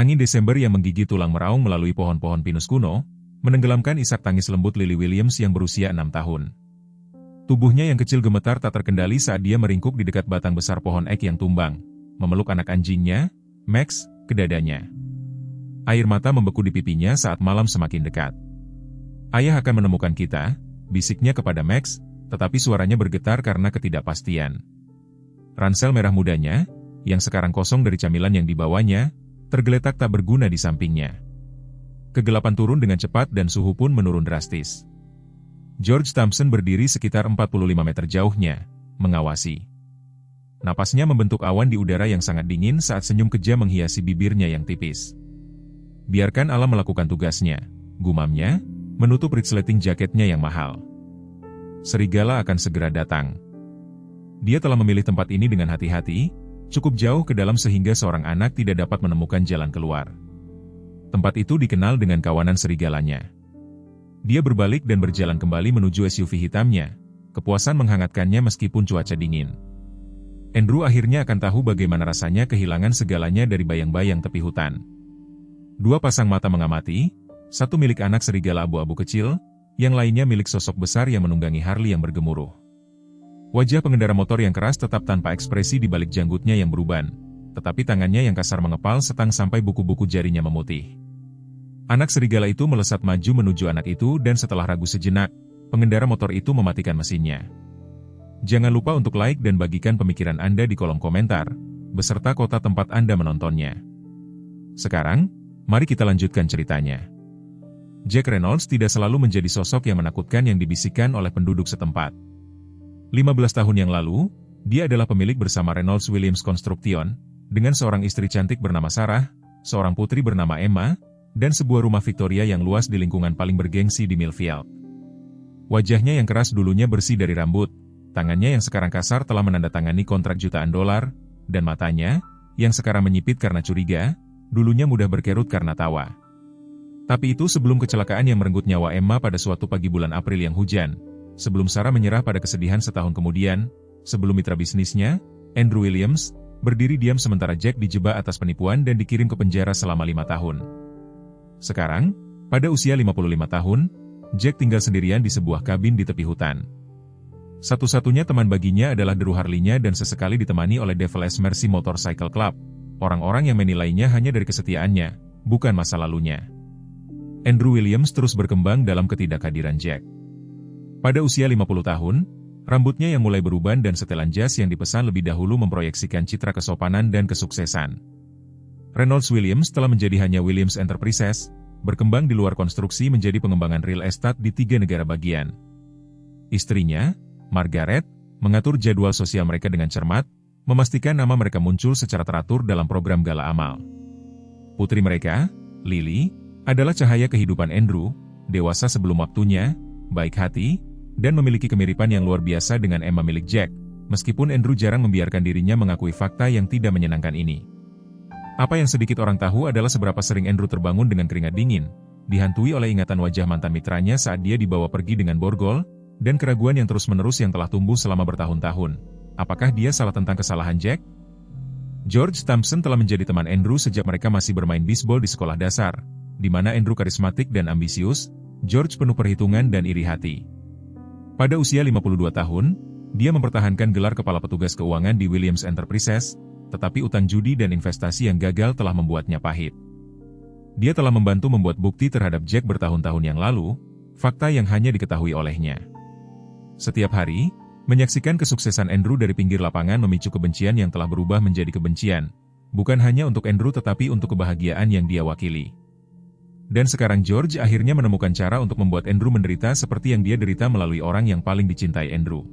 Angin Desember yang menggigit tulang meraung melalui pohon-pohon pinus kuno, menenggelamkan isak tangis lembut Lily Williams yang berusia 6 tahun. Tubuhnya yang kecil gemetar tak terkendali saat dia meringkuk di dekat batang besar pohon ek yang tumbang, memeluk anak anjingnya, Max, ke dadanya. Air mata membeku di pipinya saat malam semakin dekat. "Ayah akan menemukan kita," bisiknya kepada Max, tetapi suaranya bergetar karena ketidakpastian. Ransel merah mudanya, yang sekarang kosong dari camilan yang dibawanya, tergeletak tak berguna di sampingnya. Kegelapan turun dengan cepat dan suhu pun menurun drastis. George Thompson berdiri sekitar 45 meter jauhnya, mengawasi. Napasnya membentuk awan di udara yang sangat dingin saat senyum kejam menghiasi bibirnya yang tipis. "Biarkan alam melakukan tugasnya," gumamnya, menutup resleting jaketnya yang mahal. "Serigala akan segera datang." Dia telah memilih tempat ini dengan hati-hati, cukup jauh ke dalam sehingga seorang anak tidak dapat menemukan jalan keluar. Tempat itu dikenal dengan kawanan serigalanya. Dia berbalik dan berjalan kembali menuju SUV hitamnya, kepuasan menghangatkannya meskipun cuaca dingin. Andrew akhirnya akan tahu bagaimana rasanya kehilangan segalanya dari bayang-bayang tepi hutan. Dua pasang mata mengamati, satu milik anak serigala abu-abu kecil, yang lainnya milik sosok besar yang menunggangi Harley yang bergemuruh. Wajah pengendara motor yang keras tetap tanpa ekspresi di balik janggutnya yang beruban, tetapi tangannya yang kasar mengepal setang sampai buku-buku jarinya memutih. Anak serigala itu melesat maju menuju anak itu dan setelah ragu sejenak, pengendara motor itu mematikan mesinnya. Jangan lupa untuk like dan bagikan pemikiran Anda di kolom komentar, beserta kota tempat Anda menontonnya. Sekarang, mari kita lanjutkan ceritanya. Jack Reynolds tidak selalu menjadi sosok yang menakutkan yang dibisikkan oleh penduduk setempat. 15 tahun yang lalu, dia adalah pemilik bersama Reynolds Williams Construction, dengan seorang istri cantik bernama Sarah, seorang putri bernama Emma, dan sebuah rumah Victoria yang luas di lingkungan paling bergengsi di Millfield. Wajahnya yang keras dulunya bersih dari rambut, tangannya yang sekarang kasar telah menandatangani kontrak jutaan dolar, dan matanya, yang sekarang menyipit karena curiga, dulunya mudah berkerut karena tawa. Tapi itu sebelum kecelakaan yang merenggut nyawa Emma pada suatu pagi bulan April yang hujan. Sebelum Sarah menyerah pada kesedihan setahun kemudian, sebelum mitra bisnisnya, Andrew Williams, berdiri diam sementara Jack dijebak atas penipuan dan dikirim ke penjara selama 5 tahun. Sekarang, pada usia 55 tahun, Jack tinggal sendirian di sebuah kabin di tepi hutan. Satu-satunya teman baginya adalah Drew Harley-nya dan sesekali ditemani oleh Devil's Mercy Motorcycle Club, orang-orang yang menilainya hanya dari kesetiaannya, bukan masa lalunya. Andrew Williams terus berkembang dalam ketidakhadiran Jack. Pada usia 50 tahun, rambutnya yang mulai beruban dan setelan jas yang dipesan lebih dahulu memproyeksikan citra kesopanan dan kesuksesan. Reynolds Williams telah menjadi hanya Williams Enterprises, berkembang di luar konstruksi menjadi pengembangan real estate di 3 negara bagian. Istrinya, Margaret, mengatur jadwal sosial mereka dengan cermat, memastikan nama mereka muncul secara teratur dalam program gala amal. Putri mereka, Lily, adalah cahaya kehidupan Andrew, dewasa sebelum waktunya, baik hati, dan memiliki kemiripan yang luar biasa dengan Emma milik Jack, meskipun Andrew jarang membiarkan dirinya mengakui fakta yang tidak menyenangkan ini. Apa yang sedikit orang tahu adalah seberapa sering Andrew terbangun dengan keringat dingin, dihantui oleh ingatan wajah mantan mitranya saat dia dibawa pergi dengan borgol, dan keraguan yang terus-menerus yang telah tumbuh selama bertahun-tahun. Apakah dia salah tentang kesalahan Jack? George Thompson telah menjadi teman Andrew sejak mereka masih bermain bisbol di sekolah dasar, di mana Andrew karismatik dan ambisius, George penuh perhitungan dan iri hati. Pada usia 52 tahun, dia mempertahankan gelar kepala petugas keuangan di Williams Enterprises, tetapi utang judi dan investasi yang gagal telah membuatnya pahit. Dia telah membantu membuat bukti terhadap Jack bertahun-tahun yang lalu, fakta yang hanya diketahui olehnya. Setiap hari, menyaksikan kesuksesan Andrew dari pinggir lapangan memicu kebencian yang telah berubah menjadi kebencian, bukan hanya untuk Andrew tetapi untuk kebahagiaan yang dia wakili. Dan sekarang George akhirnya menemukan cara untuk membuat Andrew menderita seperti yang dia derita melalui orang yang paling dicintai Andrew.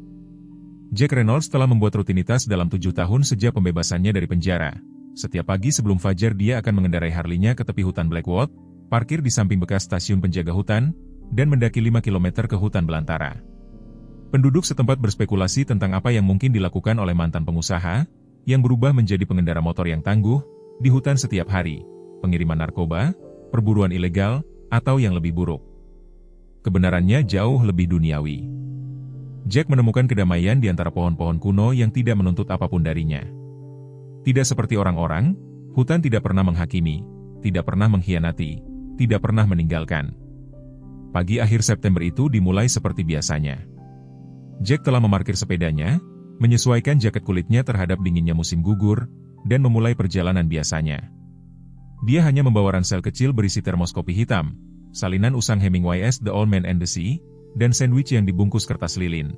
Jack Reynolds telah membuat rutinitas dalam 7 tahun sejak pembebasannya dari penjara. Setiap pagi sebelum fajar dia akan mengendarai Harley-nya ke tepi hutan Blackwood, parkir di samping bekas stasiun penjaga hutan, dan mendaki 5 km ke hutan belantara. Penduduk setempat berspekulasi tentang apa yang mungkin dilakukan oleh mantan pengusaha, yang berubah menjadi pengendara motor yang tangguh, di hutan setiap hari, pengiriman narkoba, perburuan ilegal, atau yang lebih buruk. Kebenarannya jauh lebih duniawi. Jack menemukan kedamaian di antara pohon-pohon kuno yang tidak menuntut apapun darinya. Tidak seperti orang-orang, hutan tidak pernah menghakimi, tidak pernah mengkhianati, tidak pernah meninggalkan. Pagi akhir September itu dimulai seperti biasanya. Jack telah memarkir sepedanya, menyesuaikan jaket kulitnya terhadap dinginnya musim gugur, dan memulai perjalanan biasanya. Dia hanya membawa ransel kecil berisi termos kopi hitam, salinan usang Hemingway's The Old Man and the Sea, dan sandwich yang dibungkus kertas lilin.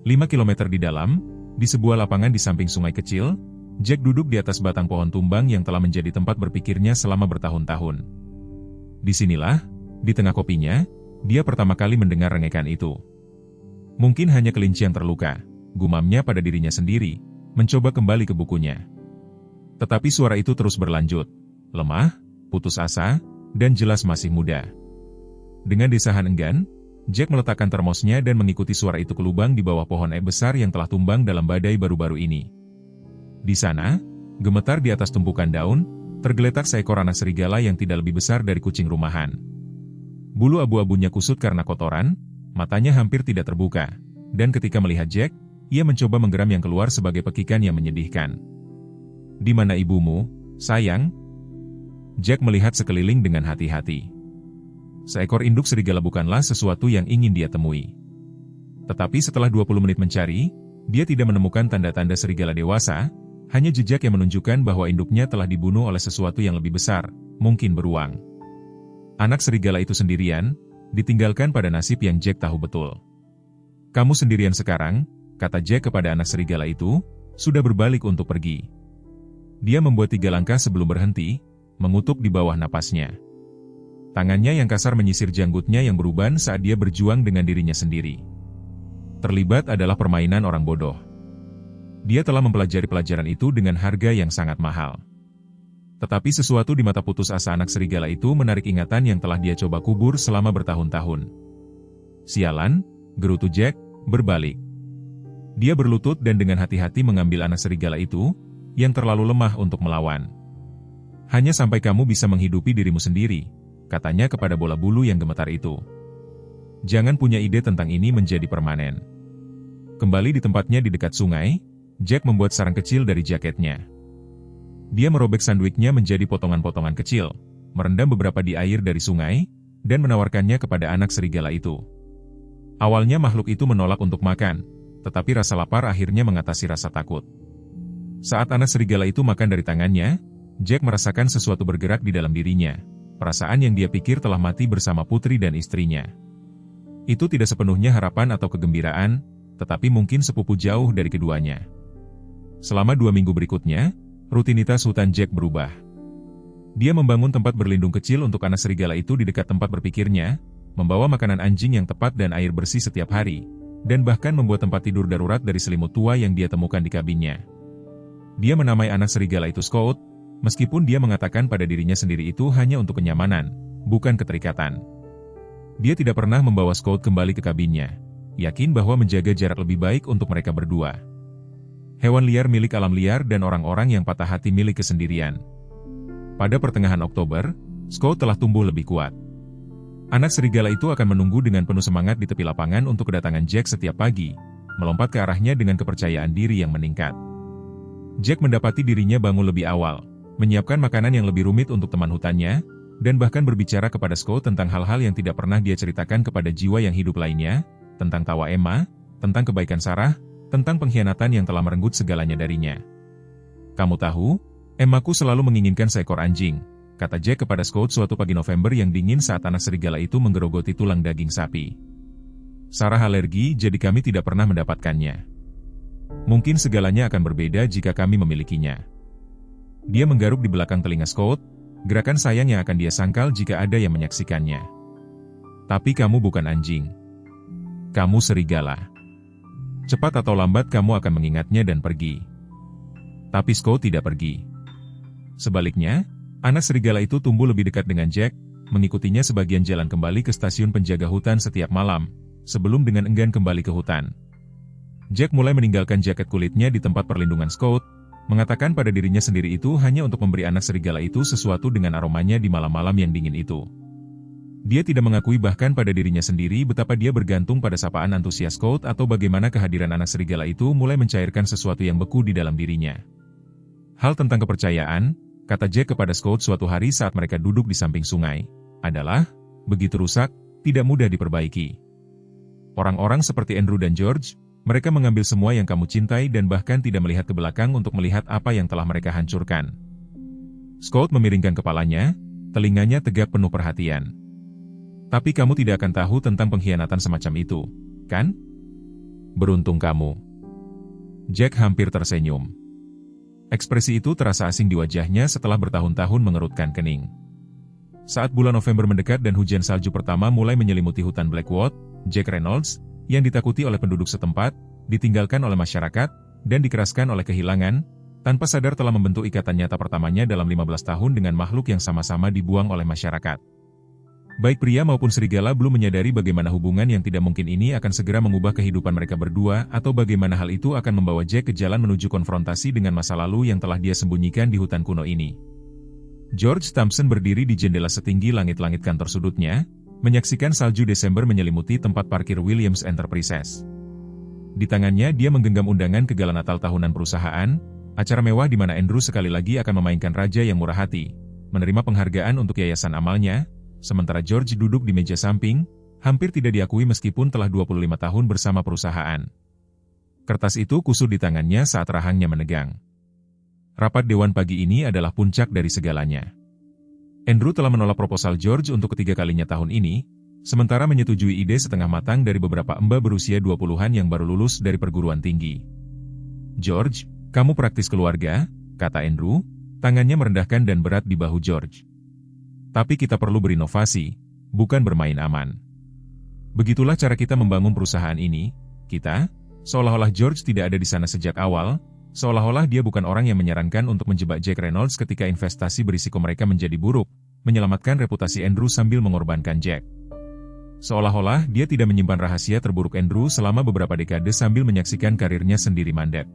5 kilometer di dalam, di sebuah lapangan di samping sungai kecil, Jack duduk di atas batang pohon tumbang yang telah menjadi tempat berpikirnya selama bertahun-tahun. Disinilah, di tengah kopinya, dia pertama kali mendengar rengekan itu. Mungkin hanya kelinci yang terluka, gumamnya pada dirinya sendiri, mencoba kembali ke bukunya. Tetapi suara itu terus berlanjut, lemah, putus asa, dan jelas masih muda. Dengan desahan enggan, Jack meletakkan termosnya dan mengikuti suara itu ke lubang di bawah pohon besar yang telah tumbang dalam badai baru-baru ini. Di sana, gemetar di atas tumpukan daun, tergeletak seekor anak serigala yang tidak lebih besar dari kucing rumahan. Bulu abu-abunya kusut karena kotoran, matanya hampir tidak terbuka, dan ketika melihat Jack, ia mencoba menggeram yang keluar sebagai pekikan yang menyedihkan. "Di mana ibumu, sayang?" Jack melihat sekeliling dengan hati-hati. Seekor induk serigala bukanlah sesuatu yang ingin dia temui. Tetapi setelah 20 menit mencari, dia tidak menemukan tanda-tanda serigala dewasa, hanya jejak yang menunjukkan bahwa induknya telah dibunuh oleh sesuatu yang lebih besar, mungkin beruang. Anak serigala itu sendirian, ditinggalkan pada nasib yang Jack tahu betul. "Kamu sendirian sekarang," kata Jack kepada anak serigala itu, sudah berbalik untuk pergi. Dia membuat 3 langkah sebelum berhenti, mengutuk di bawah napasnya. Tangannya yang kasar menyisir janggutnya yang beruban saat dia berjuang dengan dirinya sendiri. Terlibat adalah permainan orang bodoh. Dia telah mempelajari pelajaran itu dengan harga yang sangat mahal. Tetapi sesuatu di mata putus asa anak serigala itu menarik ingatan yang telah dia coba kubur selama bertahun-tahun. "Sialan," gerutu Jack, berbalik. Dia berlutut dan dengan hati-hati mengambil anak serigala itu, yang terlalu lemah untuk melawan. "Hanya sampai kamu bisa menghidupi dirimu sendiri," katanya kepada bola bulu yang gemetar itu. "Jangan punya ide tentang ini menjadi permanen." Kembali di tempatnya di dekat sungai, Jack membuat sarang kecil dari jaketnya. Dia merobek sandwichnya menjadi potongan-potongan kecil, merendam beberapa di air dari sungai, dan menawarkannya kepada anak serigala itu. Awalnya makhluk itu menolak untuk makan, tetapi rasa lapar akhirnya mengatasi rasa takut. Saat anak serigala itu makan dari tangannya, Jack merasakan sesuatu bergerak di dalam dirinya, perasaan yang dia pikir telah mati bersama putri dan istrinya. Itu tidak sepenuhnya harapan atau kegembiraan, tetapi mungkin sepupu jauh dari keduanya. Selama 2 minggu berikutnya, rutinitas hutan Jack berubah. Dia membangun tempat berlindung kecil untuk anak serigala itu di dekat tempat berpikirnya, membawa makanan anjing yang tepat dan air bersih setiap hari, dan bahkan membuat tempat tidur darurat dari selimut tua yang dia temukan di kabinnya. Dia menamai anak serigala itu Scout, meskipun dia mengatakan pada dirinya sendiri itu hanya untuk kenyamanan, bukan keterikatan. Dia tidak pernah membawa Scout kembali ke kabinnya, yakin bahwa menjaga jarak lebih baik untuk mereka berdua. Hewan liar milik alam liar dan orang-orang yang patah hati milik kesendirian. Pada pertengahan Oktober, Scout telah tumbuh lebih kuat. Anak serigala itu akan menunggu dengan penuh semangat di tepi lapangan untuk kedatangan Jack setiap pagi, melompat ke arahnya dengan kepercayaan diri yang meningkat. Jack mendapati dirinya bangun lebih awal, menyiapkan makanan yang lebih rumit untuk teman hutannya, dan bahkan berbicara kepada Scout tentang hal-hal yang tidak pernah dia ceritakan kepada jiwa yang hidup lainnya, tentang tawa Emma, tentang kebaikan Sarah, tentang pengkhianatan yang telah merenggut segalanya darinya. "Kamu tahu, Emmaku selalu menginginkan seekor anjing," kata Jack kepada Scout suatu pagi November yang dingin saat anak serigala itu menggerogoti tulang daging sapi. "Sarah alergi, jadi kami tidak pernah mendapatkannya. Mungkin segalanya akan berbeda jika kami memilikinya." Dia menggaruk di belakang telinga Scout, gerakan sayang yang akan dia sangkal jika ada yang menyaksikannya. "Tapi kamu bukan anjing. Kamu serigala. Cepat atau lambat kamu akan mengingatnya dan pergi." Tapi Scout tidak pergi. Sebaliknya, anak serigala itu tumbuh lebih dekat dengan Jack, mengikutinya sebagian jalan kembali ke stasiun penjaga hutan setiap malam, sebelum dengan enggan kembali ke hutan. Jack mulai meninggalkan jaket kulitnya di tempat perlindungan Scout, mengatakan pada dirinya sendiri itu hanya untuk memberi anak serigala itu sesuatu dengan aromanya di malam-malam yang dingin itu. Dia tidak mengakui bahkan pada dirinya sendiri betapa dia bergantung pada sapaan antusias Scout atau bagaimana kehadiran anak serigala itu mulai mencairkan sesuatu yang beku di dalam dirinya. Hal tentang kepercayaan, kata Jack kepada Scott suatu hari saat mereka duduk di samping sungai, adalah, begitu rusak, tidak mudah diperbaiki. Orang-orang seperti Andrew dan George, mereka mengambil semua yang kamu cintai dan bahkan tidak melihat ke belakang untuk melihat apa yang telah mereka hancurkan. Scott memiringkan kepalanya, telinganya tegak penuh perhatian. Tapi kamu tidak akan tahu tentang pengkhianatan semacam itu, kan? Beruntung kamu. Jack hampir tersenyum. Ekspresi itu terasa asing di wajahnya setelah bertahun-tahun mengerutkan kening. Saat bulan November mendekat dan hujan salju pertama mulai menyelimuti hutan Blackwood, Jack Reynolds, yang ditakuti oleh penduduk setempat, ditinggalkan oleh masyarakat, dan dikeraskan oleh kehilangan, tanpa sadar telah membentuk ikatan nyata pertamanya dalam 15 tahun dengan makhluk yang sama-sama dibuang oleh masyarakat. Baik pria maupun serigala belum menyadari bagaimana hubungan yang tidak mungkin ini akan segera mengubah kehidupan mereka berdua atau bagaimana hal itu akan membawa Jack ke jalan menuju konfrontasi dengan masa lalu yang telah dia sembunyikan di hutan kuno ini. George Thompson berdiri di jendela setinggi langit-langit kantor sudutnya, menyaksikan salju Desember menyelimuti tempat parkir Williams Enterprises. Di tangannya dia menggenggam undangan ke gala Natal tahunan perusahaan, acara mewah di mana Andrew sekali lagi akan memainkan raja yang murah hati, menerima penghargaan untuk yayasan amalnya, sementara George duduk di meja samping, hampir tidak diakui meskipun telah 25 tahun bersama perusahaan. Kertas itu kusut di tangannya saat rahangnya menegang. Rapat dewan pagi ini adalah puncak dari segalanya. Andrew telah menolak proposal George untuk ketiga kalinya tahun ini, sementara menyetujui ide setengah matang dari beberapa mbak berusia 20-an yang baru lulus dari perguruan tinggi. George, kamu praktis keluarga, kata Andrew, tangannya merendahkan dan berat di bahu George. Tapi kita perlu berinovasi, bukan bermain aman. Begitulah cara kita membangun perusahaan ini, kita, seolah-olah George tidak ada di sana sejak awal, seolah-olah dia bukan orang yang menyarankan untuk menjebak Jack Reynolds ketika investasi berisiko mereka menjadi buruk, menyelamatkan reputasi Andrew sambil mengorbankan Jack. Seolah-olah dia tidak menyimpan rahasia terburuk Andrew selama beberapa dekade sambil menyaksikan karirnya sendiri mandek.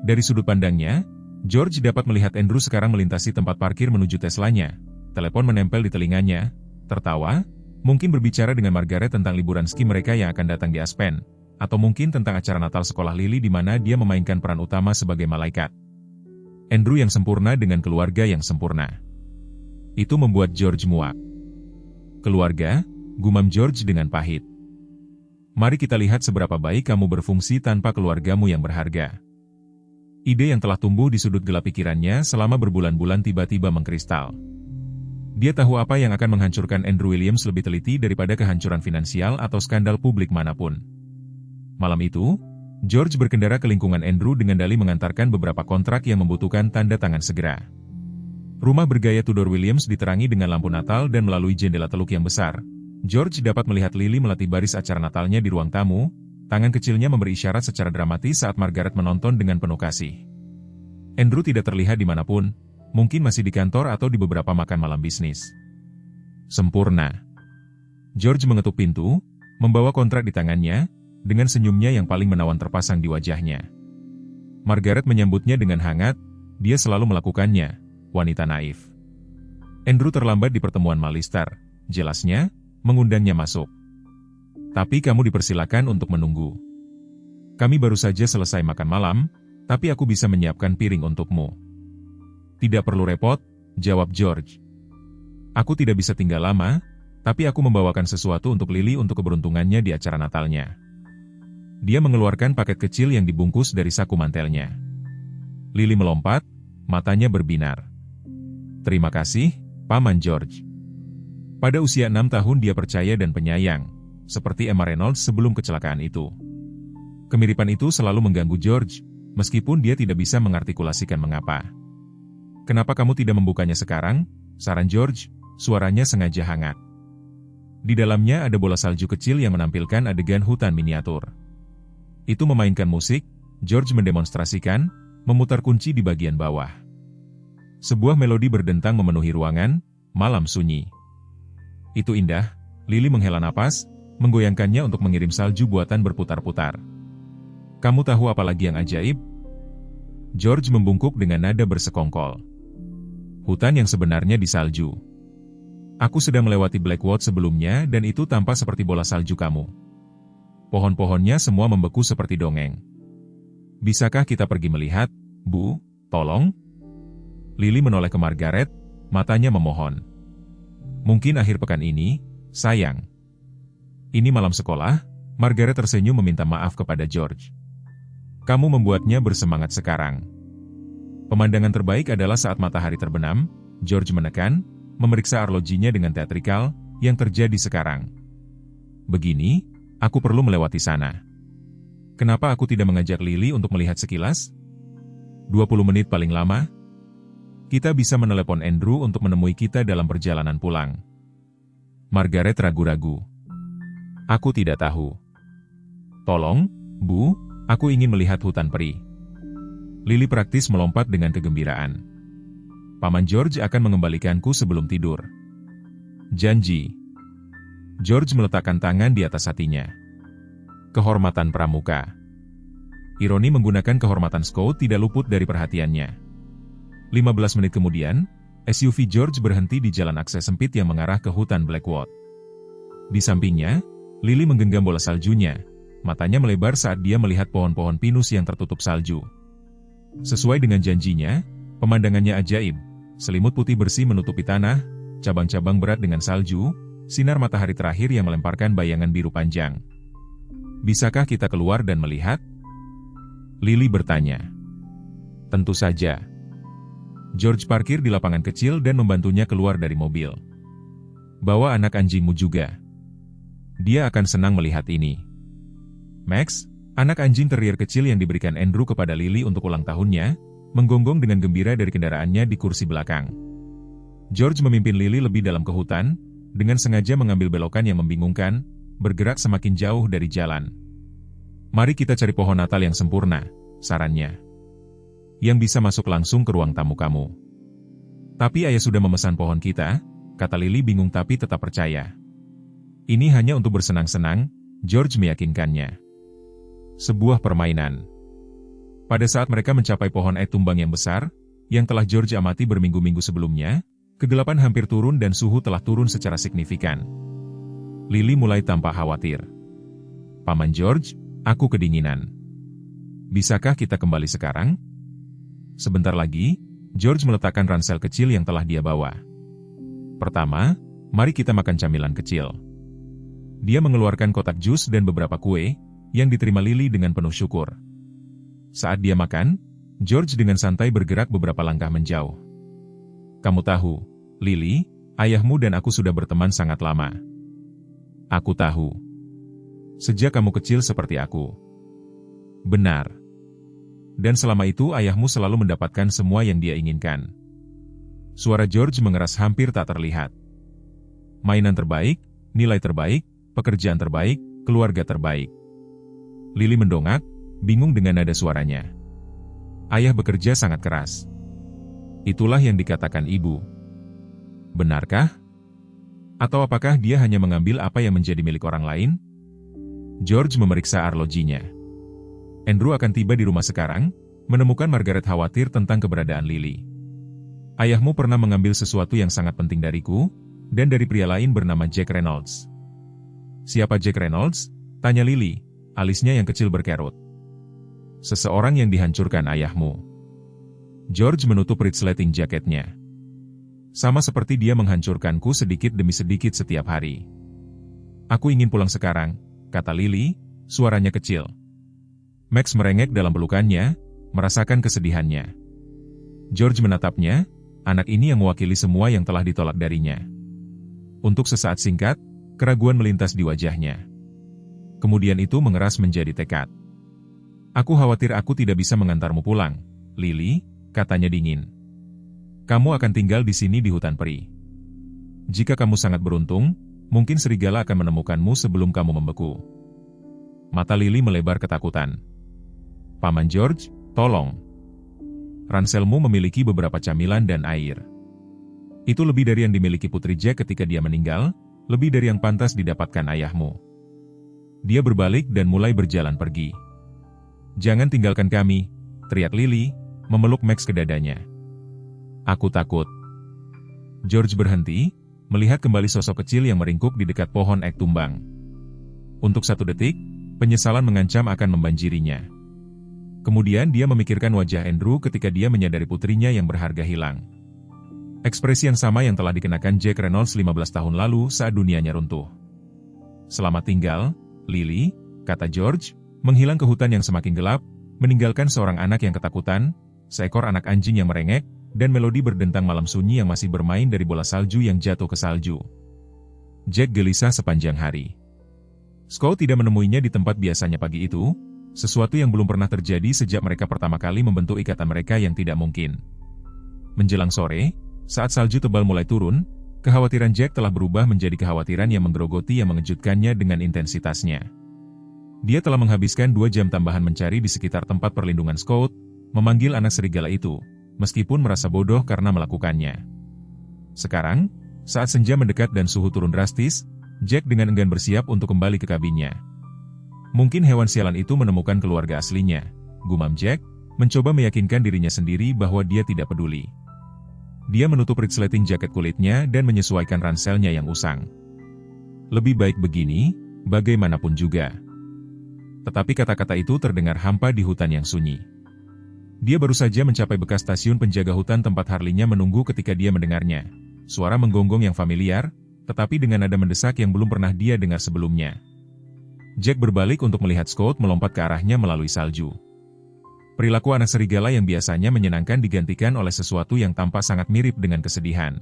Dari sudut pandangnya, George dapat melihat Andrew sekarang melintasi tempat parkir menuju Teslanya. Telepon menempel di telinganya, tertawa, mungkin berbicara dengan Margaret tentang liburan ski mereka yang akan datang di Aspen, atau mungkin tentang acara Natal sekolah Lily di mana dia memainkan peran utama sebagai malaikat. Andrew yang sempurna dengan keluarga yang sempurna. Itu membuat George muak. Keluarga, gumam George dengan pahit. Mari kita lihat seberapa baik kamu berfungsi tanpa keluargamu yang berharga. Ide yang telah tumbuh di sudut gelap pikirannya selama berbulan-bulan tiba-tiba mengkristal. Dia tahu apa yang akan menghancurkan Andrew Williams lebih teliti daripada kehancuran finansial atau skandal publik manapun. Malam itu, George berkendara ke lingkungan Andrew dengan dalih mengantarkan beberapa kontrak yang membutuhkan tanda tangan segera. Rumah bergaya Tudor Williams diterangi dengan lampu Natal dan melalui jendela teluk yang besar. George dapat melihat Lily melatih baris acara Natalnya di ruang tamu, tangan kecilnya memberi isyarat secara dramatis saat Margaret menonton dengan penuh kasih. Andrew tidak terlihat dimanapun, mungkin masih di kantor atau di beberapa makan malam bisnis. Sempurna. George mengetuk pintu, membawa kontrak di tangannya, dengan senyumnya yang paling menawan terpasang di wajahnya. Margaret menyambutnya dengan hangat, dia selalu melakukannya, wanita naif. Andrew terlambat di pertemuan Malister, jelasnya, mengundangnya masuk. Tapi kamu dipersilakan untuk menunggu. Kami baru saja selesai makan malam, tapi aku bisa menyiapkan piring untukmu. Tidak perlu repot, jawab George. Aku tidak bisa tinggal lama, tapi aku membawakan sesuatu untuk Lily untuk keberuntungannya di acara Natalnya. Dia mengeluarkan paket kecil yang dibungkus dari saku mantelnya. Lily melompat, matanya berbinar. Terima kasih, Paman George. Pada usia 6 tahun dia percaya dan penyayang, seperti Emma Reynolds sebelum kecelakaan itu. Kemiripan itu selalu mengganggu George, meskipun dia tidak bisa mengartikulasikan mengapa. Kenapa kamu tidak membukanya sekarang? Saran George, suaranya sengaja hangat. Di dalamnya ada bola salju kecil yang menampilkan adegan hutan miniatur. Itu memainkan musik, George mendemonstrasikan, memutar kunci di bagian bawah. Sebuah melodi berdentang memenuhi ruangan, malam sunyi. Itu indah, Lily menghela napas, menggoyangkannya untuk mengirim salju buatan berputar-putar. Kamu tahu apa lagi yang ajaib? George membungkuk dengan nada bersekongkol. Hutan yang sebenarnya di salju. Aku sedang melewati Blackwood sebelumnya dan itu tampak seperti bola salju kamu. Pohon-pohonnya semua membeku seperti dongeng. Bisakah kita pergi melihat, Bu? Tolong? Lily menoleh ke Margaret, matanya memohon. Mungkin akhir pekan ini, sayang. Ini malam sekolah, Margaret tersenyum meminta maaf kepada George. Kamu membuatnya bersemangat sekarang. Pemandangan terbaik adalah saat matahari terbenam, George menekan, memeriksa arlojinya dengan teatrikal, yang terjadi sekarang. Begini, aku perlu melewati sana. Kenapa aku tidak mengajak Lily untuk melihat sekilas? 20 menit paling lama. Kita bisa menelepon Andrew untuk menemui kita dalam perjalanan pulang. Margaret ragu-ragu. Aku tidak tahu. Tolong, Bu, aku ingin melihat hutan peri. Lily praktis melompat dengan kegembiraan. Paman George akan mengembalikanku sebelum tidur. Janji. George meletakkan tangan di atas hatinya. Kehormatan pramuka. Ironi menggunakan kehormatan Scout tidak luput dari perhatiannya. 15 menit kemudian, SUV George berhenti di jalan akses sempit yang mengarah ke hutan Blackwood. Di sampingnya, Lily menggenggam bola saljunya. Matanya melebar saat dia melihat pohon-pohon pinus yang tertutup salju. Sesuai dengan janjinya, pemandangannya ajaib. Selimut putih bersih menutupi tanah, cabang-cabang berat dengan salju, sinar matahari terakhir yang melemparkan bayangan biru panjang. Bisakah kita keluar dan melihat? Lily bertanya. Tentu saja. George parkir di lapangan kecil dan membantunya keluar dari mobil. Bawa anak anjingmu juga. Dia akan senang melihat ini. Max, anak anjing terrier kecil yang diberikan Andrew kepada Lily untuk ulang tahunnya, menggonggong dengan gembira dari kendaraannya di kursi belakang. George memimpin Lily lebih dalam ke hutan, dengan sengaja mengambil belokan yang membingungkan, bergerak semakin jauh dari jalan. Mari kita cari pohon Natal yang sempurna, sarannya. Yang bisa masuk langsung ke ruang tamu kamu. Tapi ayah sudah memesan pohon kita, kata Lily bingung tapi tetap percaya. Ini hanya untuk bersenang-senang, George meyakinkannya. Sebuah permainan. Pada saat mereka mencapai pohon ek tumbang yang besar, yang telah George amati berminggu-minggu sebelumnya, kegelapan hampir turun dan suhu telah turun secara signifikan. Lily mulai tampak khawatir. Paman George, aku kedinginan. Bisakah kita kembali sekarang? Sebentar lagi, George meletakkan ransel kecil yang telah dia bawa. Pertama, mari kita makan camilan kecil. Dia mengeluarkan kotak jus dan beberapa kue, yang diterima Lily dengan penuh syukur. Saat dia makan, George dengan santai bergerak beberapa langkah menjauh. Kamu tahu, Lily, ayahmu dan aku sudah berteman sangat lama. Aku tahu. Sejak kamu kecil seperti aku. Benar. Dan selama itu ayahmu selalu mendapatkan semua yang dia inginkan. Suara George mengeras hampir tak terlihat. Mainan terbaik, nilai terbaik, pekerjaan terbaik, keluarga terbaik. Lily mendongak, bingung dengan nada suaranya. Ayah bekerja sangat keras. Itulah yang dikatakan ibu. Benarkah? Atau apakah dia hanya mengambil apa yang menjadi milik orang lain? George memeriksa arlojinya. Andrew akan tiba di rumah sekarang, menemukan Margaret khawatir tentang keberadaan Lily. Ayahmu pernah mengambil sesuatu yang sangat penting dariku, dan dari pria lain bernama Jack Reynolds. Siapa Jack Reynolds? Tanya Lily, alisnya yang kecil berkerut. Seseorang yang dihancurkan ayahmu. George menutup resleting jaketnya. Sama seperti dia menghancurkanku sedikit demi sedikit setiap hari. Aku ingin pulang sekarang, kata Lily, suaranya kecil. Max merengek dalam pelukannya, merasakan kesedihannya. George menatapnya, anak ini yang mewakili semua yang telah ditolak darinya. Untuk sesaat singkat, keraguan melintas di wajahnya. Kemudian itu mengeras menjadi tekad. Aku khawatir aku tidak bisa mengantarmu pulang, Lily, katanya dingin. Kamu akan tinggal di sini di hutan peri. Jika kamu sangat beruntung, mungkin serigala akan menemukanmu sebelum kamu membeku. Mata Lily melebar ketakutan. Paman George, tolong. Ranselmu memiliki beberapa camilan dan air. Itu lebih dari yang dimiliki Putri Jack ketika dia meninggal, lebih dari yang pantas didapatkan ayahmu. Dia berbalik dan mulai berjalan pergi. Jangan tinggalkan kami, teriak Lily, memeluk Max ke dadanya. Aku takut. George berhenti, melihat kembali sosok kecil yang meringkuk di dekat pohon ek tumbang. Untuk satu detik, penyesalan mengancam akan membanjirinya. Kemudian dia memikirkan wajah Andrew ketika dia menyadari putrinya yang berharga hilang. Ekspresi yang sama yang telah dikenakan Jack Reynolds 15 tahun lalu saat dunianya runtuh. Selamat tinggal, Lily, kata George, menghilang ke hutan yang semakin gelap, meninggalkan seorang anak yang ketakutan, seekor anak anjing yang merengek, dan melodi berdentang malam sunyi yang masih bermain dari bola salju yang jatuh ke salju. Jack gelisah sepanjang hari. Scott tidak menemuinya di tempat biasanya pagi itu, sesuatu yang belum pernah terjadi sejak mereka pertama kali membentuk ikatan mereka yang tidak mungkin. Menjelang sore, saat salju tebal mulai turun, kekhawatiran Jack telah berubah menjadi kekhawatiran yang menggerogoti yang mengejutkannya dengan intensitasnya. Dia telah menghabiskan 2 jam tambahan mencari di sekitar tempat perlindungan Scott, memanggil anak serigala itu, meskipun merasa bodoh karena melakukannya. Sekarang, saat senja mendekat dan suhu turun drastis, Jack dengan enggan bersiap untuk kembali ke kabinnya. Mungkin hewan sialan itu menemukan keluarga aslinya, gumam Jack, mencoba meyakinkan dirinya sendiri bahwa dia tidak peduli. Dia menutup resleting jaket kulitnya dan menyesuaikan ranselnya yang usang. Lebih baik begini, bagaimanapun juga. Tetapi kata-kata itu terdengar hampa di hutan yang sunyi. Dia baru saja mencapai bekas stasiun penjaga hutan tempat Harley-nya menunggu ketika dia mendengarnya. Suara menggonggong yang familiar, tetapi dengan nada mendesak yang belum pernah dia dengar sebelumnya. Jack berbalik untuk melihat Scott melompat ke arahnya melalui salju. Perilaku anak serigala yang biasanya menyenangkan digantikan oleh sesuatu yang tampak sangat mirip dengan kesedihan.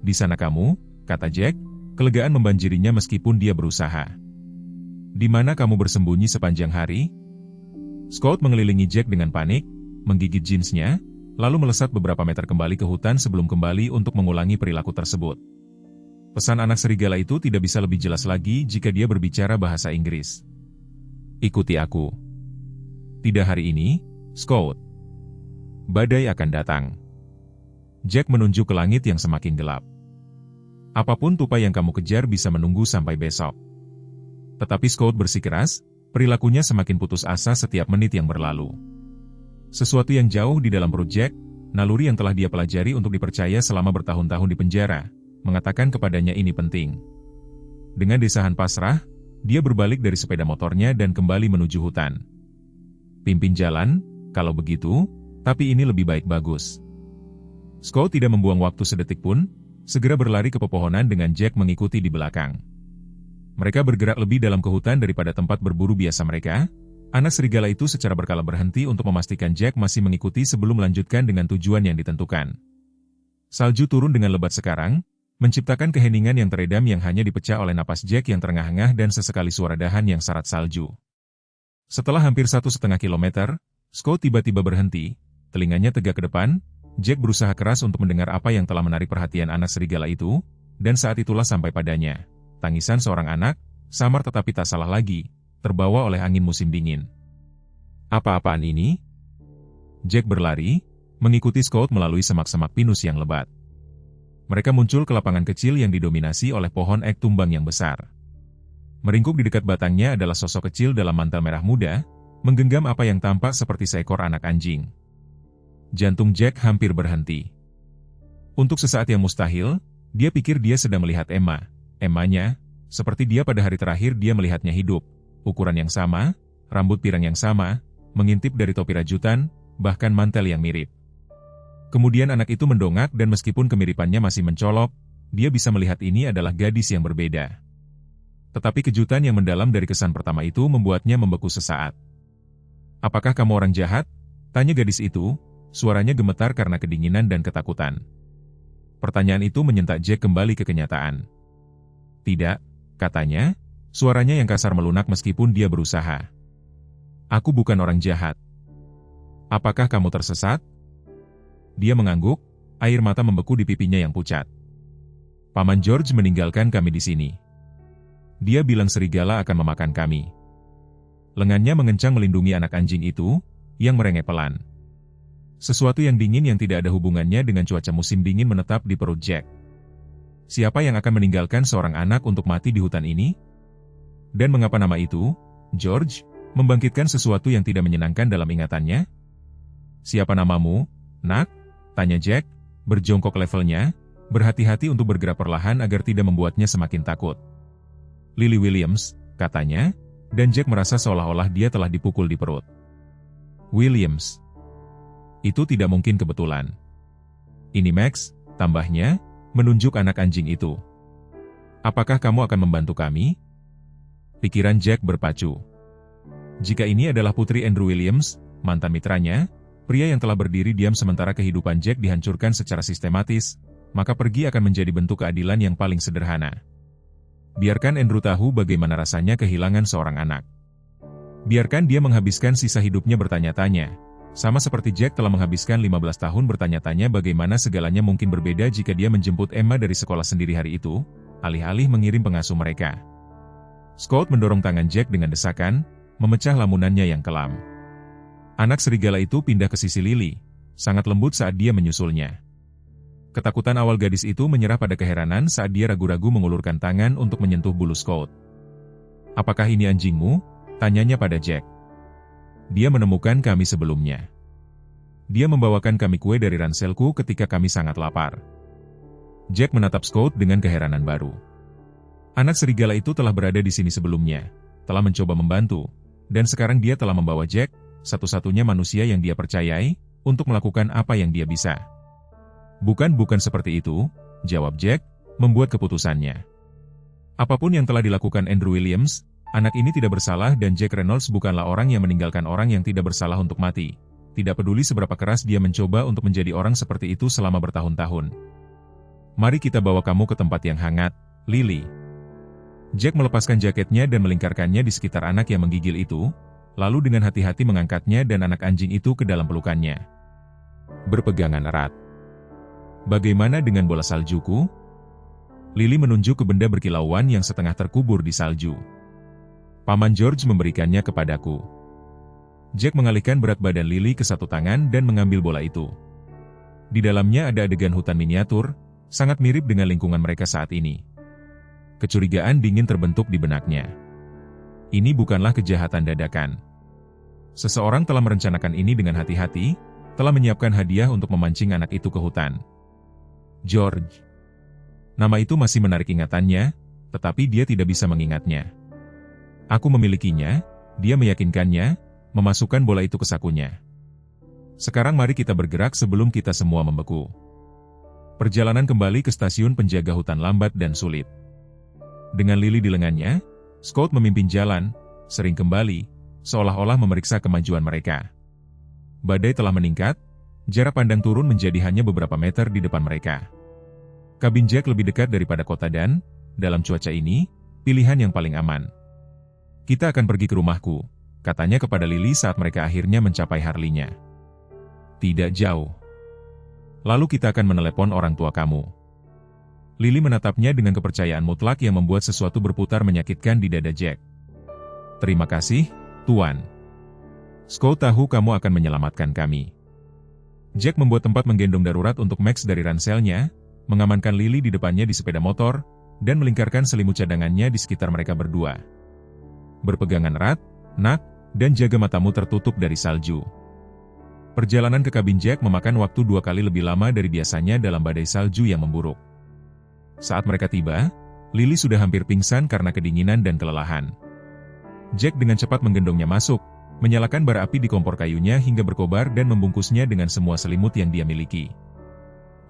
"Di sana kamu," kata Jack, kelegaan membanjirinya meskipun dia berusaha. "Di mana kamu bersembunyi sepanjang hari?" Scott mengelilingi Jack dengan panik, menggigit jeansnya, lalu melesat beberapa meter kembali ke hutan sebelum kembali untuk mengulangi perilaku tersebut. Pesan anak serigala itu tidak bisa lebih jelas lagi jika dia berbicara bahasa Inggris. "Ikuti aku." "Tidak hari ini, Scott. Badai akan datang." Jack menunjuk ke langit yang semakin gelap. "Apapun tupai yang kamu kejar bisa menunggu sampai besok." Tetapi Scott bersikeras, perilakunya semakin putus asa setiap menit yang berlalu. Sesuatu yang jauh di dalam perut Jack, naluri yang telah dia pelajari untuk dipercaya selama bertahun-tahun di penjara, mengatakan kepadanya ini penting. Dengan desahan pasrah, dia berbalik dari sepeda motornya dan kembali menuju hutan. "Pimpin jalan, kalau begitu, tapi ini lebih baik bagus." Scott tidak membuang waktu sedetik pun, segera berlari ke pepohonan dengan Jack mengikuti di belakang. Mereka bergerak lebih dalam ke hutan daripada tempat berburu biasa mereka. Anak serigala itu secara berkala berhenti untuk memastikan Jack masih mengikuti sebelum melanjutkan dengan tujuan yang ditentukan. Salju turun dengan lebat sekarang, menciptakan keheningan yang teredam yang hanya dipecah oleh napas Jack yang terengah-engah dan sesekali suara dahan yang syarat salju. Setelah hampir 1,5 kilometer, Scott tiba-tiba berhenti, telinganya tegak ke depan. Jack berusaha keras untuk mendengar apa yang telah menarik perhatian anak serigala itu, dan saat itulah sampai padanya. Tangisan seorang anak, samar tetapi tak salah lagi, terbawa oleh angin musim dingin. "Apa-apaan ini?" Jack berlari, mengikuti Scott melalui semak-semak pinus yang lebat. Mereka muncul ke lapangan kecil yang didominasi oleh pohon ek tumbang yang besar. Meringkuk di dekat batangnya adalah sosok kecil dalam mantel merah muda, menggenggam apa yang tampak seperti seekor anak anjing. Jantung Jack hampir berhenti. Untuk sesaat yang mustahil, dia pikir dia sedang melihat Emma. Emmanya, seperti dia pada hari terakhir dia melihatnya hidup, ukuran yang sama, rambut pirang yang sama, mengintip dari topi rajutan, bahkan mantel yang mirip. Kemudian anak itu mendongak dan meskipun kemiripannya masih mencolok, dia bisa melihat ini adalah gadis yang berbeda. Tetapi kejutan yang mendalam dari kesan pertama itu membuatnya membeku sesaat. "Apakah kamu orang jahat?" tanya gadis itu, suaranya gemetar karena kedinginan dan ketakutan. Pertanyaan itu menyentak Jack kembali ke kenyataan. "Tidak," katanya, suaranya yang kasar melunak meskipun dia berusaha. "Aku bukan orang jahat." "Apakah kamu tersesat?" Dia mengangguk, air mata membeku di pipinya yang pucat. "Paman George meninggalkan kami di sini. Dia bilang serigala akan memakan kami." Lengannya mengencang melindungi anak anjing itu, yang merengek pelan. Sesuatu yang dingin yang tidak ada hubungannya dengan cuaca musim dingin menetap di perut Jack. Siapa yang akan meninggalkan seorang anak untuk mati di hutan ini? Dan mengapa nama itu, George, membangkitkan sesuatu yang tidak menyenangkan dalam ingatannya? "Siapa namamu, nak?" tanya Jack, berjongkok levelnya, berhati-hati untuk bergerak perlahan agar tidak membuatnya semakin takut. "Lily Williams," katanya, dan Jack merasa seolah-olah dia telah dipukul di perut. Williams. Itu tidak mungkin kebetulan. Ini Max, tambahnya, menunjuk anak anjing itu. Apakah kamu akan membantu kami? Pikiran Jack berpacu. Jika ini adalah putri Andrew Williams, mantan mitranya, pria yang telah berdiri diam sementara kehidupan Jack dihancurkan secara sistematis, maka pergi akan menjadi bentuk keadilan yang paling sederhana. Biarkan Andrew tahu bagaimana rasanya kehilangan seorang anak. Biarkan dia menghabiskan sisa hidupnya bertanya-tanya, sama seperti Jack telah menghabiskan 15 tahun bertanya-tanya bagaimana segalanya mungkin berbeda jika dia menjemput Emma dari sekolah sendiri hari itu, alih-alih mengirim pengasuh mereka. Scott mendorong tangan Jack dengan desakan, memecah lamunannya yang kelam. Anak serigala itu pindah ke sisi Lily, sangat lembut saat dia menyusulnya. Ketakutan awal gadis itu menyerah pada keheranan saat dia ragu-ragu mengulurkan tangan untuk menyentuh bulu Scott. "Apakah ini anjingmu?" tanyanya pada Jack. "Dia menemukan kami sebelumnya. Dia membawakan kami kue dari ranselku ketika kami sangat lapar." Jack menatap Scott dengan keheranan baru. Anak serigala itu telah berada di sini sebelumnya, telah mencoba membantu, dan sekarang dia telah membawa Jack, satu-satunya manusia yang dia percayai, untuk melakukan apa yang dia bisa. Bukan seperti itu," jawab Jack, membuat keputusannya. Apapun yang telah dilakukan Andrew Williams, anak ini tidak bersalah dan Jack Reynolds bukanlah orang yang meninggalkan orang yang tidak bersalah untuk mati. Tidak peduli seberapa keras dia mencoba untuk menjadi orang seperti itu selama bertahun-tahun. "Mari kita bawa kamu ke tempat yang hangat, Lily." Jack melepaskan jaketnya dan melingkarkannya di sekitar anak yang menggigil itu, lalu dengan hati-hati mengangkatnya dan anak anjing itu ke dalam pelukannya. Berpegangan erat. "Bagaimana dengan bola saljuku?" Lily menunjuk ke benda berkilauan yang setengah terkubur di salju. "Paman George memberikannya kepadaku." Jack mengalihkan berat badan Lily ke satu tangan dan mengambil bola itu. Di dalamnya ada adegan hutan miniatur, sangat mirip dengan lingkungan mereka saat ini. Kecurigaan dingin terbentuk di benaknya. Ini bukanlah kejahatan dadakan. Seseorang telah merencanakan ini dengan hati-hati, telah menyiapkan hadiah untuk memancing anak itu ke hutan. George. Nama itu masih menarik ingatannya, tetapi dia tidak bisa mengingatnya. "Aku memilikinya," dia meyakinkannya, memasukkan bola itu ke sakunya. "Sekarang mari kita bergerak sebelum kita semua membeku." Perjalanan kembali ke stasiun penjaga hutan lambat dan sulit. Dengan Lily di lengannya, Scott memimpin jalan, sering kembali, seolah-olah memeriksa kemajuan mereka. Badai telah meningkat, jarak pandang turun menjadi hanya beberapa meter di depan mereka. Kabin Jack lebih dekat daripada kota dan, dalam cuaca ini, pilihan yang paling aman. "Kita akan pergi ke rumahku," katanya kepada Lily saat mereka akhirnya mencapai Harley-nya. "Tidak jauh. Lalu kita akan menelepon orang tua kamu." Lily menatapnya dengan kepercayaan mutlak yang membuat sesuatu berputar menyakitkan di dada Jack. "Terima kasih, Tuan. Scott tahu kamu akan menyelamatkan kami." Jack membuat tempat menggendong darurat untuk Max dari ranselnya, mengamankan Lily di depannya di sepeda motor, dan melingkarkan selimut cadangannya di sekitar mereka berdua. "Berpegangan erat, nak, dan jaga matamu tertutup dari salju." Perjalanan ke kabin Jack memakan waktu 2 kali lebih lama dari biasanya dalam badai salju yang memburuk. Saat mereka tiba, Lily sudah hampir pingsan karena kedinginan dan kelelahan. Jack dengan cepat menggendongnya masuk, menyalakan bara api di kompor kayunya hingga berkobar dan membungkusnya dengan semua selimut yang dia miliki.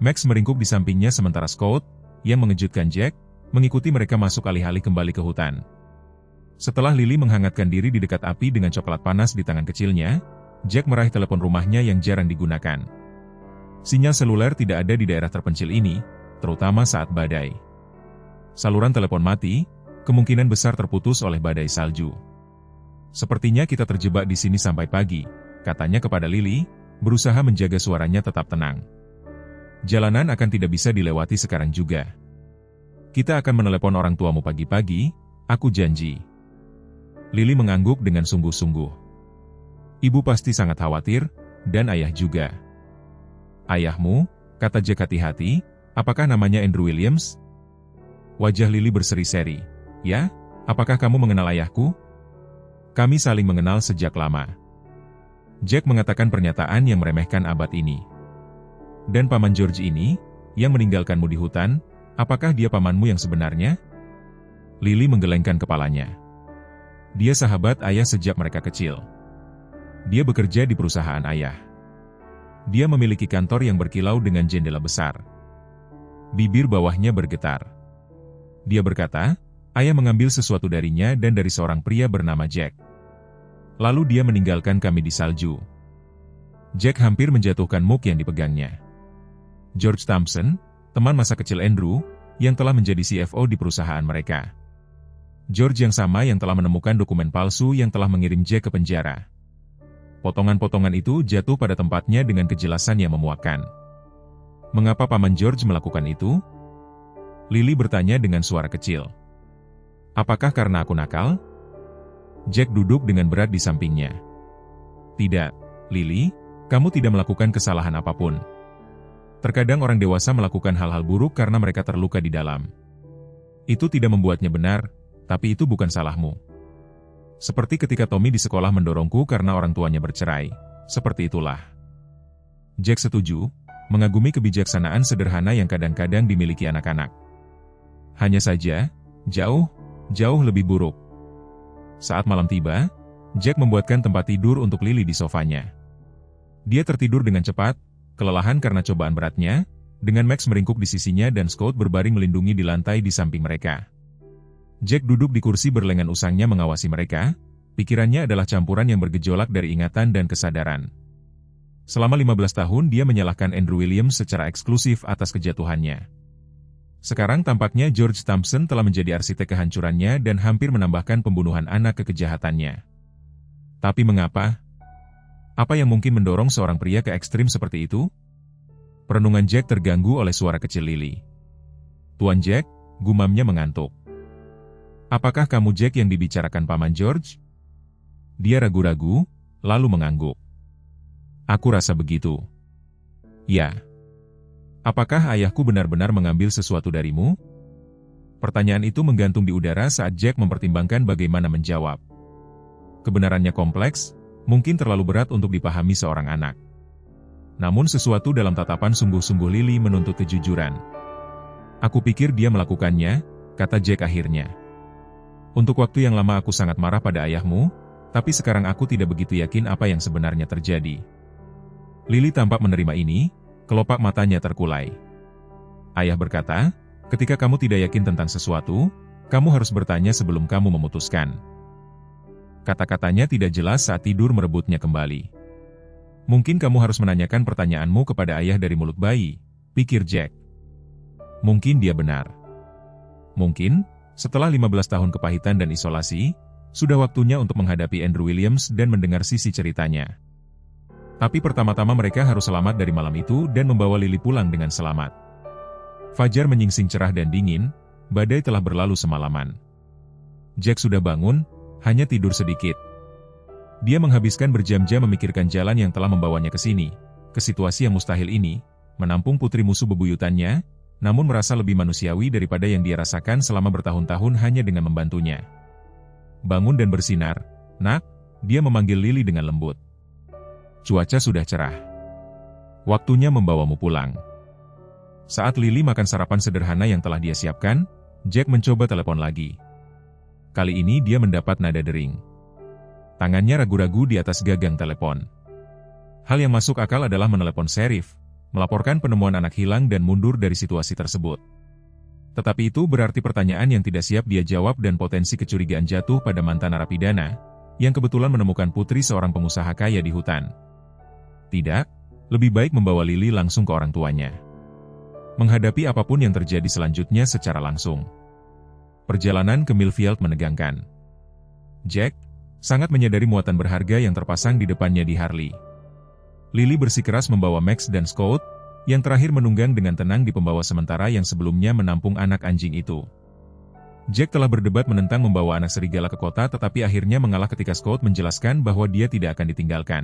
Max meringkuk di sampingnya sementara Scott, yang mengejutkan Jack, mengikuti mereka masuk alih-alih kembali ke hutan. Setelah Lily menghangatkan diri di dekat api dengan coklat panas di tangan kecilnya, Jack meraih telepon rumahnya yang jarang digunakan. Sinyal seluler tidak ada di daerah terpencil ini, terutama saat badai. Saluran telepon mati, kemungkinan besar terputus oleh badai salju. "Sepertinya kita terjebak di sini sampai pagi," katanya kepada Lily, berusaha menjaga suaranya tetap tenang. "Jalanan akan tidak bisa dilewati sekarang juga. Kita akan menelepon orang tuamu pagi-pagi, aku janji." Lily mengangguk dengan sungguh-sungguh. "Ibu pasti sangat khawatir, dan ayah juga." "Ayahmu?" kata Jack hati-hati. "Apakah namanya Andrew Williams?" Wajah Lily berseri-seri. "Ya, apakah kamu mengenal ayahku?" "Kami saling mengenal sejak lama." Jack mengatakan pernyataan yang meremehkan abad ini. "Dan Paman George ini, yang meninggalkanmu di hutan, apakah dia pamanmu yang sebenarnya?" Lily menggelengkan kepalanya. "Dia sahabat ayah sejak mereka kecil." Dia bekerja di perusahaan ayah. Dia memiliki kantor yang berkilau dengan jendela besar. Bibir bawahnya bergetar. Dia berkata, ayah mengambil sesuatu darinya dan dari seorang pria bernama Jack. Lalu dia meninggalkan kami di salju. Jack hampir menjatuhkan mug yang dipegangnya. George Thompson, teman masa kecil Andrew, yang telah menjadi CFO di perusahaan mereka. George yang sama yang telah menemukan dokumen palsu yang telah mengirim Jack ke penjara. Potongan-potongan itu jatuh pada tempatnya dengan kejelasan yang memuakkan. Mengapa Paman George melakukan itu? Lily bertanya dengan suara kecil. Apakah karena aku nakal? Jack duduk dengan berat di sampingnya. Tidak, Lily, kamu tidak melakukan kesalahan apapun. Terkadang orang dewasa melakukan hal-hal buruk karena mereka terluka di dalam. Itu tidak membuatnya benar, tapi itu bukan salahmu. Seperti ketika Tommy di sekolah mendorongku karena orang tuanya bercerai. Seperti itulah. Jack setuju, mengagumi kebijaksanaan sederhana yang kadang-kadang dimiliki anak-anak. Hanya saja, jauh lebih buruk. Saat malam tiba, Jack membuatkan tempat tidur untuk Lily di sofanya. Dia tertidur dengan cepat, kelelahan karena cobaan beratnya, dengan Max meringkuk di sisinya dan Scott berbaring melindungi di lantai di samping mereka. Jack duduk di kursi berlengan usangnya mengawasi mereka, pikirannya adalah campuran yang bergejolak dari ingatan dan kesadaran. Selama 15 tahun dia menyalahkan Andrew Williams secara eksklusif atas kejatuhannya. Sekarang tampaknya George Thompson telah menjadi arsitek kehancurannya dan hampir menambahkan pembunuhan anak ke kejahatannya. Tapi mengapa? Apa yang mungkin mendorong seorang pria ke ekstrim seperti itu? Perenungan Jack terganggu oleh suara kecil Lily. Tuan Jack, gumamnya mengantuk. Apakah kamu Jack yang dibicarakan Paman George? Dia ragu-ragu, lalu mengangguk. Aku rasa begitu. Ya. Apakah ayahku benar-benar mengambil sesuatu darimu? Pertanyaan itu menggantung di udara saat Jack mempertimbangkan bagaimana menjawab. Kebenarannya kompleks, mungkin terlalu berat untuk dipahami seorang anak. Namun sesuatu dalam tatapan sungguh-sungguh Lily menuntut kejujuran. Aku pikir dia melakukannya, kata Jack akhirnya. Untuk waktu yang lama aku sangat marah pada ayahmu, tapi sekarang aku tidak begitu yakin apa yang sebenarnya terjadi. Lily tampak menerima ini, kelopak matanya terkulai. Ayah berkata, ketika kamu tidak yakin tentang sesuatu, kamu harus bertanya sebelum kamu memutuskan. Kata-katanya tidak jelas saat tidur merebutnya kembali. Mungkin kamu harus menanyakan pertanyaanmu kepada ayah dari mulut bayi, pikir Jack. Mungkin dia benar. Mungkin, setelah 15 tahun kepahitan dan isolasi, sudah waktunya untuk menghadapi Andrew Williams dan mendengar sisi ceritanya. Tapi pertama-tama mereka harus selamat dari malam itu dan membawa Lily pulang dengan selamat. Fajar menyingsing cerah dan dingin, badai telah berlalu semalaman. Jack sudah bangun, hanya tidur sedikit. Dia menghabiskan berjam-jam memikirkan jalan yang telah membawanya ke sini, ke situasi yang mustahil ini, menampung putri musuh bebuyutannya, namun merasa lebih manusiawi daripada yang dia rasakan selama bertahun-tahun hanya dengan membantunya. Bangun dan bersinar, nak, dia memanggil Lily dengan lembut. Cuaca sudah cerah. Waktunya membawamu pulang. Saat Lily makan sarapan sederhana yang telah dia siapkan, Jack mencoba telepon lagi. Kali ini dia mendapat nada dering. Tangannya ragu-ragu di atas gagang telepon. Hal yang masuk akal adalah menelepon serif, melaporkan penemuan anak hilang dan mundur dari situasi tersebut. Tetapi itu berarti pertanyaan yang tidak siap dia jawab dan potensi kecurigaan jatuh pada mantan narapidana, yang kebetulan menemukan putri seorang pengusaha kaya di hutan. Tidak, lebih baik membawa Lily langsung ke orang tuanya. Menghadapi apapun yang terjadi selanjutnya secara langsung. Perjalanan ke Millfield menegangkan. Jack sangat menyadari muatan berharga yang terpasang di depannya di Harley. Lily bersikeras membawa Max dan Scott, yang terakhir menunggang dengan tenang di pembawa sementara yang sebelumnya menampung anak anjing itu. Jack telah berdebat menentang membawa anak serigala ke kota tetapi akhirnya mengalah ketika Scott menjelaskan bahwa dia tidak akan ditinggalkan.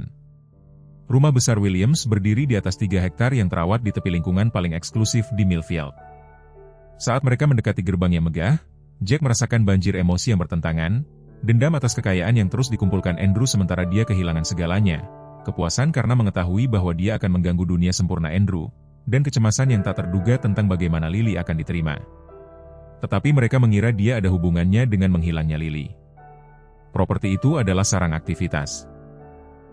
Rumah besar Williams berdiri di atas 3 hektar yang terawat di tepi lingkungan paling eksklusif di Millfield. Saat mereka mendekati gerbang yang megah, Jack merasakan banjir emosi yang bertentangan, dendam atas kekayaan yang terus dikumpulkan Andrew sementara dia kehilangan segalanya, kepuasan karena mengetahui bahwa dia akan mengganggu dunia sempurna Andrew, dan kecemasan yang tak terduga tentang bagaimana Lily akan diterima. Tetapi mereka mengira dia ada hubungannya dengan menghilangnya Lily. Properti itu adalah sarang aktivitas.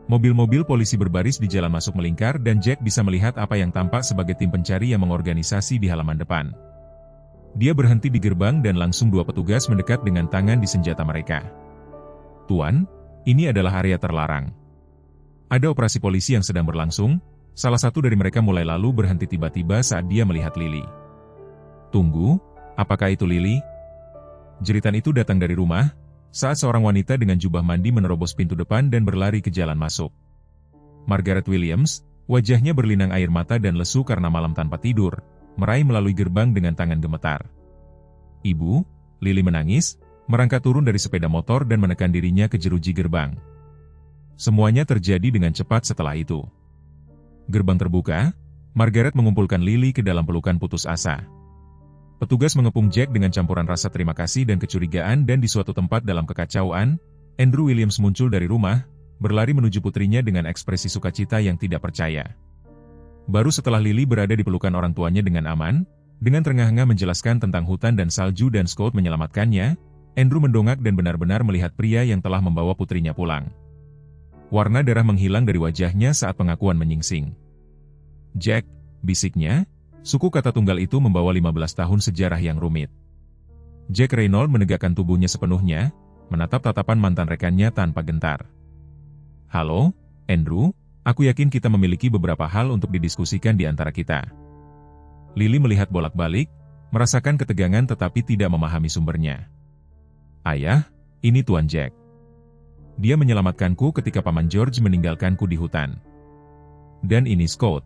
Mobil-mobil polisi berbaris di jalan masuk melingkar dan Jack bisa melihat apa yang tampak sebagai tim pencari yang mengorganisasi di halaman depan. Dia berhenti di gerbang dan langsung dua petugas mendekat dengan tangan di senjata mereka. "Tuan, ini adalah area terlarang. Ada operasi polisi yang sedang berlangsung." Salah satu dari mereka mulai lalu berhenti tiba-tiba saat dia melihat Lily. "Tunggu, apakah itu Lily?" Jeritan itu datang dari rumah, saat seorang wanita dengan jubah mandi menerobos pintu depan dan berlari ke jalan masuk. Margaret Williams, wajahnya berlinang air mata dan lesu karena malam tanpa tidur, meraih melalui gerbang dengan tangan gemetar. "Ibu," Lily menangis, merangkak turun dari sepeda motor dan menekan dirinya ke jeruji gerbang. Semuanya terjadi dengan cepat setelah itu. Gerbang terbuka, Margaret mengumpulkan Lily ke dalam pelukan putus asa. Petugas mengepung Jack dengan campuran rasa terima kasih dan kecurigaan dan di suatu tempat dalam kekacauan, Andrew Williams muncul dari rumah, berlari menuju putrinya dengan ekspresi sukacita yang tidak percaya. Baru setelah Lily berada di pelukan orang tuanya dengan aman, dengan terengah-engah menjelaskan tentang hutan dan salju dan Scott menyelamatkannya, Andrew mendongak dan benar-benar melihat pria yang telah membawa putrinya pulang. Warna darah menghilang dari wajahnya saat pengakuan menyingsing. "Jack," bisiknya, suku kata tunggal itu membawa 15 tahun sejarah yang rumit. Jack Reynolds menegakkan tubuhnya sepenuhnya, menatap tatapan mantan rekannya tanpa gentar. "Halo, Andrew, aku yakin kita memiliki beberapa hal untuk didiskusikan di antara kita." Lily melihat bolak-balik, merasakan ketegangan tetapi tidak memahami sumbernya. "Ayah, ini Tuan Jack. Dia menyelamatkanku ketika Paman George meninggalkanku di hutan. Dan ini Scott."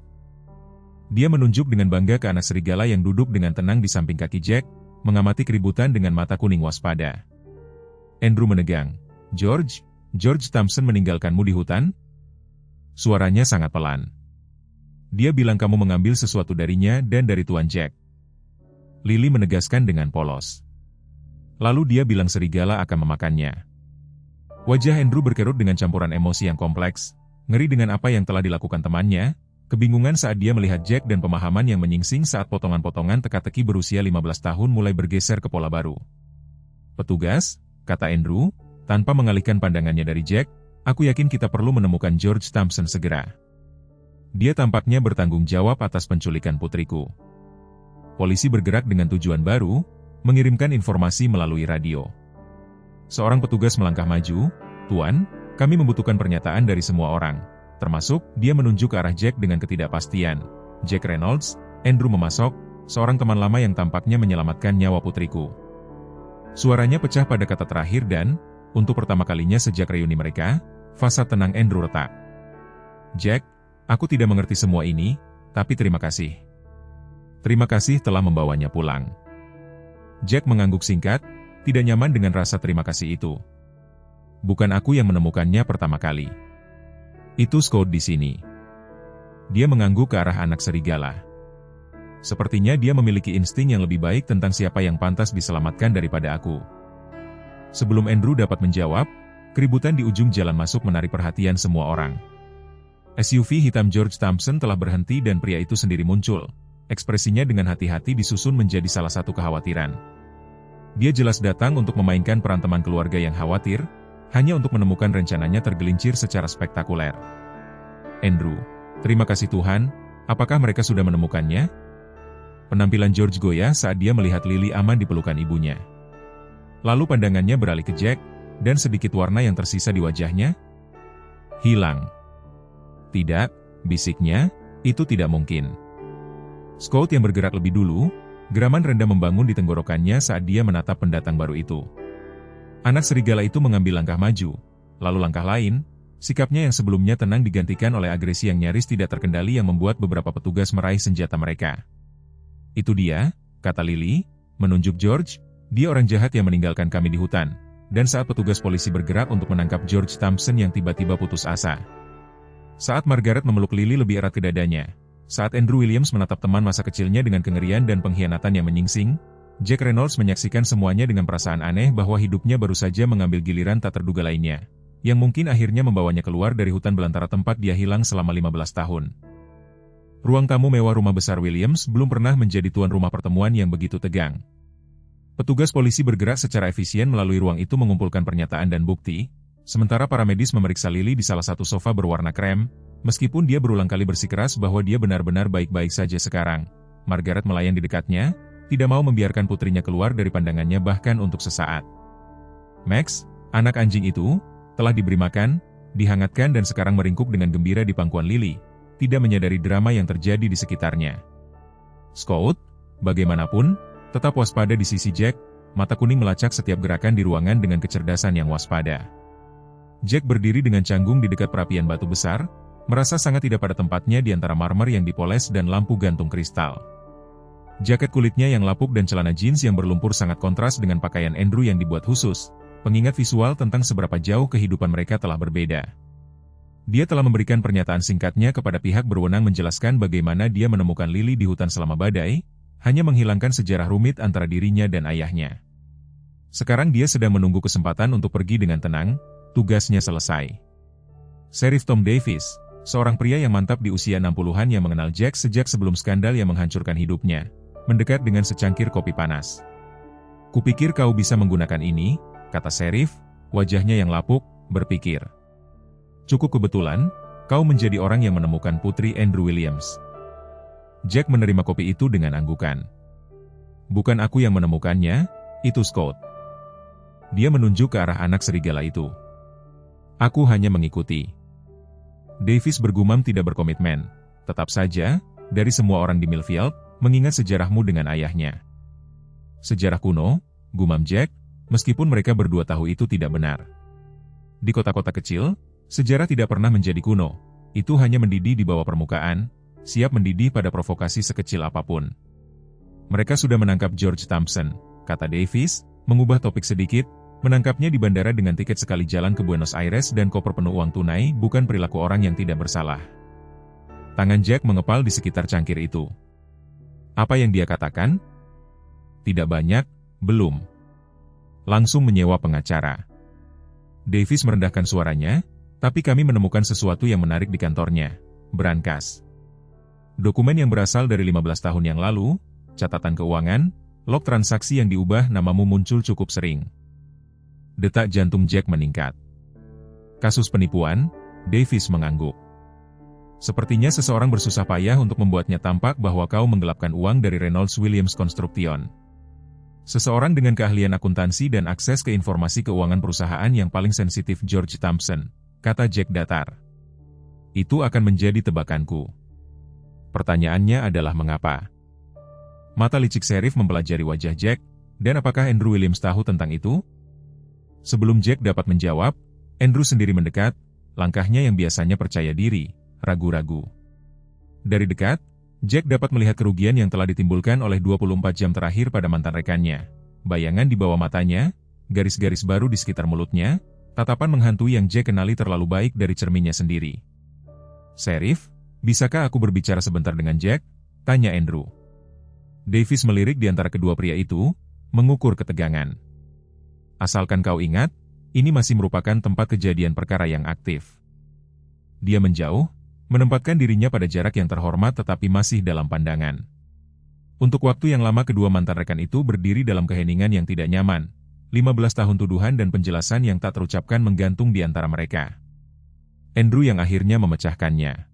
Dia menunjuk dengan bangga ke anak serigala yang duduk dengan tenang di samping kaki Jack, mengamati keributan dengan mata kuning waspada. Andrew menegang. George Thompson meninggalkanmu di hutan?" Suaranya sangat pelan. "Dia bilang kamu mengambil sesuatu darinya dan dari Tuan Jack." Lily menegaskan dengan polos. "Lalu dia bilang serigala akan memakannya." Wajah Andrew berkerut dengan campuran emosi yang kompleks, ngeri dengan apa yang telah dilakukan temannya, kebingungan saat dia melihat Jack dan pemahaman yang menyingsing saat potongan-potongan teka-teki berusia 15 tahun mulai bergeser ke pola baru. "Petugas," kata Andrew, tanpa mengalihkan pandangannya dari Jack, "aku yakin kita perlu menemukan George Thompson segera. Dia tampaknya bertanggung jawab atas penculikan putriku." Polisi bergerak dengan tujuan baru, mengirimkan informasi melalui radio. Seorang petugas melangkah maju, "Tuan, kami membutuhkan pernyataan dari semua orang." Termasuk, dia menunjuk ke arah Jack dengan ketidakpastian. "Jack Reynolds, Andrew memasok, seorang teman lama yang tampaknya menyelamatkan nyawa putriku." Suaranya pecah pada kata terakhir dan, untuk pertama kalinya sejak reuni mereka, fasad tenang Andrew retak. "Jack, aku tidak mengerti semua ini, tapi terima kasih. Terima kasih telah membawanya pulang." Jack mengangguk singkat, tidak nyaman dengan rasa terima kasih itu. "Bukan aku yang menemukannya pertama kali. Itu Scott di sini." Dia mengangguk ke arah anak serigala. "Sepertinya dia memiliki insting yang lebih baik tentang siapa yang pantas diselamatkan daripada aku." Sebelum Andrew dapat menjawab, keributan di ujung jalan masuk menarik perhatian semua orang. SUV hitam George Thompson telah berhenti dan pria itu sendiri muncul. Ekspresinya dengan hati-hati disusun menjadi salah satu kekhawatiran. Dia jelas datang untuk memainkan peran teman keluarga yang khawatir, hanya untuk menemukan rencananya tergelincir secara spektakuler. "Andrew, terima kasih Tuhan, apakah mereka sudah menemukannya?" Penampilan George goyah saat dia melihat Lily aman di pelukan ibunya. Lalu pandangannya beralih ke Jack, dan sedikit warna yang tersisa di wajahnya hilang. "Tidak," bisiknya, "itu tidak mungkin." Scott yang bergerak lebih dulu, geraman rendah membangun di tenggorokannya saat dia menatap pendatang baru itu. Anak serigala itu mengambil langkah maju, lalu langkah lain, sikapnya yang sebelumnya tenang digantikan oleh agresi yang nyaris tidak terkendali yang membuat beberapa petugas meraih senjata mereka. "Itu dia," kata Lily, menunjuk George, "dia orang jahat yang meninggalkan kami di hutan." Dan saat petugas polisi bergerak untuk menangkap George Thompson yang tiba-tiba putus asa. Saat Margaret memeluk Lily lebih erat ke dadanya, saat Andrew Williams menatap teman masa kecilnya dengan kengerian dan pengkhianatan yang menyingsing, Jack Reynolds menyaksikan semuanya dengan perasaan aneh bahwa hidupnya baru saja mengambil giliran tak terduga lainnya, yang mungkin akhirnya membawanya keluar dari hutan belantara tempat dia hilang selama 15 tahun. Ruang tamu mewah rumah besar Williams belum pernah menjadi tuan rumah pertemuan yang begitu tegang. Petugas polisi bergerak secara efisien melalui ruang itu mengumpulkan pernyataan dan bukti, Sementara para medis memeriksa Lily di salah satu sofa berwarna krem, meskipun dia berulang kali bersikeras bahwa dia benar-benar baik-baik saja sekarang. Margaret melayan di dekatnya, tidak mau membiarkan putrinya keluar dari pandangannya bahkan untuk sesaat. Max, anak anjing itu, telah diberi makan, dihangatkan dan sekarang meringkuk dengan gembira di pangkuan Lily, tidak menyadari drama yang terjadi di sekitarnya. Scout, bagaimanapun, tetap waspada di sisi Jack, mata kuning melacak setiap gerakan di ruangan dengan kecerdasan yang waspada. Jack berdiri dengan canggung di dekat perapian batu besar, merasa sangat tidak pada tempatnya di antara marmer yang dipoles dan lampu gantung kristal. Jaket kulitnya yang lapuk dan celana jeans yang berlumpur sangat kontras dengan pakaian Andrew yang dibuat khusus, pengingat visual tentang seberapa jauh kehidupan mereka telah berbeda. Dia telah memberikan pernyataan singkatnya kepada pihak berwenang menjelaskan bagaimana dia menemukan Lily di hutan selama badai, hanya menghilangkan sejarah rumit antara dirinya dan ayahnya. Sekarang dia sedang menunggu kesempatan untuk pergi dengan tenang. Tugasnya selesai. Sheriff Tom Davis, seorang pria yang mantap di usia 60-an yang mengenal Jack sejak sebelum skandal yang menghancurkan hidupnya, mendekat dengan secangkir kopi panas. "Kupikir kau bisa menggunakan ini," kata Sheriff, wajahnya yang lapuk, berpikir. "Cukup kebetulan, kau menjadi orang yang menemukan putri Andrew Williams." Jack menerima kopi itu dengan anggukan. "Bukan aku yang menemukannya, itu Scott." Dia menunjuk ke arah anak serigala itu. "Aku hanya mengikuti." Davis bergumam tidak berkomitmen. "Tetap saja, dari semua orang di Millfield, mengingat sejarahmu dengan ayahnya." "Sejarah kuno," gumam Jack, meskipun mereka berdua tahu itu tidak benar. Di kota-kota kecil, sejarah tidak pernah menjadi kuno. Itu hanya mendidih di bawah permukaan, siap mendidih pada provokasi sekecil apapun. "Mereka sudah menangkap George Thompson," kata Davis, mengubah topik sedikit. Menangkapnya di bandara dengan tiket sekali jalan ke Buenos Aires dan koper penuh uang tunai bukan perilaku orang yang tidak bersalah. Tangan Jack mengepal di sekitar cangkir itu. Apa yang dia katakan? Tidak banyak, belum. Langsung menyewa pengacara. Davis merendahkan suaranya, tapi kami menemukan sesuatu yang menarik di kantornya. Brankas. Dokumen yang berasal dari 15 tahun yang lalu, catatan keuangan, log transaksi yang diubah namamu muncul cukup sering. Detak jantung Jack meningkat. "Kasus penipuan?" Davis mengangguk. "Sepertinya seseorang bersusah payah untuk membuatnya tampak bahwa kau menggelapkan uang dari Reynolds Williams Construction. Seseorang dengan keahlian akuntansi dan akses ke informasi keuangan perusahaan yang paling sensitif George Thompson," kata Jack datar. "Itu akan menjadi tebakanku." Pertanyaannya adalah mengapa? Mata licik Sheriff mempelajari wajah Jack, dan apakah Andrew Williams tahu tentang itu? Sebelum Jack dapat menjawab, Andrew sendiri mendekat, langkahnya yang biasanya percaya diri, ragu-ragu. Dari dekat, Jack dapat melihat kerugian yang telah ditimbulkan oleh 24 jam terakhir pada mantan rekannya. Bayangan di bawah matanya, garis-garis baru di sekitar mulutnya, tatapan menghantui yang Jack kenali terlalu baik dari cerminnya sendiri. "Sheriff, bisakah aku berbicara sebentar dengan Jack?" tanya Andrew. Davis melirik di antara kedua pria itu, mengukur ketegangan. "Asalkan kau ingat, ini masih merupakan tempat kejadian perkara yang aktif." Dia menjauh, menempatkan dirinya pada jarak yang terhormat tetapi masih dalam pandangan. Untuk waktu yang lama kedua mantan rekan itu berdiri dalam keheningan yang tidak nyaman. 15 tahun tuduhan dan penjelasan yang tak terucapkan menggantung di antara mereka. Andrew yang akhirnya memecahkannya.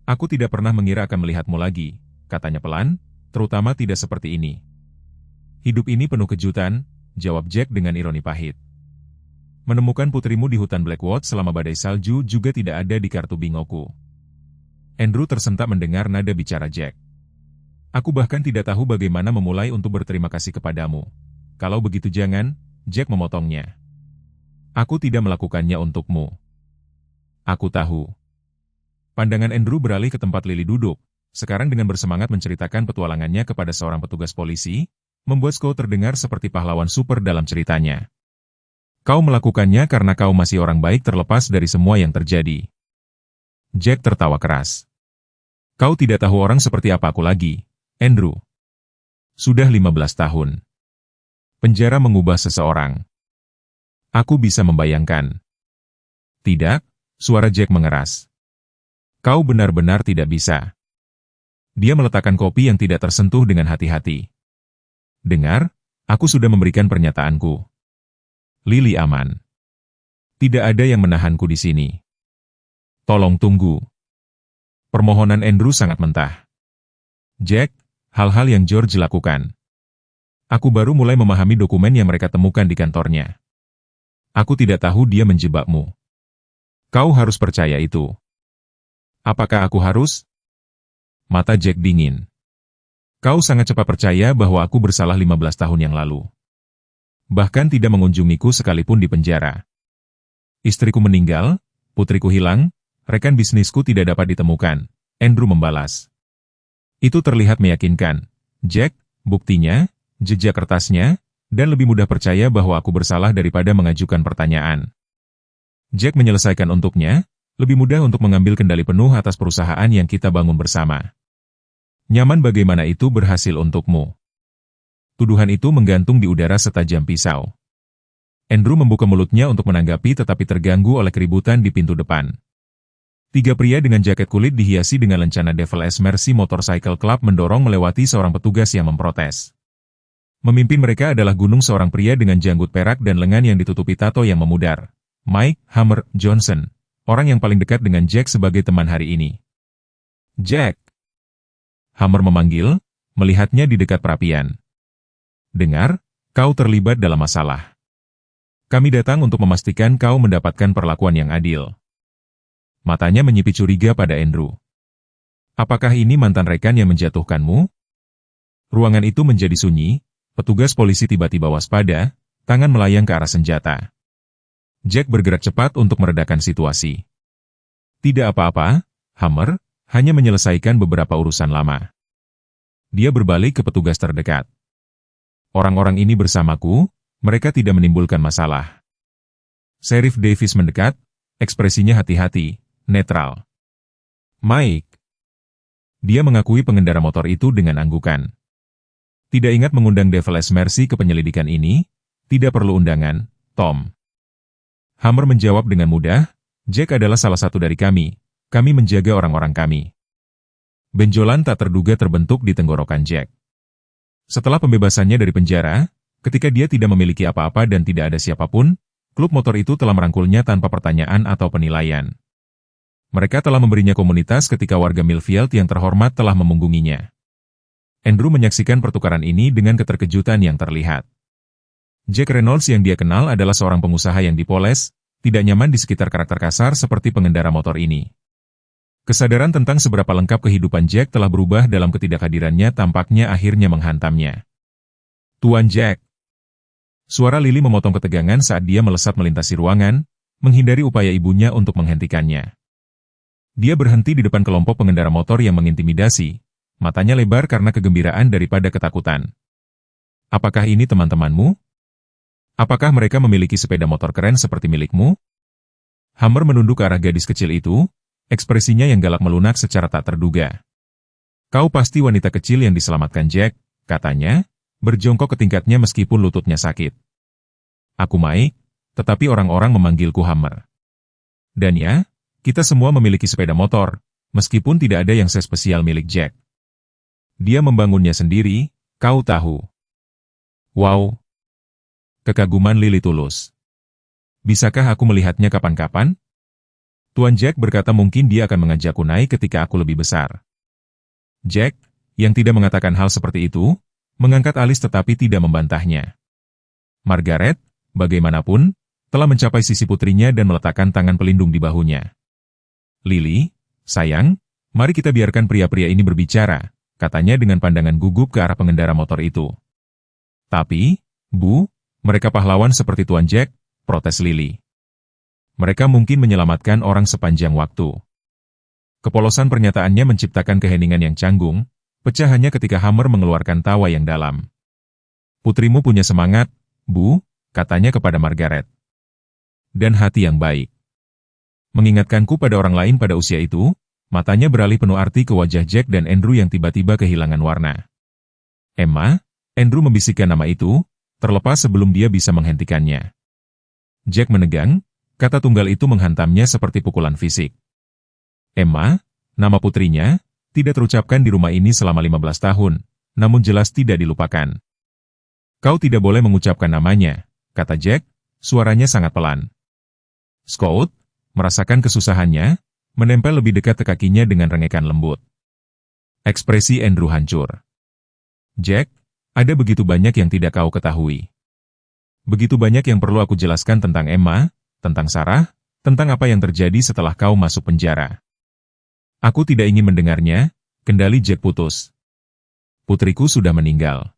"Aku tidak pernah mengira akan melihatmu lagi," katanya pelan, "terutama tidak seperti ini." "Hidup ini penuh kejutan," jawab Jack dengan ironi pahit. "Menemukan putrimu di hutan Blackwood selama badai salju juga tidak ada di kartu bingoku." Andrew tersentak mendengar nada bicara Jack. "Aku bahkan tidak tahu bagaimana memulai untuk berterima kasih kepadamu." "Kalau begitu jangan," Jack memotongnya. "Aku tidak melakukannya untukmu." "Aku tahu." Pandangan Andrew beralih ke tempat Lily duduk, sekarang dengan bersemangat menceritakan petualangannya kepada seorang petugas polisi, membuat Scott terdengar seperti pahlawan super dalam ceritanya. "Kau melakukannya karena kau masih orang baik terlepas dari semua yang terjadi." Jack tertawa keras. "Kau tidak tahu orang seperti apa aku lagi, Andrew. Sudah 15 tahun. Penjara mengubah seseorang. Aku bisa membayangkan." "Tidak," suara Jack mengeras. "Kau benar-benar tidak bisa." Dia meletakkan kopi yang tidak tersentuh dengan hati-hati. "Dengar, aku sudah memberikan pernyataanku. Lily aman." Tidak ada yang menahanku di sini. Tolong tunggu. Permohonan Andrew sangat mentah. Jack, hal-hal yang George lakukan. Aku baru mulai memahami dokumen yang mereka temukan di kantornya. Aku tidak tahu dia menjebakmu. Kau harus percaya itu. Apakah aku harus? Mata Jack dingin. Kau sangat cepat percaya bahwa aku bersalah 15 tahun yang lalu. Bahkan tidak mengunjungiku sekalipun di penjara. Istriku meninggal, putriku hilang, rekan bisnisku tidak dapat ditemukan. Andrew membalas. Itu terlihat meyakinkan. Jack, buktinya, jejak kertasnya, dan lebih mudah percaya bahwa aku bersalah daripada mengajukan pertanyaan. Jack menyelesaikan untuknya, lebih mudah untuk mengambil kendali penuh atas perusahaan yang kita bangun bersama. Nyaman bagaimana itu berhasil untukmu. Tuduhan itu menggantung di udara setajam pisau. Andrew membuka mulutnya untuk menanggapi tetapi terganggu oleh keributan di pintu depan. 3 pria dengan jaket kulit dihiasi dengan lencana Devil S Mercy Motorcycle Club mendorong melewati seorang petugas yang memprotes. Memimpin mereka adalah gunung seorang pria dengan janggut perak dan lengan yang ditutupi tato yang memudar. Mike Hammer Johnson, orang yang paling dekat dengan Jack sebagai teman hari ini. Jack. Hammer memanggil, melihatnya di dekat perapian. Dengar, kau terlibat dalam masalah. Kami datang untuk memastikan kau mendapatkan perlakuan yang adil. Matanya menyipit curiga pada Andrew. Apakah ini mantan rekan yang menjatuhkanmu? Ruangan itu menjadi sunyi, petugas polisi tiba-tiba waspada, tangan melayang ke arah senjata. Jack bergerak cepat untuk meredakan situasi. Tidak apa-apa, Hammer, hanya menyelesaikan beberapa urusan lama. Dia berbalik ke petugas terdekat. Orang-orang ini bersamaku, mereka tidak menimbulkan masalah. Sheriff Davis mendekat, ekspresinya hati-hati, netral. Mike. Dia mengakui pengendara motor itu dengan anggukan. Tidak ingat mengundang Devil S Mercy ke penyelidikan ini? Tidak perlu undangan, Tom. Hammer menjawab dengan mudah, Jack adalah salah satu dari kami menjaga orang-orang kami. Benjolan tak terduga terbentuk di tenggorokan Jack. Setelah pembebasannya dari penjara, ketika dia tidak memiliki apa-apa dan tidak ada siapapun, klub motor itu telah merangkulnya tanpa pertanyaan atau penilaian. Mereka telah memberinya komunitas ketika warga Millfield yang terhormat telah memunggunginya. Andrew menyaksikan pertukaran ini dengan keterkejutan yang terlihat. Jack Reynolds yang dia kenal adalah seorang pengusaha yang dipoles, tidak nyaman di sekitar karakter kasar seperti pengendara motor ini. Kesadaran tentang seberapa lengkap kehidupan Jack telah berubah dalam ketidakhadirannya tampaknya akhirnya menghantamnya. Tuan Jack. Suara Lily memotong ketegangan saat dia melesat melintasi ruangan, menghindari upaya ibunya untuk menghentikannya. Dia berhenti di depan kelompok pengendara motor yang mengintimidasi, matanya lebar karena kegembiraan daripada ketakutan. Apakah ini teman-temanmu? Apakah mereka memiliki sepeda motor keren seperti milikmu? Hammer menunduk ke arah gadis kecil itu, ekspresinya yang galak melunak secara tak terduga. Kau pasti wanita kecil yang diselamatkan Jack, katanya, berjongkok ke tingkatnya meskipun lututnya sakit. Aku Mike, tetapi orang-orang memanggilku Hammer. Dan ya, kita semua memiliki sepeda motor, meskipun tidak ada yang sespesial milik Jack. Dia membangunnya sendiri, kau tahu. Wow. Kekaguman Lily tulus. Bisakah aku melihatnya kapan-kapan? Tuan Jack berkata mungkin dia akan mengajakku naik ketika aku lebih besar. Jack, yang tidak mengatakan hal seperti itu, mengangkat alis tetapi tidak membantahnya. Margaret, bagaimanapun, telah mencapai sisi putrinya dan meletakkan tangan pelindung di bahunya. Lily, sayang, mari kita biarkan pria-pria ini berbicara, katanya dengan pandangan gugup ke arah pengendara motor itu. Tapi, Bu, mereka pahlawan seperti Tuan Jack, protes Lily. Mereka mungkin menyelamatkan orang sepanjang waktu. Kepolosan pernyataannya menciptakan keheningan yang canggung, pecah hanya ketika Hammer mengeluarkan tawa yang dalam. Putrimu punya semangat, Bu, katanya kepada Margaret. Dan hati yang baik. Mengingatkanku pada orang lain pada usia itu, matanya beralih penuh arti ke wajah Jack dan Andrew yang tiba-tiba kehilangan warna. Emma, Andrew membisikkan nama itu, terlepas sebelum dia bisa menghentikannya. Jack menegang, kata tunggal itu menghantamnya seperti pukulan fisik. Emma, nama putrinya, tidak terucapkan di rumah ini selama 15 tahun, namun jelas tidak dilupakan. Kau tidak boleh mengucapkan namanya, kata Jack, suaranya sangat pelan. Scott, merasakan kesusahannya, menempel lebih dekat ke kakinya dengan rengekan lembut. Ekspresi Andrew hancur. Jack, ada begitu banyak yang tidak kau ketahui. Begitu banyak yang perlu aku jelaskan tentang Emma, tentang Sarah, tentang apa yang terjadi setelah kau masuk penjara. Aku tidak ingin mendengarnya, kendali Jack putus. Putriku sudah meninggal.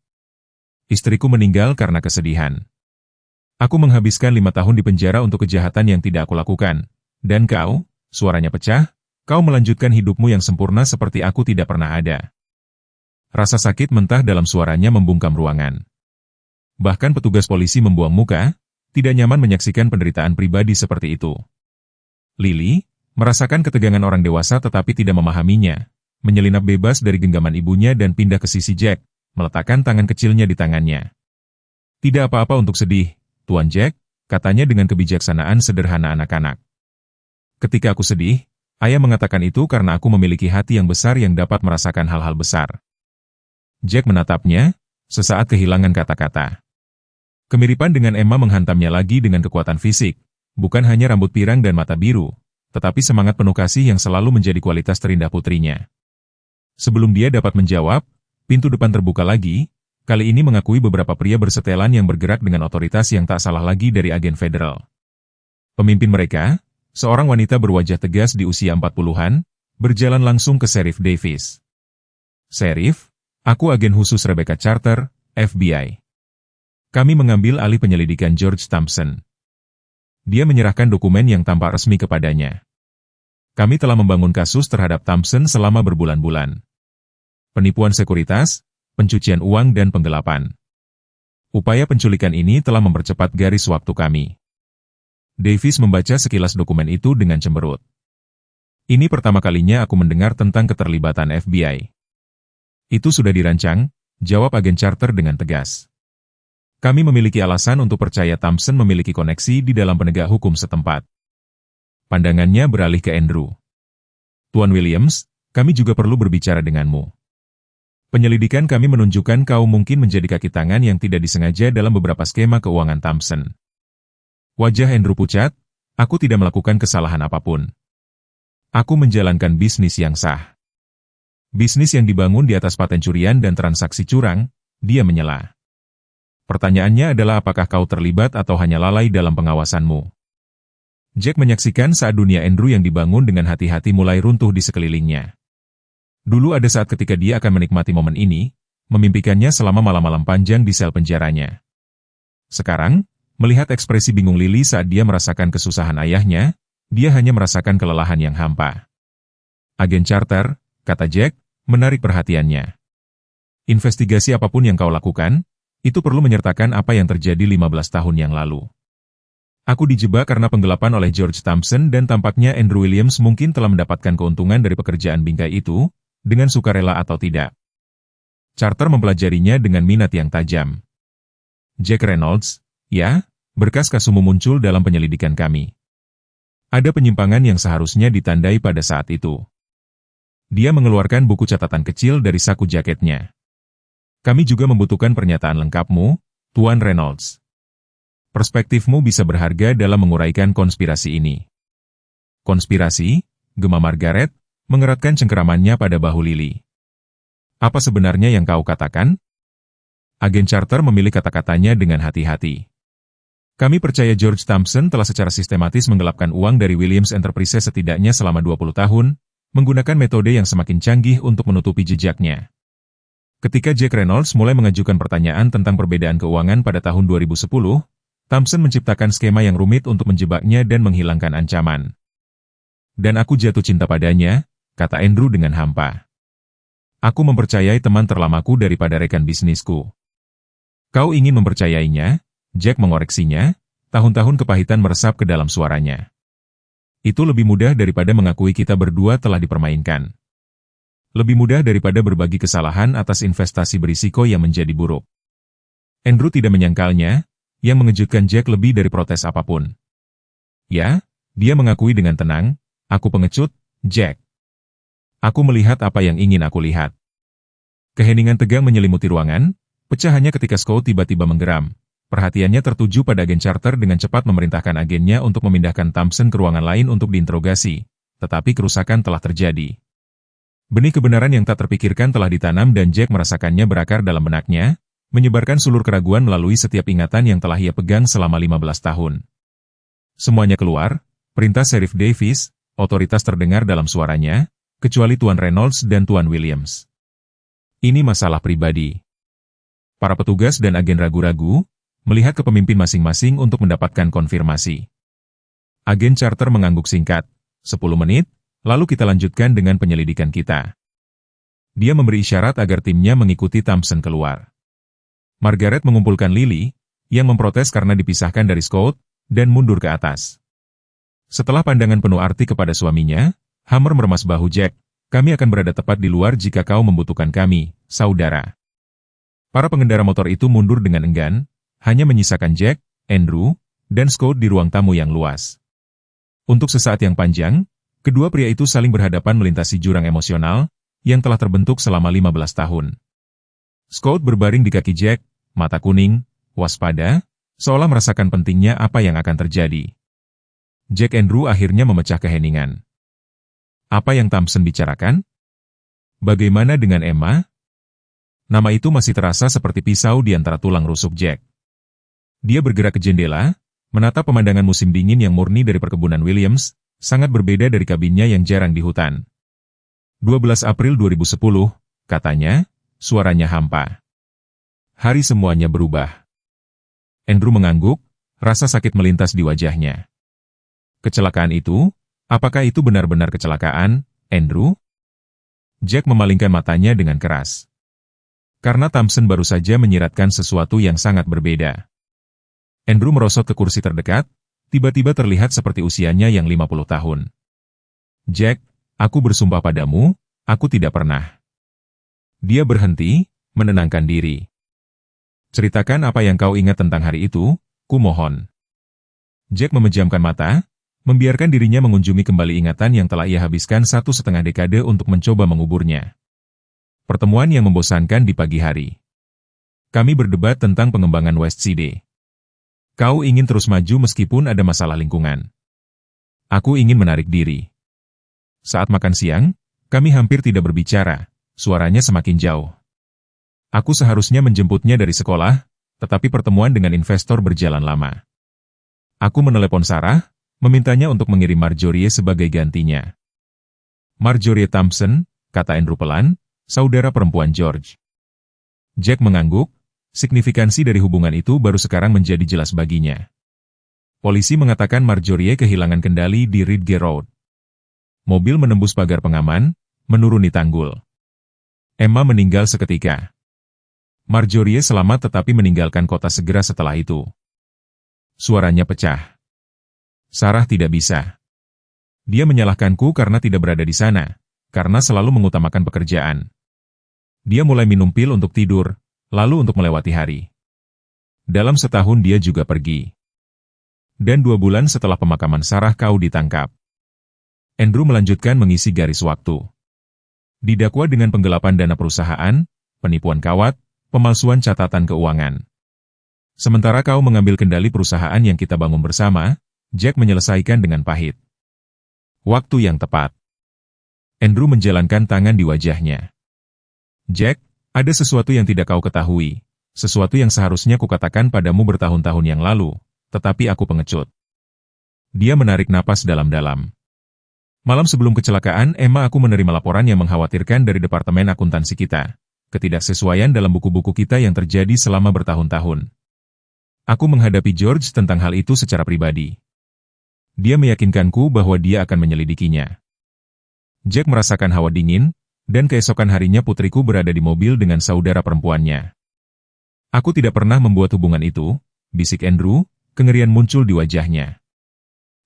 Istriku meninggal karena kesedihan. Aku menghabiskan 5 tahun di penjara untuk kejahatan yang tidak aku lakukan. Dan kau, suaranya pecah, kau melanjutkan hidupmu yang sempurna seperti aku tidak pernah ada. Rasa sakit mentah dalam suaranya membungkam ruangan. Bahkan petugas polisi membuang muka, tidak nyaman menyaksikan penderitaan pribadi seperti itu. Lily, merasakan ketegangan orang dewasa tetapi tidak memahaminya, menyelinap bebas dari genggaman ibunya dan pindah ke sisi Jack, meletakkan tangan kecilnya di tangannya. Tidak apa-apa untuk sedih, Tuan Jack, katanya dengan kebijaksanaan sederhana anak-anak. Ketika aku sedih, ayah mengatakan itu karena aku memiliki hati yang besar yang dapat merasakan hal-hal besar. Jack menatapnya, sesaat kehilangan kata-kata. Kemiripan dengan Emma menghantamnya lagi dengan kekuatan fisik, bukan hanya rambut pirang dan mata biru, tetapi semangat penuh kasih yang selalu menjadi kualitas terindah putrinya. Sebelum dia dapat menjawab, pintu depan terbuka lagi, kali ini mengakui beberapa pria bersetelan yang bergerak dengan otoritas yang tak salah lagi dari agen federal. Pemimpin mereka, seorang wanita berwajah tegas di usia 40-an, berjalan langsung ke Sheriff Davis. Sheriff, aku agen khusus Rebecca Charter, FBI. Kami mengambil alih penyelidikan George Thompson. Dia menyerahkan dokumen yang tampak resmi kepadanya. Kami telah membangun kasus terhadap Thompson selama berbulan-bulan. Penipuan sekuritas, pencucian uang dan penggelapan. Upaya penculikan ini telah mempercepat garis waktu kami. Davis membaca sekilas dokumen itu dengan cemberut. Ini pertama kalinya aku mendengar tentang keterlibatan FBI. Itu sudah dirancang, jawab agen Charter dengan tegas. Kami memiliki alasan untuk percaya Thompson memiliki koneksi di dalam penegak hukum setempat. Pandangannya beralih ke Andrew. Tuan Williams, kami juga perlu berbicara denganmu. Penyelidikan kami menunjukkan kau mungkin menjadi kaki tangan yang tidak disengaja dalam beberapa skema keuangan Thompson. Wajah Andrew pucat, aku tidak melakukan kesalahan apapun. Aku menjalankan bisnis yang sah. Bisnis yang dibangun di atas paten curian dan transaksi curang, dia menyela. Pertanyaannya adalah apakah kau terlibat atau hanya lalai dalam pengawasanmu. Jack menyaksikan saat dunia Andrew yang dibangun dengan hati-hati mulai runtuh di sekelilingnya. Dulu ada saat ketika dia akan menikmati momen ini, memimpikannya selama malam-malam panjang di sel penjaranya. Sekarang, melihat ekspresi bingung Lily saat dia merasakan kesusahan ayahnya, dia hanya merasakan kelelahan yang hampa. Agen Charter, kata Jack, menarik perhatiannya. Investigasi apapun yang kau lakukan, itu perlu menyertakan apa yang terjadi 15 tahun yang lalu. Aku dijebak karena penggelapan oleh George Thompson dan tampaknya Andrew Williams mungkin telah mendapatkan keuntungan dari pekerjaan bingkai itu, dengan sukarela atau tidak. Charter mempelajarinya dengan minat yang tajam. Jack Reynolds, ya, berkas kasusmu muncul dalam penyelidikan kami. Ada penyimpangan yang seharusnya ditandai pada saat itu. Dia mengeluarkan buku catatan kecil dari saku jaketnya. Kami juga membutuhkan pernyataan lengkapmu, Tuan Reynolds. Perspektifmu bisa berharga dalam menguraikan konspirasi ini. Konspirasi, gema Margaret, mengeratkan cengkeramannya pada bahu Lily. Apa sebenarnya yang kau katakan? Agen Charter memilih kata-katanya dengan hati-hati. Kami percaya George Thompson telah secara sistematis menggelapkan uang dari Williams Enterprises setidaknya selama 20 tahun, menggunakan metode yang semakin canggih untuk menutupi jejaknya. Ketika Jack Reynolds mulai mengajukan pertanyaan tentang perbedaan keuangan pada tahun 2010, Thompson menciptakan skema yang rumit untuk menjebaknya dan menghilangkan ancaman. Dan aku jatuh cinta padanya, kata Andrew dengan hampa. Aku mempercayai teman terlamaku daripada rekan bisnisku. Kau ingin mempercayainya? Jack mengoreksinya, tahun-tahun kepahitan meresap ke dalam suaranya. Itu lebih mudah daripada mengakui kita berdua telah dipermainkan. Lebih mudah daripada berbagi kesalahan atas investasi berisiko yang menjadi buruk. Andrew tidak menyangkalnya, yang mengejutkan Jack lebih dari protes apapun. Ya, dia mengakui dengan tenang, aku pengecut, Jack. Aku melihat apa yang ingin aku lihat. Keheningan tegang menyelimuti ruangan, pecah hanya ketika Scott tiba-tiba menggeram. Perhatiannya tertuju pada agen Carter dengan cepat memerintahkan agennya untuk memindahkan Thompson ke ruangan lain untuk diinterogasi, tetapi kerusakan telah terjadi. Benih kebenaran yang tak terpikirkan telah ditanam dan Jack merasakannya berakar dalam benaknya, menyebarkan sulur keraguan melalui setiap ingatan yang telah ia pegang selama 15 tahun. Semuanya keluar, perintah Sheriff Davis, otoritas terdengar dalam suaranya, kecuali Tuan Reynolds dan Tuan Williams. Ini masalah pribadi. Para petugas dan agen ragu-ragu, melihat ke pemimpin masing-masing untuk mendapatkan konfirmasi. Agen Carter mengangguk singkat, 10 menit, lalu kita lanjutkan dengan penyelidikan kita. Dia memberi isyarat agar timnya mengikuti Thompson keluar. Margaret mengumpulkan Lily, yang memprotes karena dipisahkan dari Scott, dan mundur ke atas. Setelah pandangan penuh arti kepada suaminya, Hammer meremas bahu Jack, kami akan berada tepat di luar jika kau membutuhkan kami, saudara. Para pengendara motor itu mundur dengan enggan, hanya menyisakan Jack, Andrew, dan Scott di ruang tamu yang luas. Untuk sesaat yang panjang, kedua pria itu saling berhadapan melintasi jurang emosional yang telah terbentuk selama 15 tahun. Scott berbaring di kaki Jack, mata kuning, waspada, seolah merasakan pentingnya apa yang akan terjadi. Jack Andrew akhirnya memecah keheningan. Apa yang Thompson bicarakan? Bagaimana dengan Emma? Nama itu masih terasa seperti pisau di antara tulang rusuk Jack. Dia bergerak ke jendela, menatap pemandangan musim dingin yang murni dari perkebunan Williams, sangat berbeda dari kabinnya yang jarang di hutan. 12 April 2010, katanya, suaranya hampa. Hari semuanya berubah. Andrew mengangguk, rasa sakit melintas di wajahnya. Kecelakaan itu, apakah itu benar-benar kecelakaan, Andrew? Jack memalingkan matanya dengan keras. Karena Thompson baru saja menyiratkan sesuatu yang sangat berbeda. Andrew merosot ke kursi terdekat, tiba-tiba terlihat seperti usianya yang 50 tahun. Jack, aku bersumpah padamu, aku tidak pernah. Dia berhenti, menenangkan diri. Ceritakan apa yang kau ingat tentang hari itu, kumohon. Jack memejamkan mata, membiarkan dirinya mengunjungi kembali ingatan yang telah ia habiskan 1,5 dekade untuk mencoba menguburnya. Pertemuan yang membosankan di pagi hari. Kami berdebat tentang pengembangan West Side. Kau ingin terus maju meskipun ada masalah lingkungan. Aku ingin menarik diri. Saat makan siang, kami hampir tidak berbicara, suaranya semakin jauh. Aku seharusnya menjemputnya dari sekolah, tetapi pertemuan dengan investor berjalan lama. Aku menelepon Sarah, memintanya untuk mengirim Marjorie sebagai gantinya. Marjorie Thompson, kata Andrew pelan, saudara perempuan George. Jack mengangguk. Signifikansi dari hubungan itu baru sekarang menjadi jelas baginya. Polisi mengatakan Marjorie kehilangan kendali di Ridge Road. Mobil menembus pagar pengaman, menuruni tanggul. Emma meninggal seketika. Marjorie selamat tetapi meninggalkan kota segera setelah itu. Suaranya pecah. Sarah tidak bisa. Dia menyalahkanku karena tidak berada di sana, karena selalu mengutamakan pekerjaan. Dia mulai minum pil untuk tidur, lalu untuk melewati hari. Dalam setahun dia juga pergi. Dan 2 bulan setelah pemakaman Sarah kau ditangkap. Andrew melanjutkan mengisi garis waktu. Didakwa dengan penggelapan dana perusahaan, penipuan kawat, pemalsuan catatan keuangan. Sementara kau mengambil kendali perusahaan yang kita bangun bersama, Jack menyelesaikan dengan pahit. Waktu yang tepat. Andrew menjalankan tangan di wajahnya. Jack, ada sesuatu yang tidak kau ketahui, sesuatu yang seharusnya kukatakan padamu bertahun-tahun yang lalu, tetapi aku pengecut. Dia menarik napas dalam-dalam. Malam sebelum kecelakaan, Emma aku menerima laporan yang mengkhawatirkan dari Departemen Akuntansi kita. Ketidaksesuaian dalam buku-buku kita yang terjadi selama bertahun-tahun. Aku menghadapi George tentang hal itu secara pribadi. Dia meyakinkanku bahwa dia akan menyelidikinya. Jack merasakan hawa dingin, dan keesokan harinya putriku berada di mobil dengan saudara perempuannya. Aku tidak pernah membuat hubungan itu, bisik Andrew, kengerian muncul di wajahnya.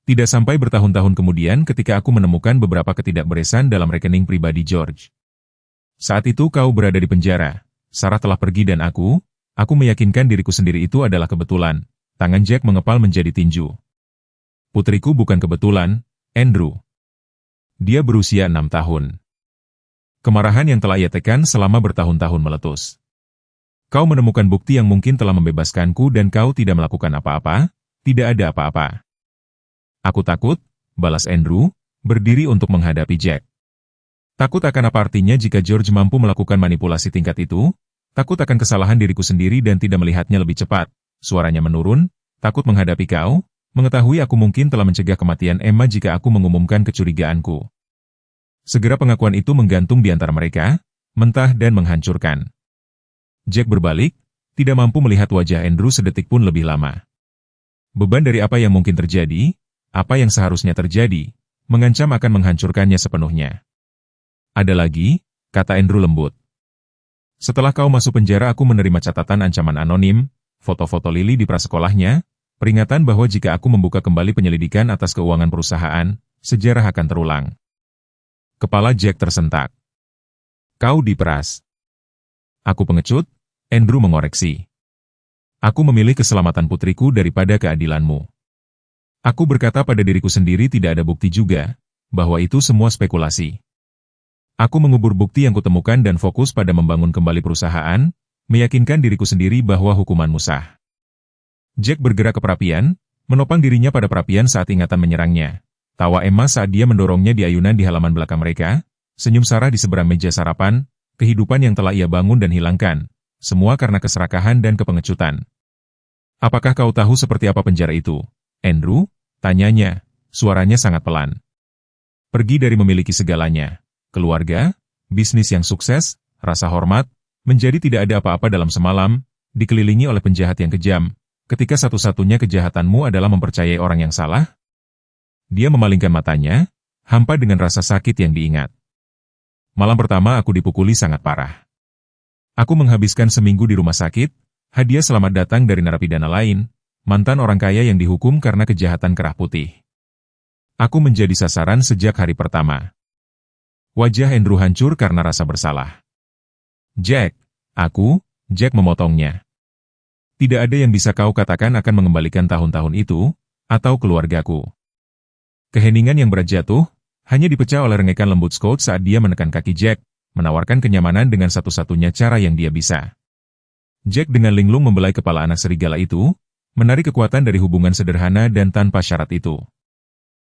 Tidak sampai bertahun-tahun kemudian ketika aku menemukan beberapa ketidakberesan dalam rekening pribadi George. Saat itu kau berada di penjara, Sarah telah pergi dan aku meyakinkan diriku sendiri itu adalah kebetulan. Tangan Jack mengepal menjadi tinju. Putriku bukan kebetulan, Andrew. Dia berusia 6 tahun. Kemarahan yang telah ia tekan selama bertahun-tahun meletus. Kau menemukan bukti yang mungkin telah membebaskanku dan kau tidak melakukan apa-apa? Tidak ada apa-apa. Aku takut, balas Andrew, berdiri untuk menghadapi Jack. Takut akan apa artinya jika George mampu melakukan manipulasi tingkat itu? Takut akan kesalahan diriku sendiri dan tidak melihatnya lebih cepat. Suaranya menurun, takut menghadapi kau, mengetahui aku mungkin telah mencegah kematian Emma jika aku mengumumkan kecurigaanku. Segera pengakuan itu menggantung di antara mereka, mentah dan menghancurkan. Jack berbalik, tidak mampu melihat wajah Andrew sedetik pun lebih lama. Beban dari apa yang mungkin terjadi, apa yang seharusnya terjadi, mengancam akan menghancurkannya sepenuhnya. Ada lagi, kata Andrew lembut. Setelah kau masuk penjara aku menerima catatan ancaman anonim, foto-foto Lily di prasekolahnya, peringatan bahwa jika aku membuka kembali penyelidikan atas keuangan perusahaan, sejarah akan terulang. Kepala Jack tersentak. Kau diperas. Aku pengecut, Andrew mengoreksi. Aku memilih keselamatan putriku daripada keadilanmu. Aku berkata pada diriku sendiri tidak ada bukti juga, bahwa itu semua spekulasi. Aku mengubur bukti yang kutemukan dan fokus pada membangun kembali perusahaan, meyakinkan diriku sendiri bahwa hukumanmu sah. Jack bergerak ke perapian, menopang dirinya pada perapian saat ingatan menyerangnya. Tawa Emma saat dia mendorongnya di ayunan di halaman belakang mereka, senyum Sarah di seberang meja sarapan, kehidupan yang telah ia bangun dan hilangkan, semua karena keserakahan dan kepengecutan. Apakah kau tahu seperti apa penjara itu, Andrew? Tanyanya, suaranya sangat pelan. Pergi dari memiliki segalanya, keluarga, bisnis yang sukses, rasa hormat, menjadi tidak ada apa-apa dalam semalam, dikelilingi oleh penjahat yang kejam, ketika satu-satunya kejahatanmu adalah mempercayai orang yang salah? Dia memalingkan matanya, hampa dengan rasa sakit yang diingat. Malam pertama aku dipukuli sangat parah. Aku menghabiskan seminggu di rumah sakit, hadiah selamat datang dari narapidana lain, mantan orang kaya yang dihukum karena kejahatan kerah putih. Aku menjadi sasaran sejak hari pertama. Wajah Andrew hancur karena rasa bersalah. Jack, Jack memotongnya. Tidak ada yang bisa kau katakan akan mengembalikan tahun-tahun itu, atau keluargaku. Keheningan yang berat jatuh, hanya dipecah oleh rengekan lembut Scott saat dia menekan kaki Jack, menawarkan kenyamanan dengan satu-satunya cara yang dia bisa. Jack dengan linglung membelai kepala anak serigala itu, menarik kekuatan dari hubungan sederhana dan tanpa syarat itu.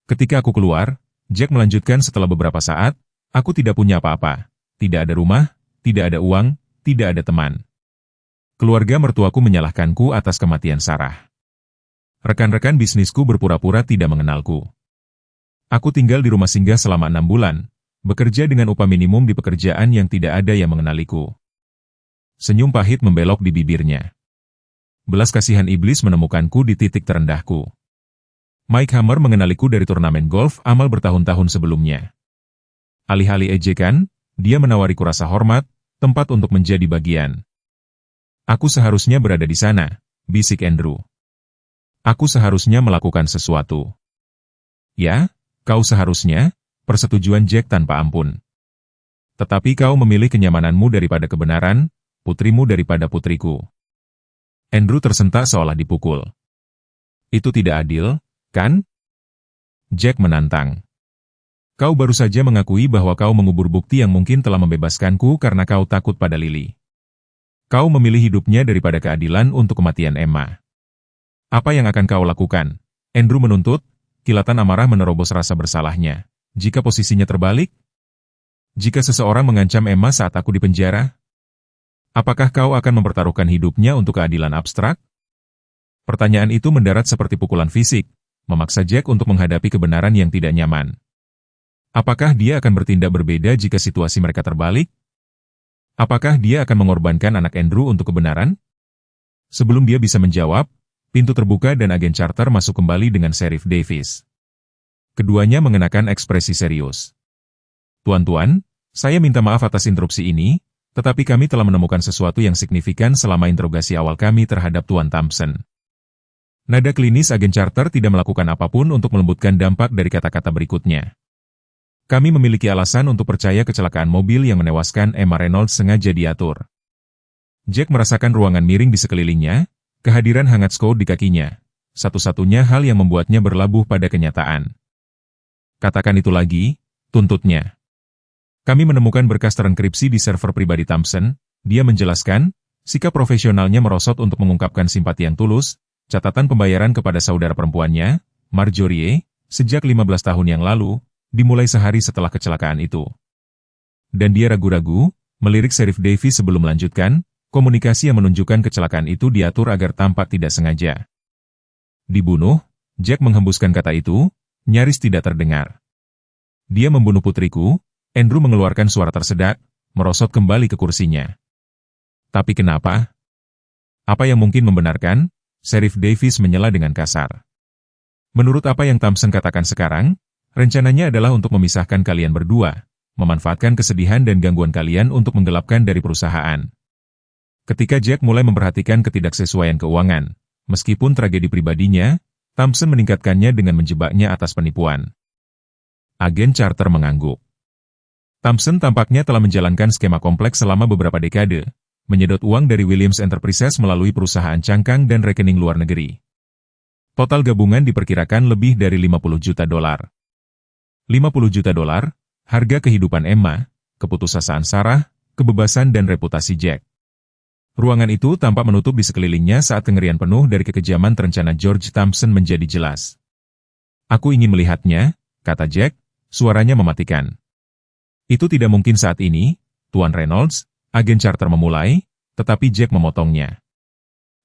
Ketika aku keluar, Jack melanjutkan setelah beberapa saat, aku tidak punya apa-apa, tidak ada rumah, tidak ada uang, tidak ada teman. Keluarga mertuaku menyalahkanku atas kematian Sarah. Rekan-rekan bisnisku berpura-pura tidak mengenalku. Aku tinggal di rumah singgah selama 6 bulan, bekerja dengan upah minimum di pekerjaan yang tidak ada yang mengenaliku. Senyum pahit membelok di bibirnya. Belas kasihan iblis menemukanku di titik terendahku. Mike Hammer mengenaliku dari turnamen golf amal bertahun-tahun sebelumnya. Alih-alih ejekan, dia menawariku rasa hormat, tempat untuk menjadi bagian. Aku seharusnya berada di sana, bisik Andrew. Aku seharusnya melakukan sesuatu. Ya? Kau seharusnya, persetujuan Jack tanpa ampun. Tetapi kau memilih kenyamananmu daripada kebenaran, putrimu daripada putriku. Andrew tersentak seolah dipukul. Itu tidak adil, kan? Jack menantang. Kau baru saja mengakui bahwa kau mengubur bukti yang mungkin telah membebaskanku karena kau takut pada Lily. Kau memilih hidupnya daripada keadilan untuk kematian Emma. Apa yang akan kau lakukan? Andrew menuntut. Kilatan amarah menerobos rasa bersalahnya. Jika posisinya terbalik? Jika seseorang mengancam Emma saat aku di penjara? Apakah kau akan mempertaruhkan hidupnya untuk keadilan abstrak? Pertanyaan itu mendarat seperti pukulan fisik, memaksa Jack untuk menghadapi kebenaran yang tidak nyaman. Apakah dia akan bertindak berbeda jika situasi mereka terbalik? Apakah dia akan mengorbankan anak Andrew untuk kebenaran? Sebelum dia bisa menjawab, pintu terbuka dan agen charter masuk kembali dengan Sheriff Davis. Keduanya mengenakan ekspresi serius. Tuan-tuan, saya minta maaf atas interupsi ini, tetapi kami telah menemukan sesuatu yang signifikan selama interogasi awal kami terhadap Tuan Thompson. Nada klinis agen charter tidak melakukan apapun untuk melembutkan dampak dari kata-kata berikutnya. Kami memiliki alasan untuk percaya kecelakaan mobil yang menewaskan Emma Reynolds sengaja diatur. Jack merasakan ruangan miring di sekelilingnya, kehadiran hangat Scott di kakinya, satu-satunya hal yang membuatnya berlabuh pada kenyataan. Katakan itu lagi, tuntutnya. Kami menemukan berkas terenkripsi di server pribadi Thompson, dia menjelaskan, sikap profesionalnya merosot untuk mengungkapkan simpati yang tulus, catatan pembayaran kepada saudara perempuannya, Marjorie, sejak 15 tahun yang lalu, dimulai sehari setelah kecelakaan itu. Dan dia ragu-ragu, melirik Sheriff Davis sebelum melanjutkan, komunikasi yang menunjukkan kecelakaan itu diatur agar tampak tidak sengaja. Dibunuh, Jack menghembuskan kata itu, nyaris tidak terdengar. Dia membunuh putriku, Andrew mengeluarkan suara tersedak, merosot kembali ke kursinya. Tapi kenapa? Apa yang mungkin membenarkan? Sheriff Davis menyela dengan kasar. Menurut apa yang Thompson katakan sekarang, rencananya adalah untuk memisahkan kalian berdua, memanfaatkan kesedihan dan gangguan kalian untuk menggelapkan dari perusahaan. Ketika Jack mulai memperhatikan ketidaksesuaian keuangan, meskipun tragedi pribadinya, Thompson meningkatkannya dengan menjebaknya atas penipuan. Agen Charter mengangguk. Thompson tampaknya telah menjalankan skema kompleks selama beberapa dekade, menyedot uang dari Williams Enterprises melalui perusahaan cangkang dan rekening luar negeri. Total gabungan diperkirakan lebih dari 50 juta dolar. 50 juta dolar, harga kehidupan Emma, keputusasaan Sarah, kebebasan dan reputasi Jack. Ruangan itu tampak menutup di sekelilingnya saat kengerian penuh dari kekejaman terencana George Thompson menjadi jelas. Aku ingin melihatnya, kata Jack, suaranya mematikan. Itu tidak mungkin saat ini, Tuan Reynolds, agen Charter memulai, tetapi Jack memotongnya.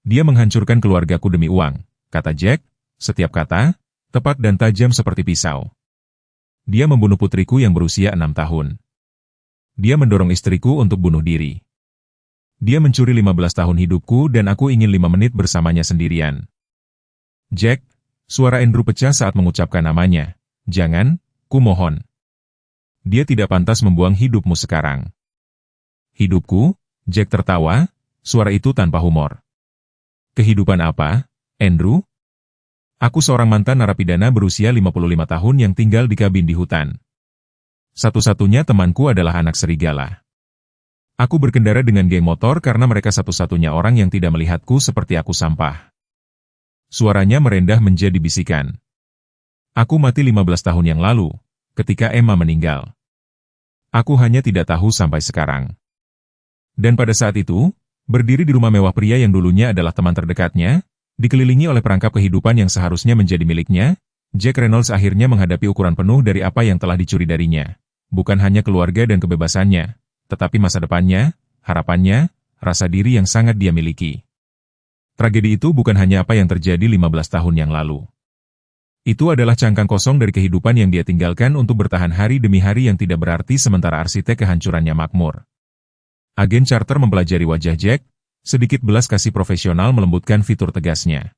Dia menghancurkan keluargaku demi uang, kata Jack, setiap kata, tepat dan tajam seperti pisau. Dia membunuh putriku yang berusia 6 tahun. Dia mendorong istriku untuk bunuh diri. Dia mencuri 15 tahun hidupku dan aku ingin 5 menit bersamanya sendirian. Jack, suara Andrew pecah saat mengucapkan namanya. Jangan, kumohon. Dia tidak pantas membuang hidupmu sekarang. Hidupku? Jack tertawa, suara itu tanpa humor. Kehidupan apa, Andrew? Aku seorang mantan narapidana berusia 55 tahun yang tinggal di kabin di hutan. Satu-satunya temanku adalah anak serigala. Aku berkendara dengan geng motor karena mereka satu-satunya orang yang tidak melihatku seperti aku sampah. Suaranya merendah menjadi bisikan. Aku mati 15 tahun yang lalu, ketika Emma meninggal. Aku hanya tidak tahu sampai sekarang. Dan pada saat itu, berdiri di rumah mewah pria yang dulunya adalah teman terdekatnya, dikelilingi oleh perangkap kehidupan yang seharusnya menjadi miliknya, Jack Reynolds akhirnya menghadapi ukuran penuh dari apa yang telah dicuri darinya. Bukan hanya keluarga dan kebebasannya, tetapi masa depannya, harapannya, rasa diri yang sangat dia miliki. Tragedi itu bukan hanya apa yang terjadi 15 tahun yang lalu. Itu adalah cangkang kosong dari kehidupan yang dia tinggalkan untuk bertahan hari demi hari yang tidak berarti sementara arsitek kehancurannya makmur. Agen Charter mempelajari wajah Jack, sedikit belas kasih profesional melembutkan fitur tegasnya.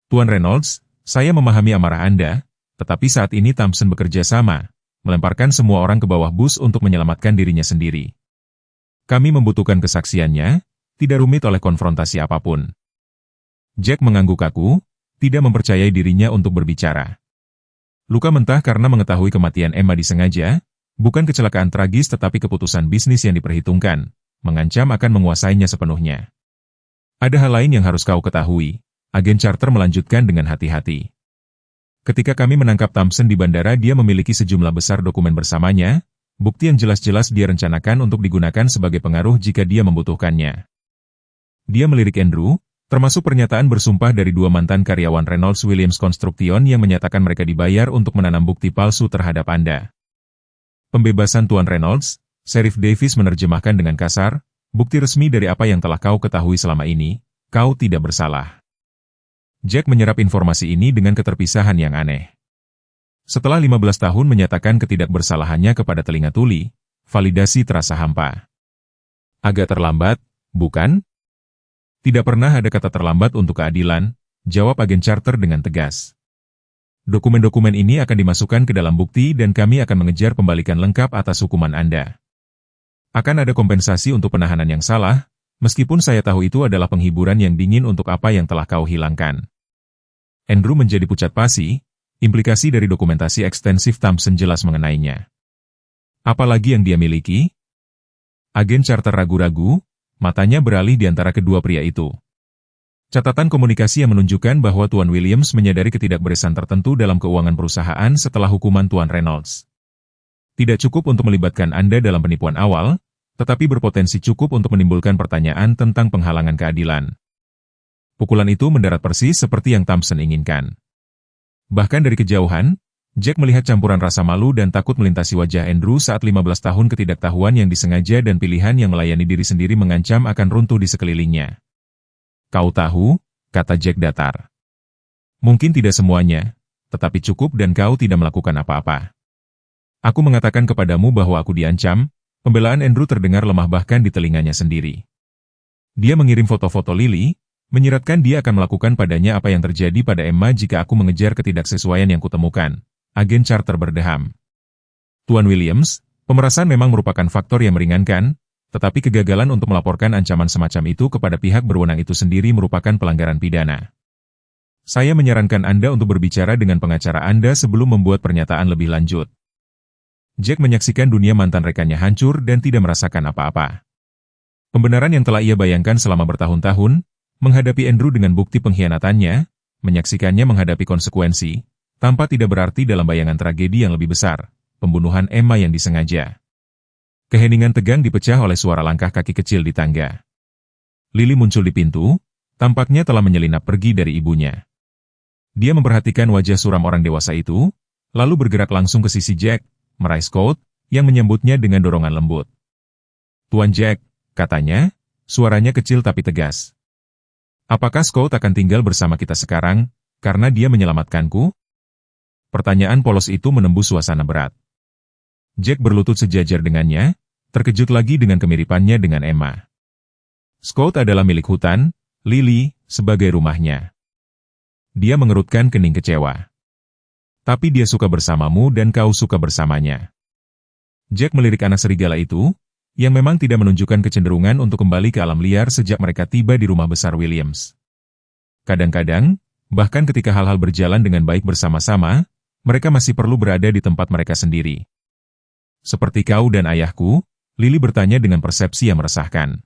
Tuan Reynolds, saya memahami amarah Anda, tetapi saat ini Thompson bekerja sama, melemparkan semua orang ke bawah bus untuk menyelamatkan dirinya sendiri. Kami membutuhkan kesaksiannya, tidak rumit oleh konfrontasi apapun. Jack mengangguk kaku, tidak mempercayai dirinya untuk berbicara. Luka mentah karena mengetahui kematian Emma disengaja, bukan kecelakaan tragis tetapi keputusan bisnis yang diperhitungkan, mengancam akan menguasainya sepenuhnya. Ada hal lain yang harus kau ketahui, agen Charter melanjutkan dengan hati-hati. Ketika kami menangkap Thompson di bandara dia memiliki sejumlah besar dokumen bersamanya, bukti yang jelas-jelas dia rencanakan untuk digunakan sebagai pengaruh jika dia membutuhkannya. Dia melirik Andrew, termasuk pernyataan bersumpah dari 2 mantan karyawan Reynolds Williams Construction yang menyatakan mereka dibayar untuk menanam bukti palsu terhadap Anda. Pembebasan Tuan Reynolds, Sheriff Davis menerjemahkan dengan kasar, bukti resmi dari apa yang telah kau ketahui selama ini, kau tidak bersalah. Jack menyerap informasi ini dengan keterpisahan yang aneh. Setelah 15 tahun menyatakan ketidakbersalahannya kepada telinga tuli, validasi terasa hampa. Agak terlambat, bukan? Tidak pernah ada kata terlambat untuk keadilan, jawab agen Charter dengan tegas. Dokumen-dokumen ini akan dimasukkan ke dalam bukti dan kami akan mengejar pembalikan lengkap atas hukuman Anda. Akan ada kompensasi untuk penahanan yang salah, meskipun saya tahu itu adalah penghiburan yang dingin untuk apa yang telah kau hilangkan. Andrew menjadi pucat pasi, implikasi dari dokumentasi ekstensif Thompson jelas mengenainya. Apalagi yang dia miliki? Agen Charter ragu-ragu, matanya beralih di antara kedua pria itu. Catatan komunikasi yang menunjukkan bahwa Tuan Williams menyadari ketidakberesan tertentu dalam keuangan perusahaan setelah hukuman Tuan Reynolds. Tidak cukup untuk melibatkan Anda dalam penipuan awal, tetapi berpotensi cukup untuk menimbulkan pertanyaan tentang penghalangan keadilan. Pukulan itu mendarat persis seperti yang Thompson inginkan. Bahkan dari kejauhan, Jack melihat campuran rasa malu dan takut melintasi wajah Andrew saat 15 tahun ketidaktahuan yang disengaja dan pilihan yang melayani diri sendiri mengancam akan runtuh di sekelilingnya. "Kau tahu," kata Jack datar. "Mungkin tidak semuanya, tetapi cukup dan kau tidak melakukan apa-apa. Aku mengatakan kepadamu bahwa aku diancam." Pembelaan Andrew terdengar lemah bahkan di telinganya sendiri. Dia mengirim foto-foto Lily, menyiratkan dia akan melakukan padanya apa yang terjadi pada Emma jika aku mengejar ketidaksesuaian yang kutemukan. Agen Carter berdeham. "Tuan Williams, pemerasan memang merupakan faktor yang meringankan, tetapi kegagalan untuk melaporkan ancaman semacam itu kepada pihak berwenang itu sendiri merupakan pelanggaran pidana. Saya menyarankan Anda untuk berbicara dengan pengacara Anda sebelum membuat pernyataan lebih lanjut." Jack menyaksikan dunia mantan rekannya hancur dan tidak merasakan apa-apa. Pembenaran yang telah ia bayangkan selama bertahun-tahun, menghadapi Andrew dengan bukti pengkhianatannya, menyaksikannya menghadapi konsekuensi, tanpa tidak berarti dalam bayangan tragedi yang lebih besar, pembunuhan Emma yang disengaja. Keheningan tegang dipecah oleh suara langkah kaki kecil di tangga. Lily muncul di pintu, tampaknya telah menyelinap pergi dari ibunya. Dia memperhatikan wajah suram orang dewasa itu, lalu bergerak langsung ke sisi Jack, meraih Scott, yang menyambutnya dengan dorongan lembut. "Tuan Jack," katanya, suaranya kecil tapi tegas. "Apakah Scott akan tinggal bersama kita sekarang, karena dia menyelamatkanku?" Pertanyaan polos itu menembus suasana berat. Jack berlutut sejajar dengannya, terkejut lagi dengan kemiripannya dengan Emma. Scott adalah milik hutan, Lily, sebagai rumahnya. Dia mengerutkan kening kecewa. "Tapi dia suka bersamamu dan kau suka bersamanya." Jack melirik anak serigala itu, yang memang tidak menunjukkan kecenderungan untuk kembali ke alam liar sejak mereka tiba di rumah besar Williams. Kadang-kadang, bahkan ketika hal-hal berjalan dengan baik bersama-sama, mereka masih perlu berada di tempat mereka sendiri. "Seperti kau dan ayahku," Lily bertanya dengan persepsi yang meresahkan.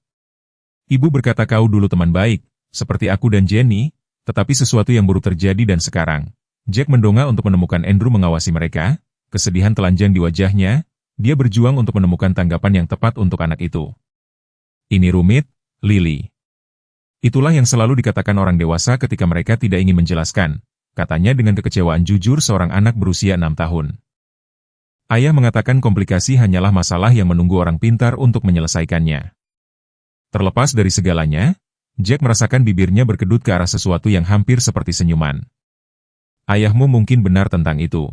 "Ibu berkata kau dulu teman baik, seperti aku dan Jenny, tetapi sesuatu yang buruk terjadi dan sekarang." Jack mendongak untuk menemukan Andrew mengawasi mereka, kesedihan telanjang di wajahnya, dia berjuang untuk menemukan tanggapan yang tepat untuk anak itu. "Ini rumit, Lily." "Itulah yang selalu dikatakan orang dewasa ketika mereka tidak ingin menjelaskan," katanya dengan kekecewaan jujur seorang anak berusia 6 tahun. "Ayah mengatakan komplikasi hanyalah masalah yang menunggu orang pintar untuk menyelesaikannya." Terlepas dari segalanya, Jack merasakan bibirnya berkedut ke arah sesuatu yang hampir seperti senyuman. "Ayahmu mungkin benar tentang itu."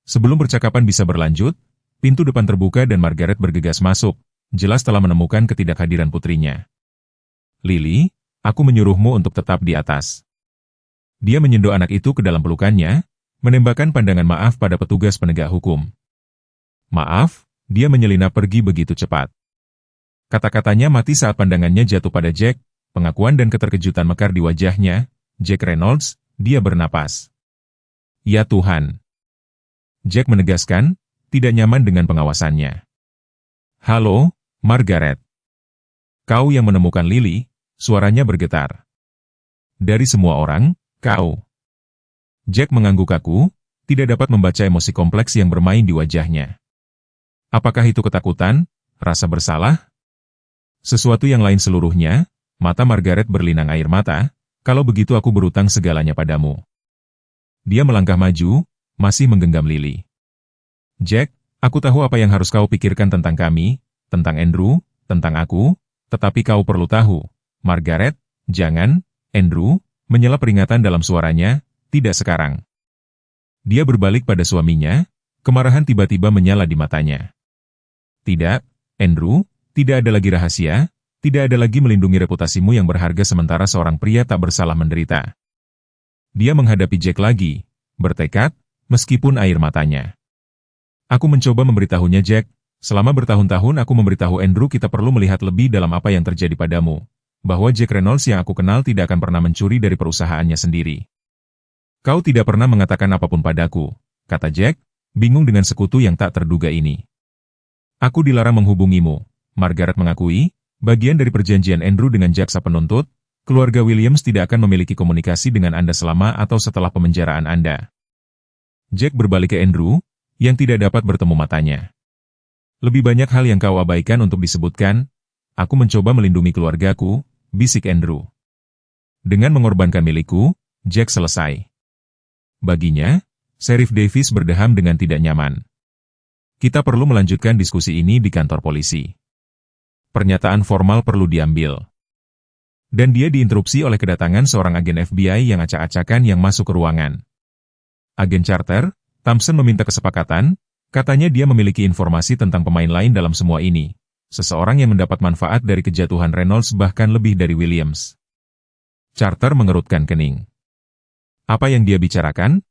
Sebelum percakapan bisa berlanjut, pintu depan terbuka dan Margaret bergegas masuk, jelas telah menemukan ketidakhadiran putrinya. "Lily, aku menyuruhmu untuk tetap di atas." Dia menyendok anak itu ke dalam pelukannya, menembakkan pandangan maaf pada petugas penegak hukum. "Maaf," dia menyelinap pergi begitu cepat. Kata-katanya mati saat pandangannya jatuh pada Jack, pengakuan dan keterkejutan mekar di wajahnya. "Jack Reynolds," dia bernapas. "Ya Tuhan." Jack menegaskan, tidak nyaman dengan pengawasannya. "Halo, Margaret. Kau yang menemukan Lily," suaranya bergetar. "Dari semua orang, kau." Jack mengangguk kaku, tidak dapat membaca emosi kompleks yang bermain di wajahnya. Apakah itu ketakutan, rasa bersalah? Sesuatu yang lain seluruhnya? Mata Margaret berlinang air mata. "Kalau begitu aku berutang segalanya padamu." Dia melangkah maju, masih menggenggam Lily. "Jack, aku tahu apa yang harus kau pikirkan tentang kami, tentang Andrew, tentang aku, tetapi kau perlu tahu." "Margaret, jangan." Andrew, menyela peringatan dalam suaranya, "tidak sekarang." Dia berbalik pada suaminya, kemarahan tiba-tiba menyala di matanya. "Tidak, Andrew, tidak ada lagi rahasia. Tidak ada lagi melindungi reputasimu yang berharga sementara seorang pria tak bersalah menderita." Dia menghadapi Jack lagi, bertekad, meskipun air matanya. "Aku mencoba memberitahunya Jack, selama bertahun-tahun aku memberitahu Andrew kita perlu melihat lebih dalam apa yang terjadi padamu, bahwa Jack Reynolds yang aku kenal tidak akan pernah mencuri dari perusahaannya sendiri." "Kau tidak pernah mengatakan apapun padaku," kata Jack, bingung dengan sekutu yang tak terduga ini. "Aku dilarang menghubungimu," Margaret mengakui. "Bagian dari perjanjian Andrew dengan jaksa penuntut, keluarga Williams tidak akan memiliki komunikasi dengan Anda selama atau setelah pemenjaraan Anda." Jack berbalik ke Andrew, yang tidak dapat bertemu matanya. Lebih banyak hal yang kau abaikan untuk disebutkan. Aku mencoba melindungi keluargaku, bisik Andrew. Dengan mengorbankan milikku, Jack selesai. Baginya, Sheriff Davis berdeham dengan tidak nyaman. Kita perlu melanjutkan diskusi ini di kantor polisi. Pernyataan formal perlu diambil. Dan dia diinterupsi oleh kedatangan seorang agen FBI yang acak-acakan yang masuk ke ruangan. Agen Charter, Thompson meminta kesepakatan, katanya dia memiliki informasi tentang pemain lain dalam semua ini. Seseorang yang mendapat manfaat dari kejatuhan Reynolds bahkan lebih dari Williams. Charter mengerutkan kening. Apa yang dia bicarakan?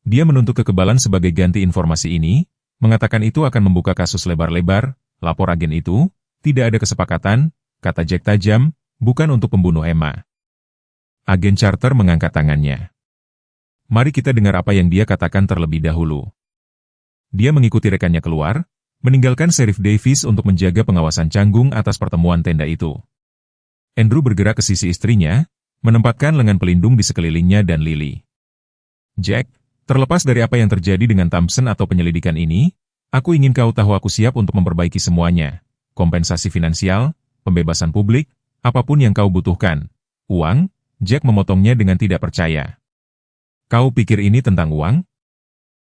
Dia menuntut kekebalan sebagai ganti informasi ini, mengatakan itu akan membuka kasus lebar-lebar, lapor agen itu, tidak ada kesepakatan, kata Jack tajam, bukan untuk pembunuh Emma. Agen Charter mengangkat tangannya. Mari kita dengar apa yang dia katakan terlebih dahulu. Dia mengikuti rekannya keluar, meninggalkan Sheriff Davis untuk menjaga pengawasan canggung atas pertemuan tenda itu. Andrew bergerak ke sisi istrinya, menempatkan lengan pelindung di sekelilingnya dan Lily. Jack, terlepas dari apa yang terjadi dengan Thompson atau penyelidikan ini, aku ingin kau tahu aku siap untuk memperbaiki semuanya. Kompensasi finansial, pembebasan publik, apapun yang kau butuhkan. Uang? Jack memotongnya dengan tidak percaya. Kau pikir ini tentang uang?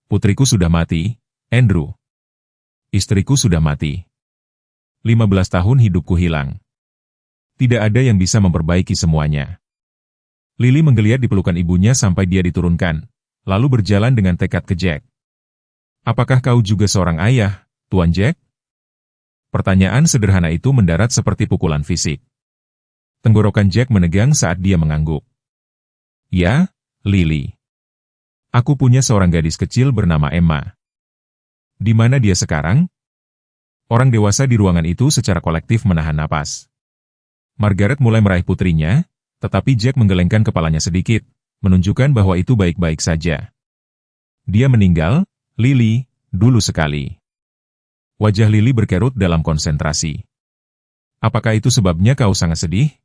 Putriku sudah mati, Andrew. Istriku sudah mati. 15 tahun hidupku hilang. Tidak ada yang bisa memperbaiki semuanya. Lily menggeliat di pelukan ibunya sampai dia diturunkan, lalu berjalan dengan tekad ke Jack. Apakah kau juga seorang ayah, Tuan Jack? Pertanyaan sederhana itu mendarat seperti pukulan fisik. Tenggorokan Jack menegang saat dia mengangguk. Ya, Lily. Aku punya seorang gadis kecil bernama Emma. Di mana dia sekarang? Orang dewasa di ruangan itu secara kolektif menahan napas. Margaret mulai meraih putrinya, tetapi Jack menggelengkan kepalanya sedikit, menunjukkan bahwa itu baik-baik saja. Dia meninggal, Lily, dulu sekali. Wajah Lily berkerut dalam konsentrasi. Apakah itu sebabnya kau sangat sedih?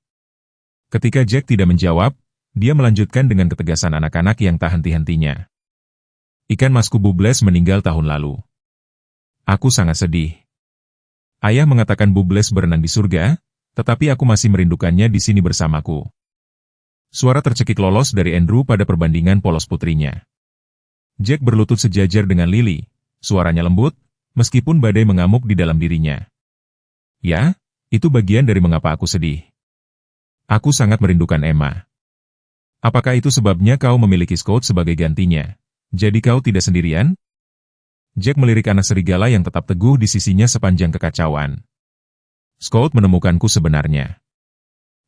Ketika Jack tidak menjawab, dia melanjutkan dengan ketegasan anak-anak yang tak henti-hentinya. Ikan masku Bubles meninggal tahun lalu. Aku sangat sedih. Ayah mengatakan Bubles berenang di surga, tetapi aku masih merindukannya di sini bersamaku. Suara tercekik lolos dari Andrew pada perbandingan polos putrinya. Jack berlutut sejajar dengan Lily, suaranya lembut, meskipun badai mengamuk di dalam dirinya. Ya, itu bagian dari mengapa aku sedih. Aku sangat merindukan Emma. Apakah itu sebabnya kau memiliki Scott sebagai gantinya? Jadi kau tidak sendirian? Jack melirik anak serigala yang tetap teguh di sisinya sepanjang kekacauan. Scott menemukanku sebenarnya.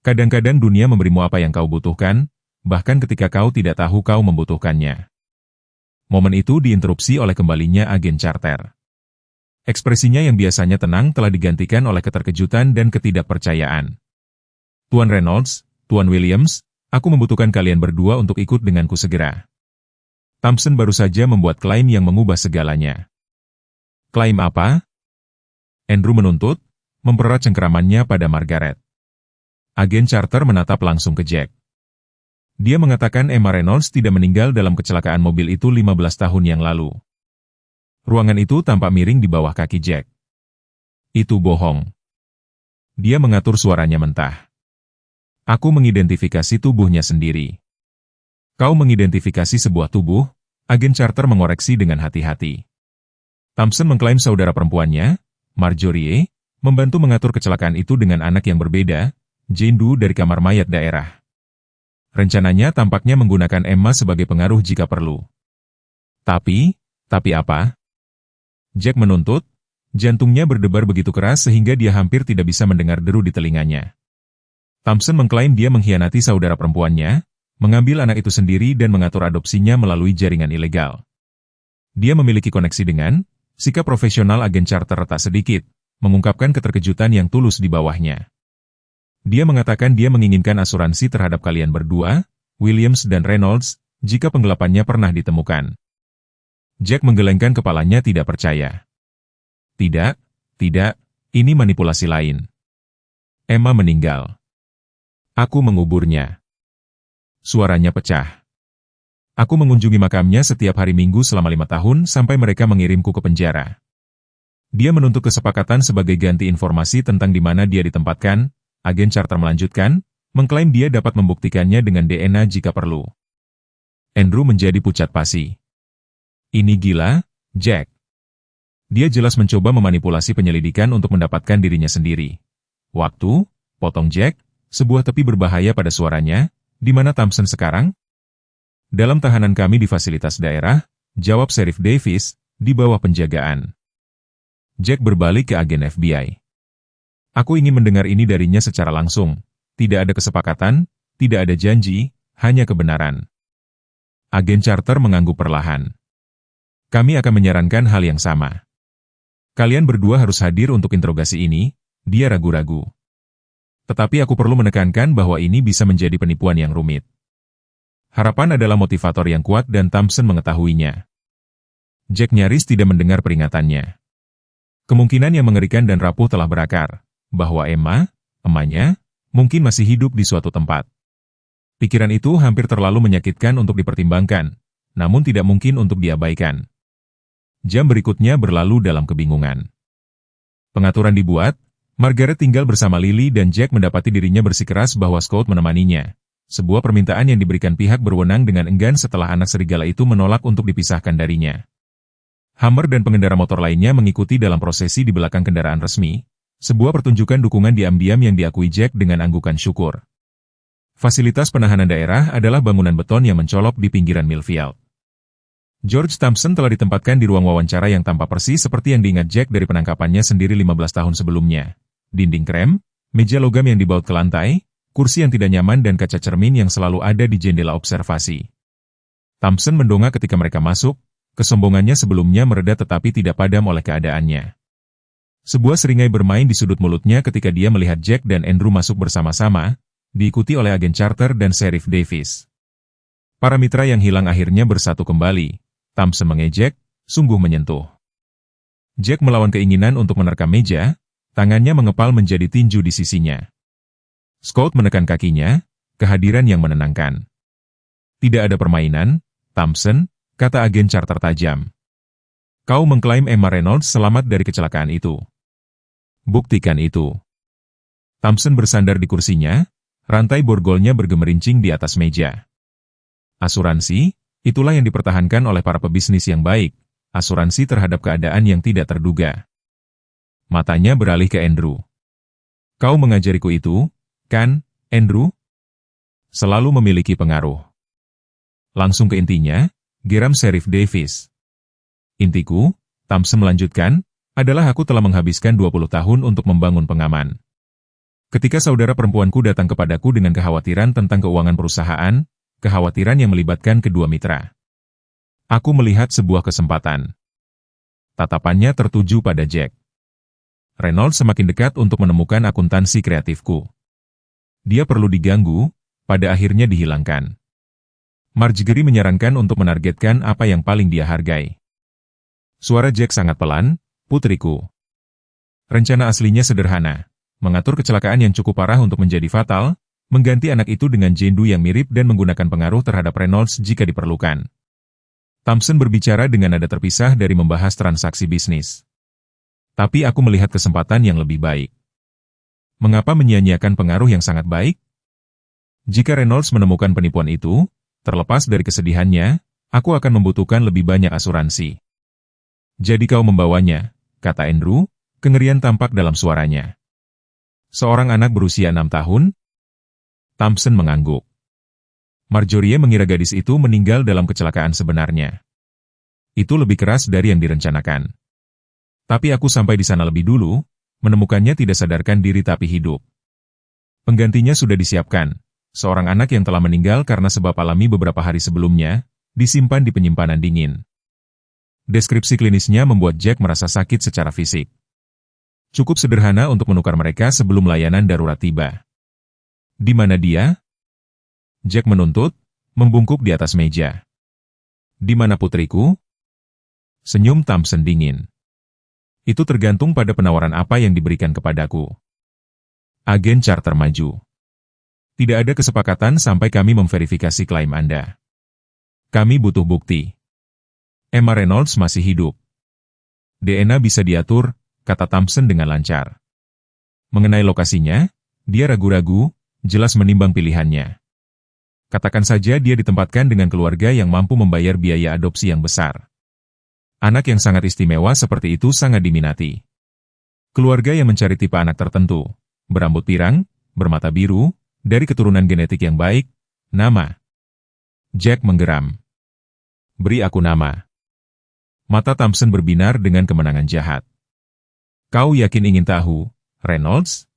Kadang-kadang dunia memberimu apa yang kau butuhkan, bahkan ketika kau tidak tahu kau membutuhkannya. Momen itu diinterupsi oleh kembalinya agen Charter. Ekspresinya yang biasanya tenang telah digantikan oleh keterkejutan dan ketidakpercayaan. Tuan Reynolds, Tuan Williams, aku membutuhkan kalian berdua untuk ikut denganku segera. Thompson baru saja membuat klaim yang mengubah segalanya. Klaim apa? Andrew menuntut, mempererat cengkeramannya pada Margaret. Agen Charter menatap langsung ke Jack. Dia mengatakan Emma Reynolds tidak meninggal dalam kecelakaan mobil itu 15 tahun yang lalu. Ruangan itu tampak miring di bawah kaki Jack. Itu bohong. Dia mengatur suaranya mentah. Aku mengidentifikasi tubuhnya sendiri. Kau mengidentifikasi sebuah tubuh? Agen Charter mengoreksi dengan hati-hati. Thompson mengklaim saudara perempuannya, Marjorie, membantu mengatur kecelakaan itu dengan anak yang berbeda, Jane Doe dari kamar mayat daerah. Rencananya tampaknya menggunakan Emma sebagai pengaruh jika perlu. Tapi apa? Jack menuntut, jantungnya berdebar begitu keras sehingga dia hampir tidak bisa mendengar deru di telinganya. Thompson mengklaim dia mengkhianati saudara perempuannya, mengambil anak itu sendiri dan mengatur adopsinya melalui jaringan ilegal. Dia memiliki koneksi dengan sikap profesional agen Charter retak sedikit, mengungkapkan keterkejutan yang tulus di bawahnya. Dia mengatakan dia menginginkan asuransi terhadap kalian berdua, Williams dan Reynolds, jika penggelapannya pernah ditemukan. Jack menggelengkan kepalanya tidak percaya. Tidak, ini manipulasi lain. Emma meninggal. Aku menguburnya. Suaranya pecah. Aku mengunjungi makamnya setiap hari Minggu selama 5 tahun sampai mereka mengirimku ke penjara. Dia menuntut kesepakatan sebagai ganti informasi tentang di mana dia ditempatkan. Agen Carter melanjutkan, mengklaim dia dapat membuktikannya dengan DNA jika perlu. Andrew menjadi pucat pasi. Ini gila, Jack. Dia jelas mencoba memanipulasi penyelidikan untuk mendapatkan dirinya sendiri. Waktu, potong Jack, sebuah tepi berbahaya pada suaranya. Di mana Thompson sekarang? Dalam tahanan kami di fasilitas daerah, jawab Sheriff Davis, di bawah penjagaan. Jack berbalik ke agen FBI. Aku ingin mendengar ini darinya secara langsung. Tidak ada kesepakatan, tidak ada janji, hanya kebenaran. Agen Carter mengangguk perlahan. Kami akan menyarankan hal yang sama. Kalian berdua harus hadir untuk interogasi ini, dia ragu-ragu. Tetapi aku perlu menekankan bahwa ini bisa menjadi penipuan yang rumit. Harapan adalah motivator yang kuat dan Thompson mengetahuinya. Jack nyaris tidak mendengar peringatannya. Kemungkinan yang mengerikan dan rapuh telah berakar, bahwa emaknya, mungkin masih hidup di suatu tempat. Pikiran itu hampir terlalu menyakitkan untuk dipertimbangkan, namun tidak mungkin untuk diabaikan. Jam berikutnya berlalu dalam kebingungan. Pengaturan dibuat, Margaret tinggal bersama Lily dan Jack mendapati dirinya bersikeras bahwa Scott menemaninya. Sebuah permintaan yang diberikan pihak berwenang dengan enggan setelah anak serigala itu menolak untuk dipisahkan darinya. Hammer dan pengendara motor lainnya mengikuti dalam prosesi di belakang kendaraan resmi, sebuah pertunjukan dukungan diam-diam yang diakui Jack dengan anggukan syukur. Fasilitas penahanan daerah adalah bangunan beton yang mencolok di pinggiran Millfield. George Thompson telah ditempatkan di ruang wawancara yang tampak persis seperti yang diingat Jack dari penangkapannya sendiri 15 tahun sebelumnya. Dinding krem, meja logam yang dibaut ke lantai, kursi yang tidak nyaman dan kaca cermin yang selalu ada di jendela observasi. Thompson mendongak ketika mereka masuk, kesombongannya sebelumnya mereda tetapi tidak padam oleh keadaannya. Sebuah seringai bermain di sudut mulutnya ketika dia melihat Jack dan Andrew masuk bersama-sama, diikuti oleh agen Carter dan Sheriff Davis. Para mitra yang hilang akhirnya bersatu kembali. Thompson mengejek, sungguh menyentuh. Jack melawan keinginan untuk menerkam meja, tangannya mengepal menjadi tinju di sisinya. Scott menekan kakinya, kehadiran yang menenangkan. Tidak ada permainan, Thompson, kata agen Carter tajam. Kau mengklaim Emma Reynolds selamat dari kecelakaan itu. Buktikan itu. Thompson bersandar di kursinya, rantai borgolnya bergemerincing di atas meja. Asuransi, itulah yang dipertahankan oleh para pebisnis yang baik, asuransi terhadap keadaan yang tidak terduga. Matanya beralih ke Andrew. Kau mengajariku itu, kan, Andrew? Selalu memiliki pengaruh. Langsung ke intinya, geram Sheriff Davis. Intiku, Thompson melanjutkan, adalah aku telah menghabiskan 20 tahun untuk membangun pengaman. Ketika saudara perempuanku datang kepadaku dengan kekhawatiran tentang keuangan perusahaan, kekhawatiran yang melibatkan kedua mitra. Aku melihat sebuah kesempatan. Tatapannya tertuju pada Jack. Reynolds semakin dekat untuk menemukan akuntansi kreatifku. Dia perlu diganggu, pada akhirnya dihilangkan. Marjorie menyarankan untuk menargetkan apa yang paling dia hargai. Suara Jack sangat pelan, putriku. Rencana aslinya sederhana, mengatur kecelakaan yang cukup parah untuk menjadi fatal, mengganti anak itu dengan jendu yang mirip dan menggunakan pengaruh terhadap Reynolds jika diperlukan. Thompson berbicara dengan nada terpisah dari membahas transaksi bisnis. Tapi aku melihat kesempatan yang lebih baik. Mengapa menyia-nyiakan pengaruh yang sangat baik? Jika Reynolds menemukan penipuan itu, terlepas dari kesedihannya, aku akan membutuhkan lebih banyak asuransi. Jadi kau membawanya, kata Andrew, kengerian tampak dalam suaranya. Seorang anak berusia 6 tahun? Thompson mengangguk. Marjorie mengira gadis itu meninggal dalam kecelakaan sebenarnya. Itu lebih keras dari yang direncanakan. Tapi aku sampai di sana lebih dulu, menemukannya tidak sadarkan diri tapi hidup. Penggantinya sudah disiapkan, seorang anak yang telah meninggal karena sebab alami beberapa hari sebelumnya, disimpan di penyimpanan dingin. Deskripsi klinisnya membuat Jack merasa sakit secara fisik. Cukup sederhana untuk menukar mereka sebelum layanan darurat tiba. Di mana dia? Jack menuntut, membungkuk di atas meja. Di mana putriku? Senyum Thompson dingin. Itu tergantung pada penawaran apa yang diberikan kepadaku. Agen Carter maju. Tidak ada kesepakatan sampai kami memverifikasi klaim Anda. Kami butuh bukti. Emma Reynolds masih hidup. DNA bisa diatur, kata Thompson dengan lancar. Mengenai lokasinya, dia ragu-ragu, jelas menimbang pilihannya. Katakan saja dia ditempatkan dengan keluarga yang mampu membayar biaya adopsi yang besar. Anak yang sangat istimewa seperti itu sangat diminati. Keluarga yang mencari tipe anak tertentu, berambut pirang, bermata biru, dari keturunan genetik yang baik, nama. Jack menggeram. Beri aku nama. Mata Thompson berbinar dengan kemenangan jahat. Kau yakin ingin tahu, Reynolds?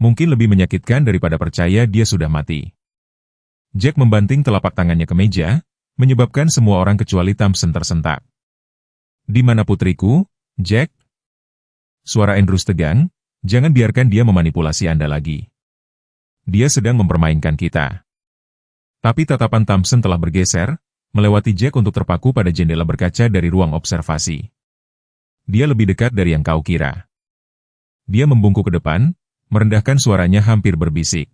Mungkin lebih menyakitkan daripada percaya dia sudah mati. Jack membanting telapak tangannya ke meja, menyebabkan semua orang kecuali Thompson tersentak. Di mana putriku, Jack? Suara Andrews tegang, jangan biarkan dia memanipulasi Anda lagi. Dia sedang mempermainkan kita. Tapi tatapan Thompson telah bergeser, melewati Jack untuk terpaku pada jendela berkaca dari ruang observasi. Dia lebih dekat dari yang kau kira. Dia membungkuk ke depan, merendahkan suaranya hampir berbisik.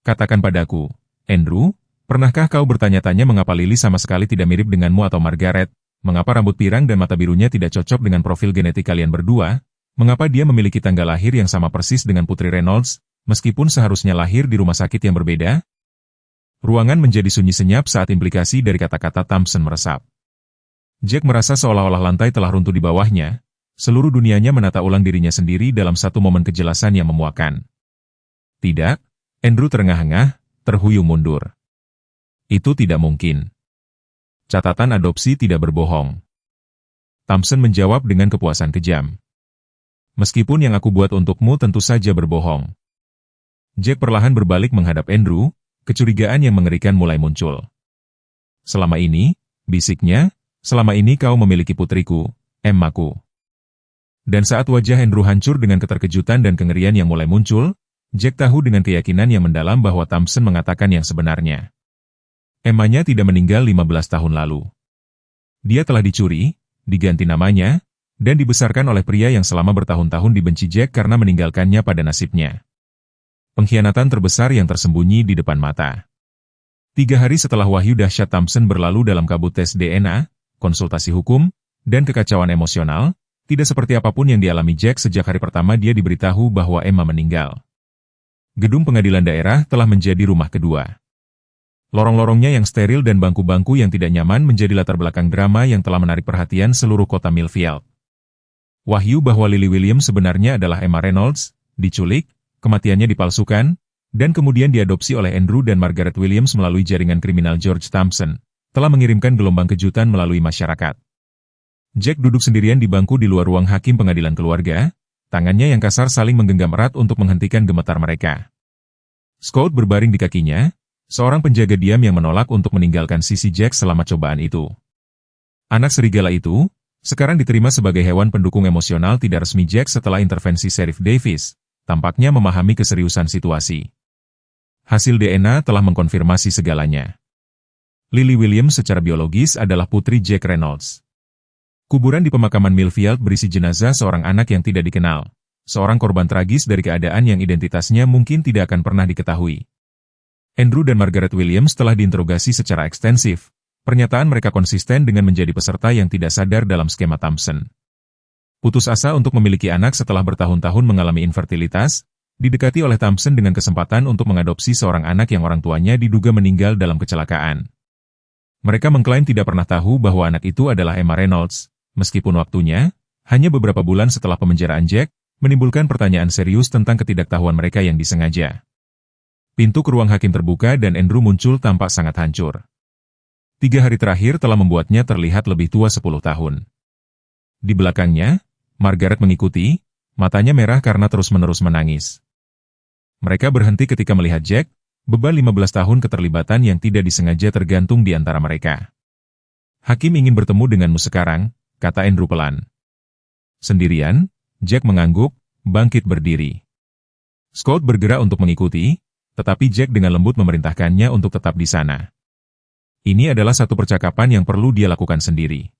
Katakan padaku, Andrew, pernahkah kau bertanya-tanya mengapa Lily sama sekali tidak mirip denganmu atau Margaret? Mengapa rambut pirang dan mata birunya tidak cocok dengan profil genetik kalian berdua? Mengapa dia memiliki tanggal lahir yang sama persis dengan Putri Reynolds, meskipun seharusnya lahir di rumah sakit yang berbeda? Ruangan menjadi sunyi senyap saat implikasi dari kata-kata Thompson meresap. Jack merasa seolah-olah lantai telah runtuh di bawahnya, seluruh dunianya menata ulang dirinya sendiri dalam satu momen kejelasan yang memuakkan. Tidak, Andrew terengah-engah, terhuyung mundur. Itu tidak mungkin. Catatan adopsi tidak berbohong. Thompson menjawab dengan kepuasan kejam. Meskipun yang aku buat untukmu tentu saja berbohong. Jack perlahan berbalik menghadap Andrew, kecurigaan yang mengerikan mulai muncul. Selama ini, bisiknya, selama ini kau memiliki putriku, Emmaku. Dan saat wajah Andrew hancur dengan keterkejutan dan kengerian yang mulai muncul, Jack tahu dengan keyakinan yang mendalam bahwa Thompson mengatakan yang sebenarnya. Emma-nya tidak meninggal 15 tahun lalu. Dia telah dicuri, diganti namanya, dan dibesarkan oleh pria yang selama bertahun-tahun dibenci Jack karena meninggalkannya pada nasibnya. Pengkhianatan terbesar yang tersembunyi di depan mata. 3 hari setelah wahyu dahsyat Thompson berlalu dalam kabut tes DNA, konsultasi hukum, dan kekacauan emosional, tidak seperti apapun yang dialami Jack sejak hari pertama dia diberitahu bahwa Emma meninggal. Gedung pengadilan daerah telah menjadi rumah kedua. Lorong-lorongnya yang steril dan bangku-bangku yang tidak nyaman menjadi latar belakang drama yang telah menarik perhatian seluruh kota Millfield. Wahyu bahwa Lily Williams sebenarnya adalah Emma Reynolds, diculik, kematiannya dipalsukan, dan kemudian diadopsi oleh Andrew dan Margaret Williams melalui jaringan kriminal George Thompson, telah mengirimkan gelombang kejutan melalui masyarakat. Jack duduk sendirian di bangku di luar ruang hakim pengadilan keluarga, tangannya yang kasar saling menggenggam erat untuk menghentikan gemetar mereka. Scott berbaring di kakinya, seorang penjaga diam yang menolak untuk meninggalkan sisi Jack selama cobaan itu. Anak serigala itu, sekarang diterima sebagai hewan pendukung emosional tidak resmi Jack setelah intervensi Sheriff Davis, tampaknya memahami keseriusan situasi. Hasil DNA telah mengkonfirmasi segalanya. Lily Williams secara biologis adalah putri Jack Reynolds. Kuburan di pemakaman Millfield berisi jenazah seorang anak yang tidak dikenal, seorang korban tragis dari keadaan yang identitasnya mungkin tidak akan pernah diketahui. Andrew dan Margaret Williams telah diinterogasi secara ekstensif. Pernyataan mereka konsisten dengan menjadi peserta yang tidak sadar dalam skema Thompson. Putus asa untuk memiliki anak setelah bertahun-tahun mengalami infertilitas, didekati oleh Thompson dengan kesempatan untuk mengadopsi seorang anak yang orang tuanya diduga meninggal dalam kecelakaan. Mereka mengklaim tidak pernah tahu bahwa anak itu adalah Emma Reynolds, meskipun waktunya, hanya beberapa bulan setelah pemenjaraan Jack, menimbulkan pertanyaan serius tentang ketidaktahuan mereka yang disengaja. Pintu ke ruang hakim terbuka dan Andrew muncul tampak sangat hancur. 3 hari terakhir telah membuatnya terlihat lebih tua 10 tahun. Di belakangnya, Margaret mengikuti, matanya merah karena terus-menerus menangis. Mereka berhenti ketika melihat Jack, beban 15 tahun keterlibatan yang tidak disengaja tergantung di antara mereka. Hakim ingin bertemu denganmu sekarang, kata Andrew pelan. Sendirian, Jack mengangguk, bangkit berdiri. Scott bergerak untuk mengikuti, tetapi Jack dengan lembut memerintahkannya untuk tetap di sana. Ini adalah satu percakapan yang perlu dia lakukan sendiri.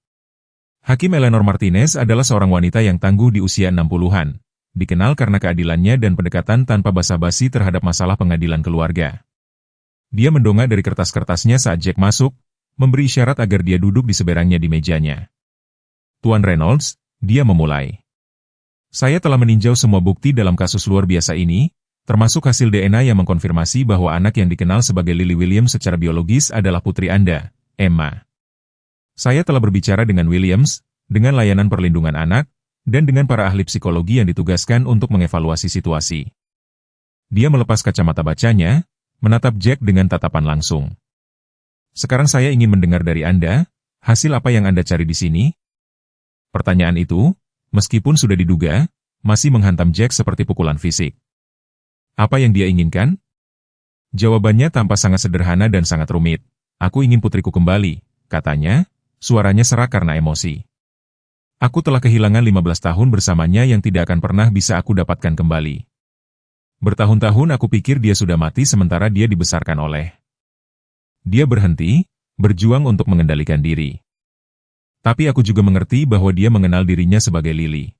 Hakim Eleanor Martinez adalah seorang wanita yang tangguh di usia 60-an, dikenal karena keadilannya dan pendekatan tanpa basa-basi terhadap masalah pengadilan keluarga. Dia mendongak dari kertas-kertasnya saat Jack masuk, memberi isyarat agar dia duduk di seberangnya di mejanya. Tuan Reynolds, dia memulai. Saya telah meninjau semua bukti dalam kasus luar biasa ini, termasuk hasil DNA yang mengkonfirmasi bahwa anak yang dikenal sebagai Lily Williams secara biologis adalah putri Anda, Emma. Saya telah berbicara dengan Williams, dengan layanan perlindungan anak, dan dengan para ahli psikologi yang ditugaskan untuk mengevaluasi situasi. Dia melepas kacamata bacanya, menatap Jack dengan tatapan langsung. Sekarang saya ingin mendengar dari Anda, hasil apa yang Anda cari di sini? Pertanyaan itu, meskipun sudah diduga, masih menghantam Jack seperti pukulan fisik. Apa yang dia inginkan? Jawabannya tampak sangat sederhana dan sangat rumit. Aku ingin putriku kembali, katanya, suaranya serak karena emosi. Aku telah kehilangan 15 tahun bersamanya yang tidak akan pernah bisa aku dapatkan kembali. Bertahun-tahun aku pikir dia sudah mati sementara dia dibesarkan oleh. Dia berhenti, berjuang untuk mengendalikan diri. Tapi aku juga mengerti bahwa dia mengenal dirinya sebagai Lily.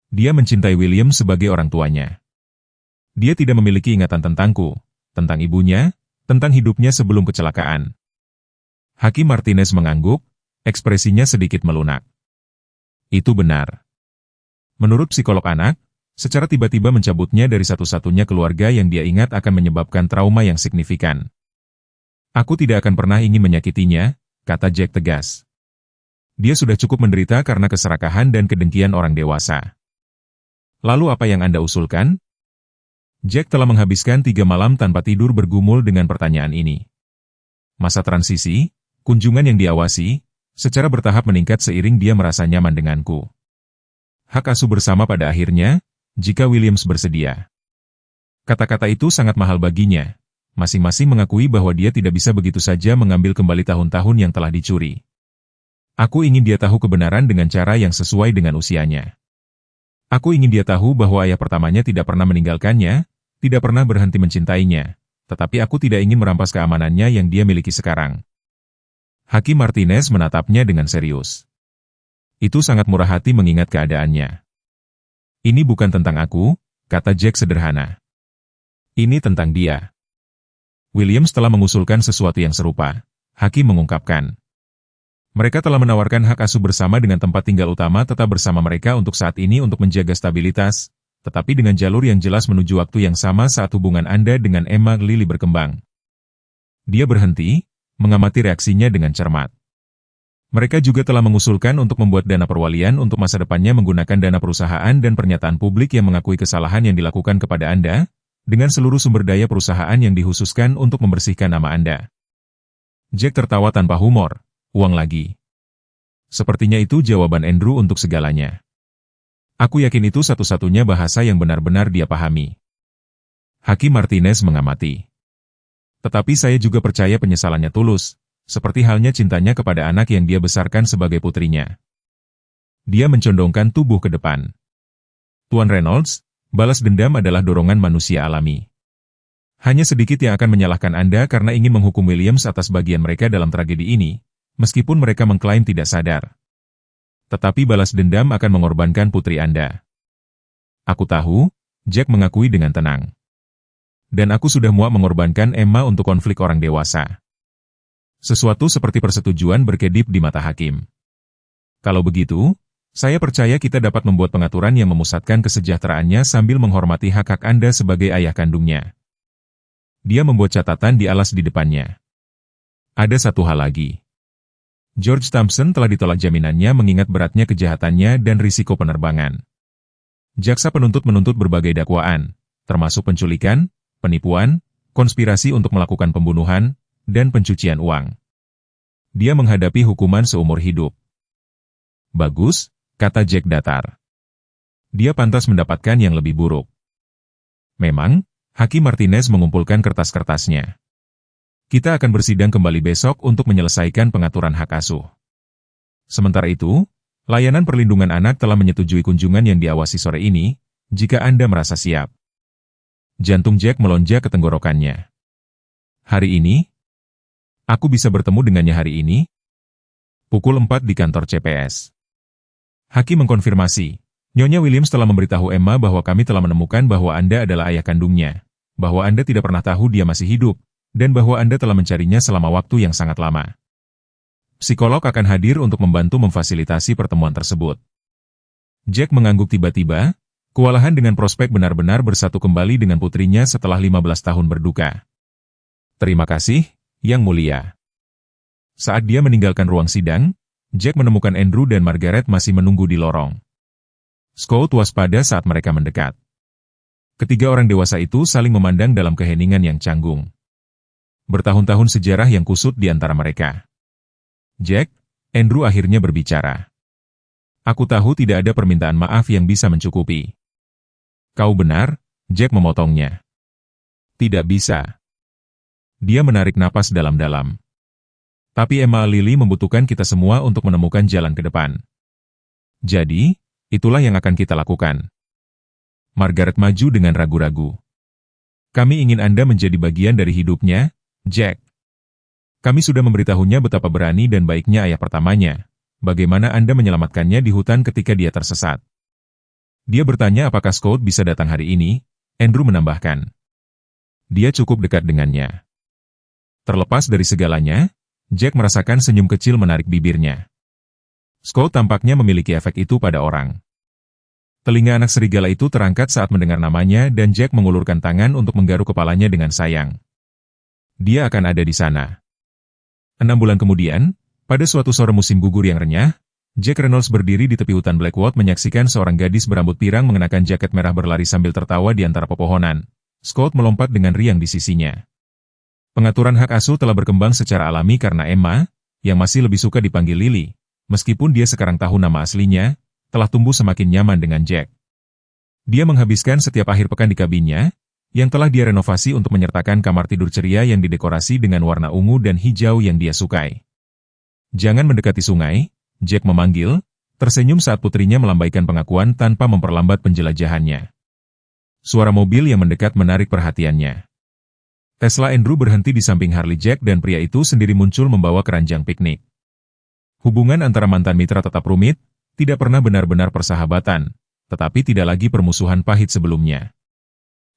Dia mencintai William sebagai orang tuanya. Dia tidak memiliki ingatan tentangku, tentang ibunya, tentang hidupnya sebelum kecelakaan. Hakim Martinez mengangguk, ekspresinya sedikit melunak. Itu benar. Menurut psikolog anak, secara tiba-tiba mencabutnya dari satu-satunya keluarga yang dia ingat akan menyebabkan trauma yang signifikan. Aku tidak akan pernah ingin menyakitinya, kata Jack tegas. Dia sudah cukup menderita karena keserakahan dan kedengkian orang dewasa. Lalu apa yang Anda usulkan? Jack telah menghabiskan 3 malam tanpa tidur bergumul dengan pertanyaan ini. Masa transisi, kunjungan yang diawasi, secara bertahap meningkat seiring dia merasa nyaman denganku. Hak asuh bersama pada akhirnya, jika Williams bersedia. Kata-kata itu sangat mahal baginya. Masing-masing mengakui bahwa dia tidak bisa begitu saja mengambil kembali tahun-tahun yang telah dicuri. Aku ingin dia tahu kebenaran dengan cara yang sesuai dengan usianya. Aku ingin dia tahu bahwa ayah pertamanya tidak pernah meninggalkannya, tidak pernah berhenti mencintainya, tetapi aku tidak ingin merampas keamanannya yang dia miliki sekarang. Hakim Martinez menatapnya dengan serius. Itu sangat murah hati mengingat keadaannya. Ini bukan tentang aku, kata Jack sederhana. Ini tentang dia. Williams telah mengusulkan sesuatu yang serupa, Hakim mengungkapkan. Mereka telah menawarkan hak asuh bersama dengan tempat tinggal utama tetap bersama mereka untuk saat ini untuk menjaga stabilitas, tetapi dengan jalur yang jelas menuju waktu yang sama saat hubungan Anda dengan Emma Lily berkembang. Dia berhenti, mengamati reaksinya dengan cermat. Mereka juga telah mengusulkan untuk membuat dana perwalian untuk masa depannya menggunakan dana perusahaan dan pernyataan publik yang mengakui kesalahan yang dilakukan kepada Anda, dengan seluruh sumber daya perusahaan yang dikhususkan untuk membersihkan nama Anda. Jack tertawa tanpa humor. Uang lagi. Sepertinya itu jawaban Andrew untuk segalanya. Aku yakin itu satu-satunya bahasa yang benar-benar dia pahami. Hakim Martinez mengamati. Tetapi saya juga percaya penyesalannya tulus, seperti halnya cintanya kepada anak yang dia besarkan sebagai putrinya. Dia mencondongkan tubuh ke depan. Tuan Reynolds, balas dendam adalah dorongan manusia alami. Hanya sedikit yang akan menyalahkan Anda karena ingin menghukum Williams atas bagian mereka dalam tragedi ini, meskipun mereka mengklaim tidak sadar. Tetapi balas dendam akan mengorbankan putri Anda. Aku tahu, Jack mengakui dengan tenang. Dan aku sudah muak mengorbankan Emma untuk konflik orang dewasa. Sesuatu seperti persetujuan berkedip di mata hakim. Kalau begitu, saya percaya kita dapat membuat pengaturan yang memusatkan kesejahteraannya sambil menghormati hak-hak Anda sebagai ayah kandungnya. Dia membuat catatan di alas di depannya. Ada satu hal lagi. George Thompson telah ditolak jaminannya mengingat beratnya kejahatannya dan risiko penerbangan. Jaksa penuntut menuntut berbagai dakwaan, termasuk penculikan, penipuan, konspirasi untuk melakukan pembunuhan, dan pencucian uang. Dia menghadapi hukuman seumur hidup. Bagus, kata Jack datar. Dia pantas mendapatkan yang lebih buruk. Memang, Hakim Martinez mengumpulkan kertas-kertasnya. Kita akan bersidang kembali besok untuk menyelesaikan pengaturan hak asuh. Sementara itu, layanan perlindungan anak telah menyetujui kunjungan yang diawasi sore ini, jika Anda merasa siap. Jantung Jack melonjak ke tenggorokannya. Hari ini? Aku bisa bertemu dengannya hari ini? Pukul 4 di kantor CPS. Hakim mengkonfirmasi, Nyonya Williams telah memberitahu Emma bahwa kami telah menemukan bahwa Anda adalah ayah kandungnya, bahwa Anda tidak pernah tahu dia masih hidup, dan bahwa Anda telah mencarinya selama waktu yang sangat lama. Psikolog akan hadir untuk membantu memfasilitasi pertemuan tersebut. Jack mengangguk tiba-tiba, kewalahan dengan prospek benar-benar bersatu kembali dengan putrinya setelah 15 tahun berduka. Terima kasih, Yang Mulia. Saat dia meninggalkan ruang sidang, Jack menemukan Andrew dan Margaret masih menunggu di lorong. Scott waspada saat mereka mendekat. Ketiga orang dewasa itu saling memandang dalam keheningan yang canggung. Bertahun-tahun sejarah yang kusut di antara mereka. Jack, Andrew akhirnya berbicara. Aku tahu tidak ada permintaan maaf yang bisa mencukupi. Kau benar, Jack memotongnya. Tidak bisa. Dia menarik napas dalam-dalam. Tapi Emma Lily membutuhkan kita semua untuk menemukan jalan ke depan. Jadi, itulah yang akan kita lakukan. Margaret maju dengan ragu-ragu. Kami ingin Anda menjadi bagian dari hidupnya, Jack. Kami sudah memberitahunya betapa berani dan baiknya ayah pertamanya. Bagaimana Anda menyelamatkannya di hutan ketika dia tersesat. Dia bertanya apakah Scott bisa datang hari ini, Andrew menambahkan. Dia cukup dekat dengannya. Terlepas dari segalanya, Jack merasakan senyum kecil menarik bibirnya. Scott tampaknya memiliki efek itu pada orang. Telinga anak serigala itu terangkat saat mendengar namanya dan Jack mengulurkan tangan untuk menggaruk kepalanya dengan sayang. Dia akan ada di sana. 6 bulan kemudian, pada suatu sore musim gugur yang renyah, Jack Reynolds berdiri di tepi hutan Blackwood menyaksikan seorang gadis berambut pirang mengenakan jaket merah berlari sambil tertawa di antara pepohonan. Scott melompat dengan riang di sisinya. Pengaturan hak asuh telah berkembang secara alami karena Emma, yang masih lebih suka dipanggil Lily, meskipun dia sekarang tahu nama aslinya, telah tumbuh semakin nyaman dengan Jack. Dia menghabiskan setiap akhir pekan di kabinnya, yang telah dia renovasi untuk menyertakan kamar tidur ceria yang didekorasi dengan warna ungu dan hijau yang dia sukai. Jangan mendekati sungai, Jack memanggil, tersenyum saat putrinya melambaikan pengakuan tanpa memperlambat penjelajahannya. Suara mobil yang mendekat menarik perhatiannya. Tesla Andrew berhenti di samping Harley Jack dan pria itu sendiri muncul membawa keranjang piknik. Hubungan antara mantan mitra tetap rumit, tidak pernah benar-benar persahabatan, tetapi tidak lagi permusuhan pahit sebelumnya.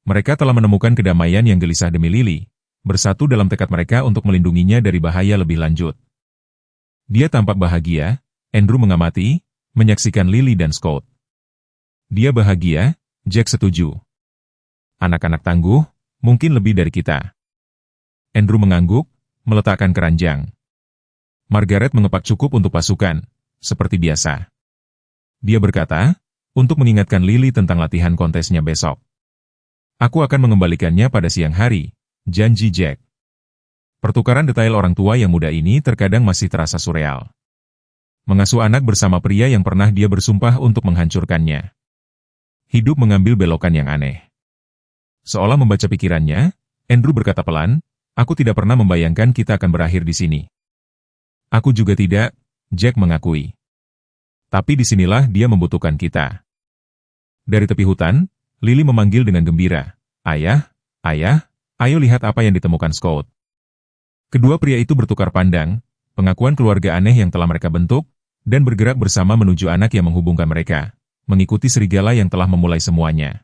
Mereka telah menemukan kedamaian yang gelisah demi Lily, bersatu dalam tekad mereka untuk melindunginya dari bahaya lebih lanjut. Dia tampak bahagia, Andrew mengamati, menyaksikan Lily dan Scott. Dia bahagia, Jack setuju. Anak-anak tangguh, mungkin lebih dari kita. Andrew mengangguk, meletakkan keranjang. Margaret mengepak cukup untuk pasukan, seperti biasa. Dia berkata, untuk mengingatkan Lily tentang latihan kontesnya besok. Aku akan mengembalikannya pada siang hari, janji Jack. Pertukaran detail orang tua yang muda ini terkadang masih terasa surreal. Mengasuh anak bersama pria yang pernah dia bersumpah untuk menghancurkannya. Hidup mengambil belokan yang aneh. Seolah membaca pikirannya, Andrew berkata pelan, aku tidak pernah membayangkan kita akan berakhir di sini. Aku juga tidak, Jack mengakui. Tapi disinilah dia membutuhkan kita. Dari tepi hutan, Lily memanggil dengan gembira, Ayah, ayah, ayo lihat apa yang ditemukan Scott. Kedua pria itu bertukar pandang, pengakuan keluarga aneh yang telah mereka bentuk, dan bergerak bersama menuju anak yang menghubungkan mereka, mengikuti serigala yang telah memulai semuanya.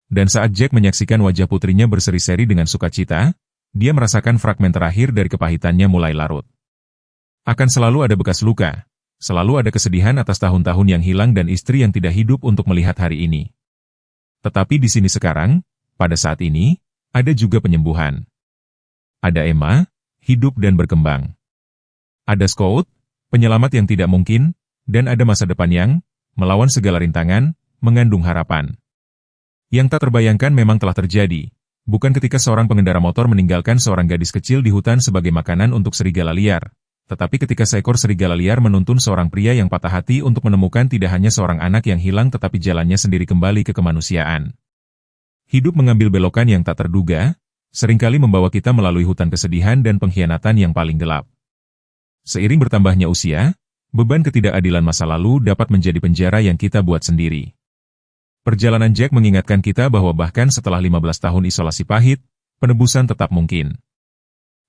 Dan saat Jack menyaksikan wajah putrinya berseri-seri dengan sukacita, dia merasakan fragmen terakhir dari kepahitannya mulai larut. Akan selalu ada bekas luka, selalu ada kesedihan atas tahun-tahun yang hilang dan istri yang tidak hidup untuk melihat hari ini. Tetapi di sini sekarang, pada saat ini, ada juga penyembuhan. Ada Emma, hidup dan berkembang. Ada Scott, penyelamat yang tidak mungkin, dan ada masa depan yang, melawan segala rintangan, mengandung harapan. Yang tak terbayangkan memang telah terjadi, bukan ketika seorang pengendara motor meninggalkan seorang gadis kecil di hutan sebagai makanan untuk serigala liar, tetapi ketika seekor serigala liar menuntun seorang pria yang patah hati untuk menemukan tidak hanya seorang anak yang hilang tetapi jalannya sendiri kembali ke kemanusiaan. Hidup mengambil belokan yang tak terduga, seringkali membawa kita melalui hutan kesedihan dan pengkhianatan yang paling gelap. Seiring bertambahnya usia, beban ketidakadilan masa lalu dapat menjadi penjara yang kita buat sendiri. Perjalanan Jack mengingatkan kita bahwa bahkan setelah 15 tahun isolasi pahit, penebusan tetap mungkin.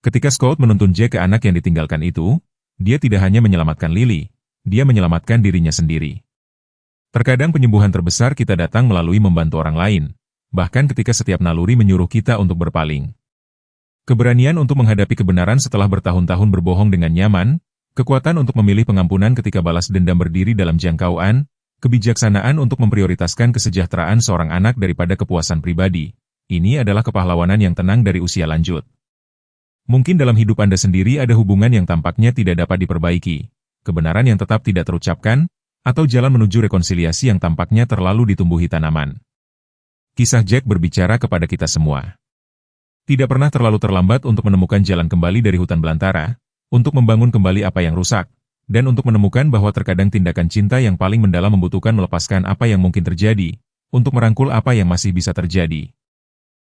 Ketika Scott menuntun Jack ke anak yang ditinggalkan itu, dia tidak hanya menyelamatkan Lily, dia menyelamatkan dirinya sendiri. Terkadang penyembuhan terbesar kita datang melalui membantu orang lain, bahkan ketika setiap naluri menyuruh kita untuk berpaling. Keberanian untuk menghadapi kebenaran setelah bertahun-tahun berbohong dengan nyaman, kekuatan untuk memilih pengampunan ketika balas dendam berdiri dalam jangkauan, Kebijaksanaan untuk memprioritaskan kesejahteraan seorang anak daripada kepuasan pribadi. Ini adalah kepahlawanan yang tenang dari usia lanjut. Mungkin dalam hidup Anda sendiri ada hubungan yang tampaknya tidak dapat diperbaiki, kebenaran yang tetap tidak terucapkan, atau jalan menuju rekonsiliasi yang tampaknya terlalu ditumbuhi tanaman. Kisah Jack berbicara kepada kita semua. Tidak pernah terlalu terlambat untuk menemukan jalan kembali dari hutan belantara, untuk membangun kembali apa yang rusak, dan untuk menemukan bahwa terkadang tindakan cinta yang paling mendalam membutuhkan melepaskan apa yang mungkin terjadi, untuk merangkul apa yang masih bisa terjadi.